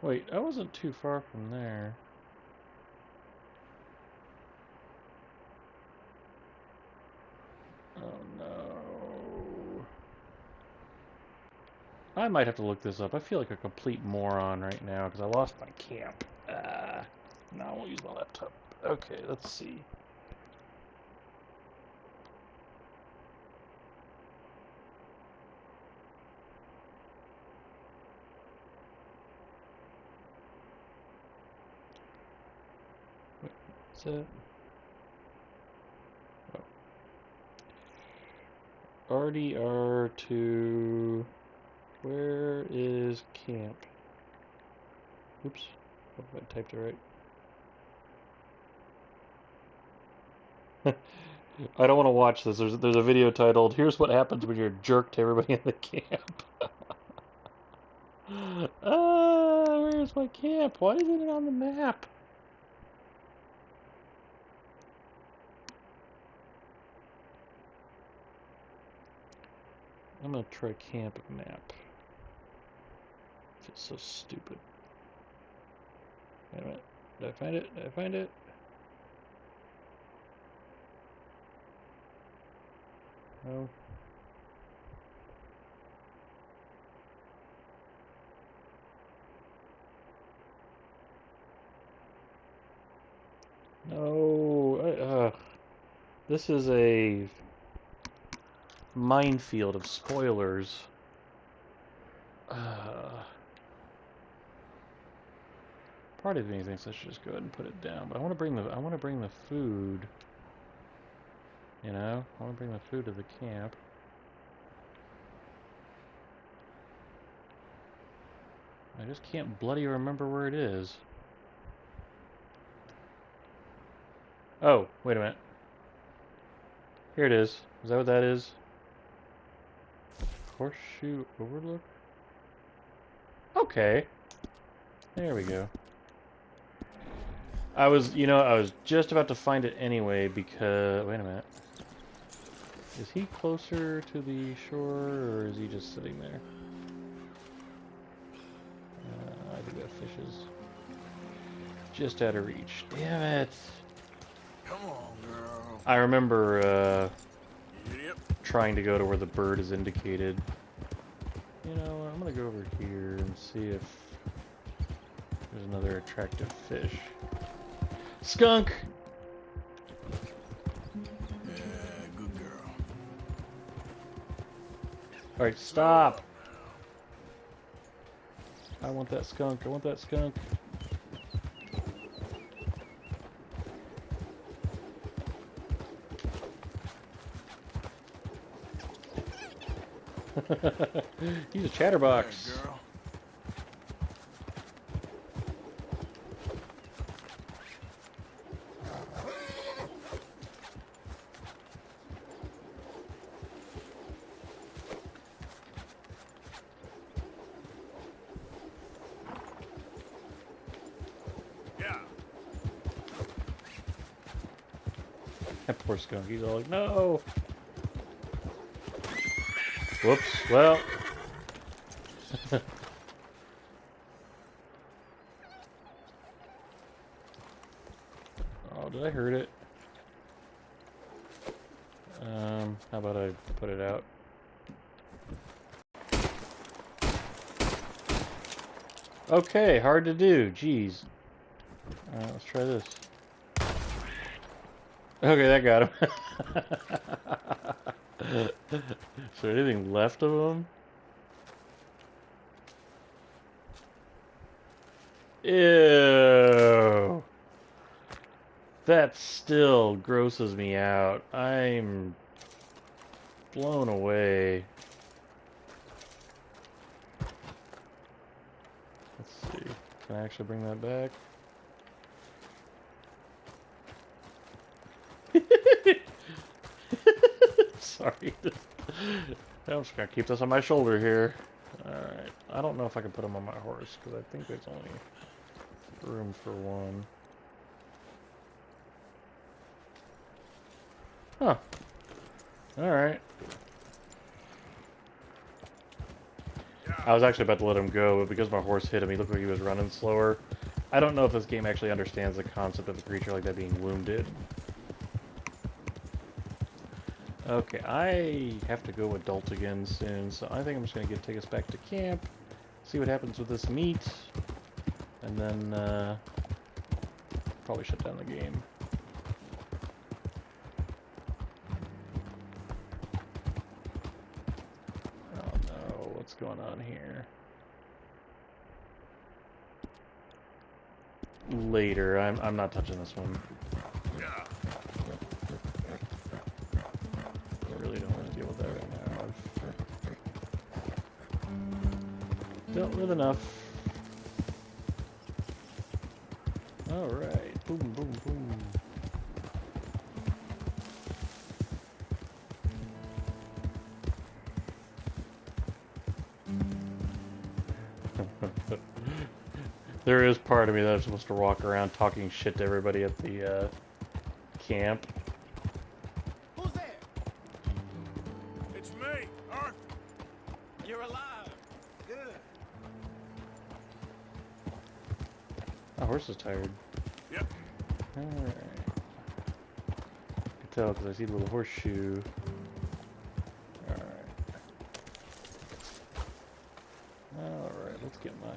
S1: Wait, I wasn't too far from there. Oh no. I might have to look this up. I feel like a complete moron right now because I lost my camp. No, I won't use my laptop. Okay, let's see. What's it? Oh. RDR2. Where is camp? Oops. Hope I typed it right. I don't want to watch this. There's a video titled, "Here's what happens when you're a jerk to everybody in the camp." Where's my camp? Why isn't it on the map? I'm gonna try camp map. It's so stupid. Wait a minute. Did I find it? Did I find it? No. No. This is a minefield of spoilers. Part of me thinks I should just go ahead and put it down, but I want to bring the food. You know, I want to bring the food to the camp. I just can't bloody remember where it is. Oh, wait a minute. Here it is. Is that what that is? Horseshoe Overlook? Okay. There we go. I was just about to find it anyway because... Wait a minute. Is he closer to the shore, or is he just sitting there? I think that fish is just out of reach. Damn it!
S4: Come on, girl.
S1: I remember trying to go to where the bird is indicated. You know, I'm gonna go over here and see if there's another attractive fish. Skunk!
S4: Yeah, good girl.
S1: Alright, stop! I want that skunk, I want that skunk. He's a chatterbox.
S4: Yeah, girl.
S1: That poor skunk, he's all like, no! Whoops, well... Oh, did I hurt it? How about I put it out? Okay, hard to do, jeez. Alright, let's try this. Okay, that got him. Is there anything left of him? Ew. That still grosses me out. I'm blown away. Let's see. Can I actually bring that back? Sorry. I'm just gonna keep this on my shoulder here. Alright. I don't know if I can put him on my horse, because I think there's only room for one. Huh. Alright. I was actually about to let him go, but because my horse hit him, he looked like he was running slower. I don't know if this game actually understands the concept of a creature like that being wounded. Okay, I have to go adult again soon, so I think I'm just going to take us back to camp, see what happens with this meat, and then probably shut down the game. Oh no, what's going on here? Later, I'm not touching this one. I really don't want to deal with that right now. I've dealt with enough. Alright, boom, boom, boom. There is part of me that's supposed to walk around talking shit to everybody at the camp.
S4: Who's there? It's me, Arthur. You're alive. Good.
S1: My horse is tired.
S4: Yep.
S1: Alright. I can tell because I see the little horseshoe. Alright. Alright, let's get my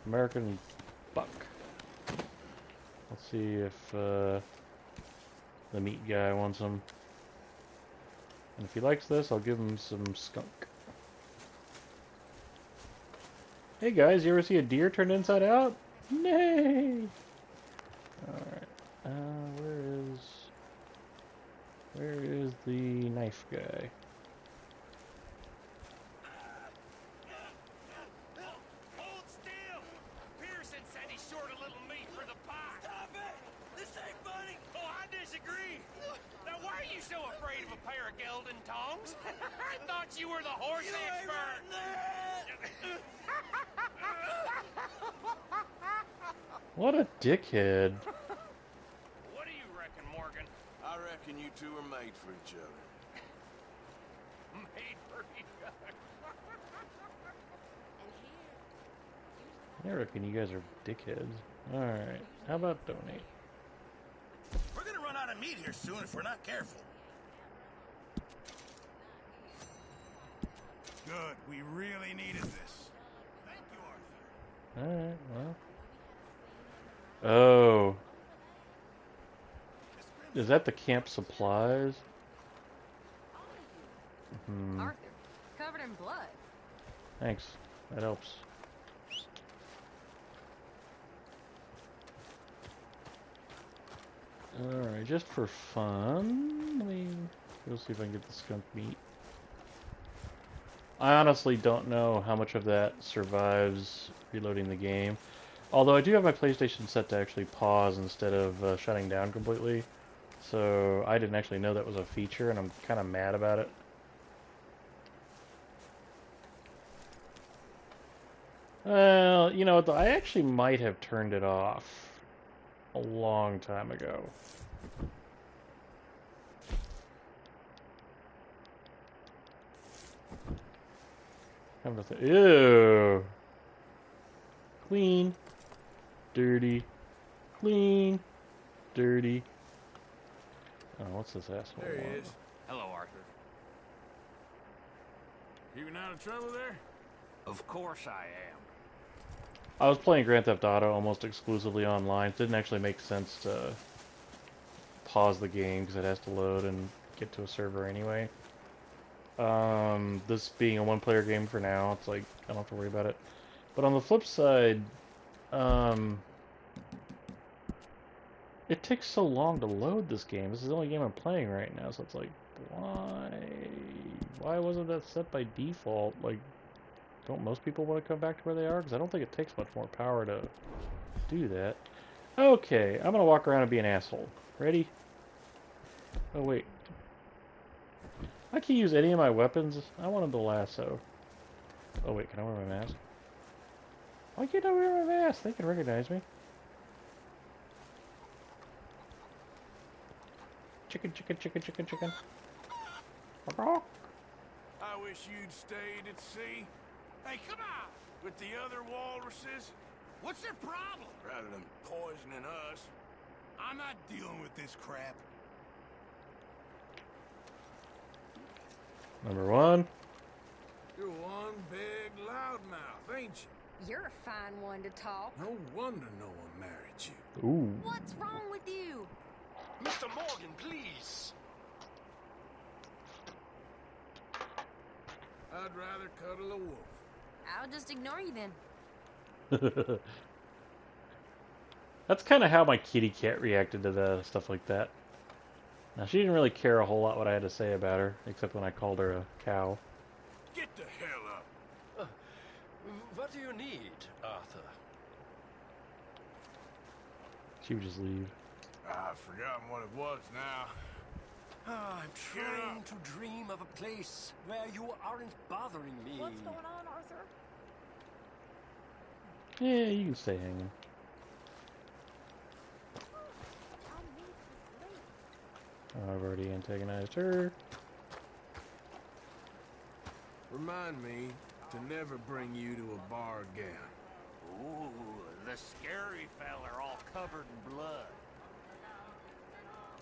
S1: American buck. Let's see if the meat guy wants him. And if he likes this, I'll give him some skunk. Hey guys, you ever see a deer turned inside out? Nay! Alright. Where is the knife guy?
S9: Hold still! Pearson said he's short a little meat for the pie. Stop it! This ain't funny! Oh, I disagree. Now, why are you so afraid of a pair of gelding tongs? I thought you were the horse expert.
S1: What a dickhead.
S9: What do you reckon, Morgan?
S4: I reckon you two are made for each other.
S9: Made for each other.
S1: I reckon you guys are dickheads. Alright, how about donate?
S4: We're gonna run out of meat here soon if we're not careful. Good. We really needed this. Thank you, Arthur.
S1: Alright, well. Oh. Is that the camp supplies?
S11: Arthur, covered in blood.
S1: Thanks. That helps. Alright, just for fun, let me go see if I can get the skunk meat. I honestly don't know how much of that survives reloading the game. Although I do have my PlayStation set to actually pause instead of shutting down completely. So I didn't actually know that was a feature, and I'm kind of mad about it. Well, you know what, though? I actually might have turned it off a long time ago. Ew. Clean. Dirty. Clean. Dirty. Oh, what's this asshole
S4: There he
S1: want?
S4: is.
S9: Hello, Arthur.
S4: Keeping out of trouble there?
S8: Of course I am.
S1: I was playing Grand Theft Auto almost exclusively online. It didn't actually make sense to pause the game because it has to load and get to a server anyway. This being a one-player game for now, it's like I don't have to worry about it. But on the flip side, it takes so long to load this game. This is the only game I'm playing right now, so it's like, why wasn't that set by default? Like, don't most people want to come back to where they are? Because I don't think it takes much more power to do that. Okay, I'm gonna walk around and be an asshole. Ready? Oh wait. I can use any of my weapons. I wanted the lasso. Oh wait, can I wear my mask? Why can't I wear my mask? They can recognize me. Chicken, chicken, chicken, chicken, chicken.
S4: I wish you'd stayed at sea. Hey, come on! With the other walruses. What's their problem? Rather than poisoning us. I'm not dealing with this crap.
S1: Number one.
S4: You're one big loudmouth, ain't you?
S11: You're a fine one to talk.
S4: No wonder no one married you.
S1: Ooh.
S11: What's wrong with you?
S12: Mr. Morgan, please.
S4: I'd rather cuddle a wolf.
S11: I'll just ignore you then.
S1: That's kind of how my kitty cat reacted to the stuff like that. Now, she didn't really care a whole lot what I had to say about her, except when I called her a cow.
S4: Get the hell up.
S13: What do you need, Arthur?
S1: She would just leave.
S4: I've forgotten what it was now.
S13: I'm trying to dream of a place where you aren't bothering me.
S14: What's going on, Arthur?
S1: Yeah, you can stay hanging. Oh, I've already antagonized her.
S4: Remind me to never bring you to a bar again.
S12: Ooh, the scary fella all covered in blood.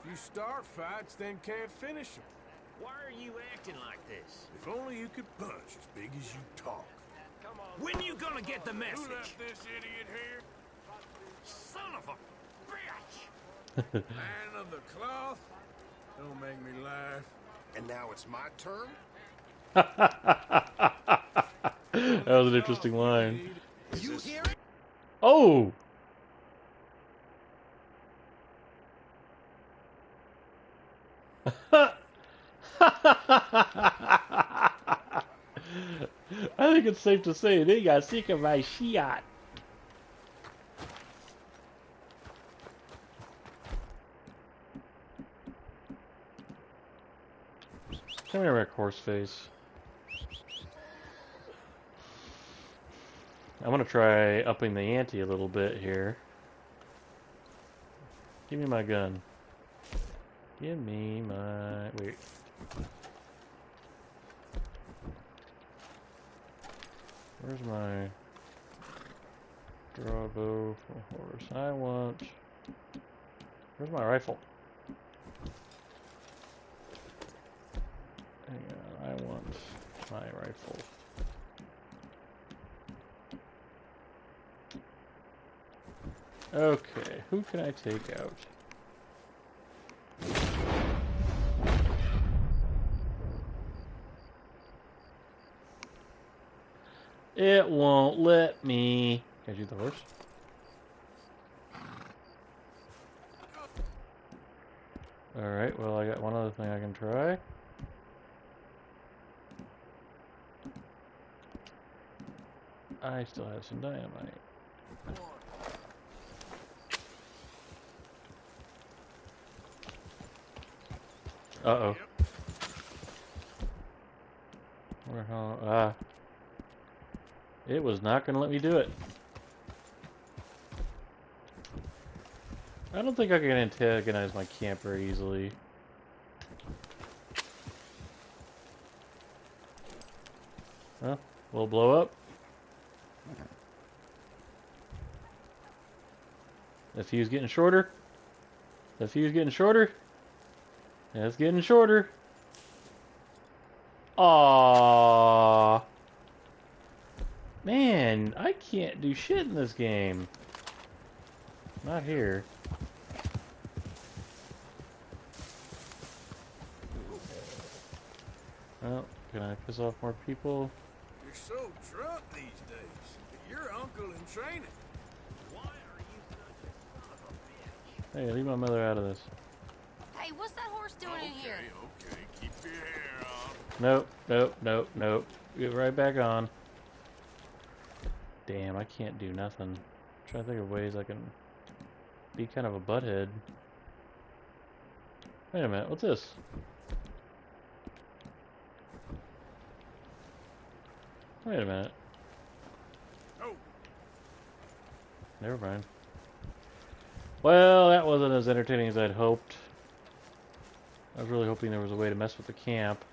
S4: If you start fights, then can't finish them.
S12: Why are you acting like this?
S4: If only you could punch as big as you talk.
S12: Come on.
S5: When you gonna get the message?
S4: Who left this idiot here?
S12: Son of a bitch!
S4: Man of the cloth? Don't make me laugh.
S6: And now it's my turn?
S1: That was an interesting line.
S12: You hear it?
S1: Oh! I think it's safe to say they got sick of my shit. Come here, Rick Horseface. I'm gonna try upping the ante a little bit here. Give me my gun. Give me my... wait. Where's my draw bow for horse? I want... where's my rifle? Hang on, I want my rifle. Okay, who can I take out? It won't let me. Can I shoot the horse? Alright, well I got one other thing I can try. I still have some dynamite. Uh-oh. Where, how, it was not going to let me do it. I don't think I can antagonize my camp very easily. Well, we'll blow up. The fuse getting shorter. The fuse getting shorter. Yeah, it's getting shorter. Aww. Man, I can't do shit in this game. Not here. Oh, can I piss off more people?
S4: You're so drunk these days. Your uncle in training. Why are you such a son of a bitch?
S1: Hey, leave my mother out of this.
S11: Hey, what's that horse doing in here?
S4: Okay, keep your hair off.
S1: Nope, nope, nope, nope. Get right back on. Damn, I can't do nothing. I'm trying to think of ways I can be kind of a butthead. Wait a minute, what's this? Wait a minute.
S4: Oh.
S1: Never mind. Well, that wasn't as entertaining as I'd hoped. I was really hoping there was a way to mess with the camp.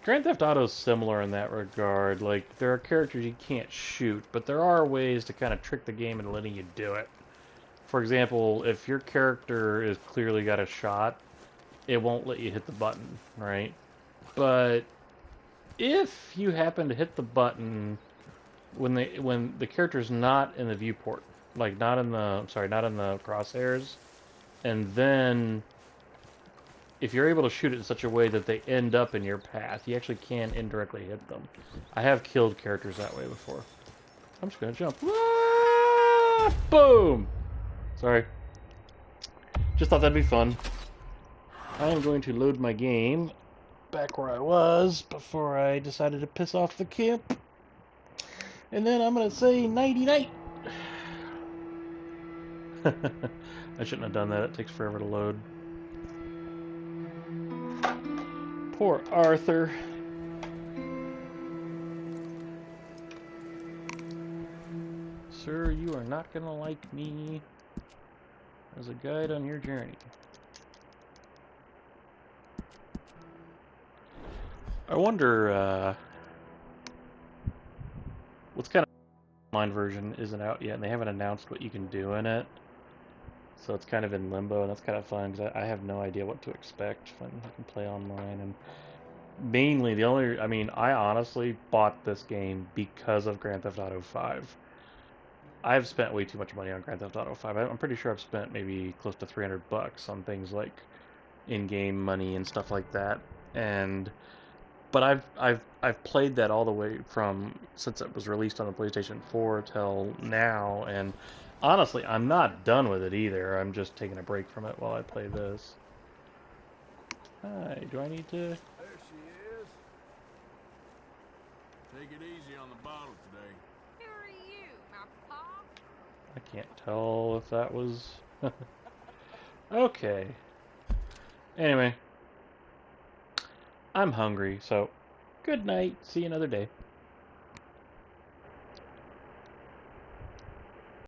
S1: Grand Theft Auto is similar in that regard. Like, there are characters you can't shoot, but there are ways to kind of trick the game into letting you do it. For example, if your character is clearly got a shot, it won't let you hit the button, right? But if you happen to hit the button when the character's not in the viewport, like not in the crosshairs, and then if you're able to shoot it in such a way that they end up in your path, you actually can indirectly hit them. I have killed characters that way before. I'm just gonna jump. Ah! Boom! Sorry. Just thought that'd be fun. I am going to load my game back where I was before I decided to piss off the camp. And then I'm gonna say nighty-night. I shouldn't have done that. It takes forever to load. Poor Arthur. Sir, you are not gonna like me as a guide on your journey. I wonder, what's kind of online version isn't out yet, and they haven't announced what you can do in it. So it's kind of in limbo, and that's kind of fun, because I have no idea what to expect when I can play online. And mainly, I honestly bought this game because of Grand Theft Auto 5. I've spent way too much money on Grand Theft Auto 5. I'm pretty sure I've spent maybe close to $300 on things like in-game money and stuff like that. But I've played that all the way from since it was released on the PlayStation 4 till now, and honestly, I'm not done with it either. I'm just taking a break from it while I play this. Hi, do I need to?
S4: There she is. Take it easy on the bottle today.
S11: Who are you, my pop?
S1: I can't tell if that was... Okay. Anyway. I'm hungry, so good night. See you another day.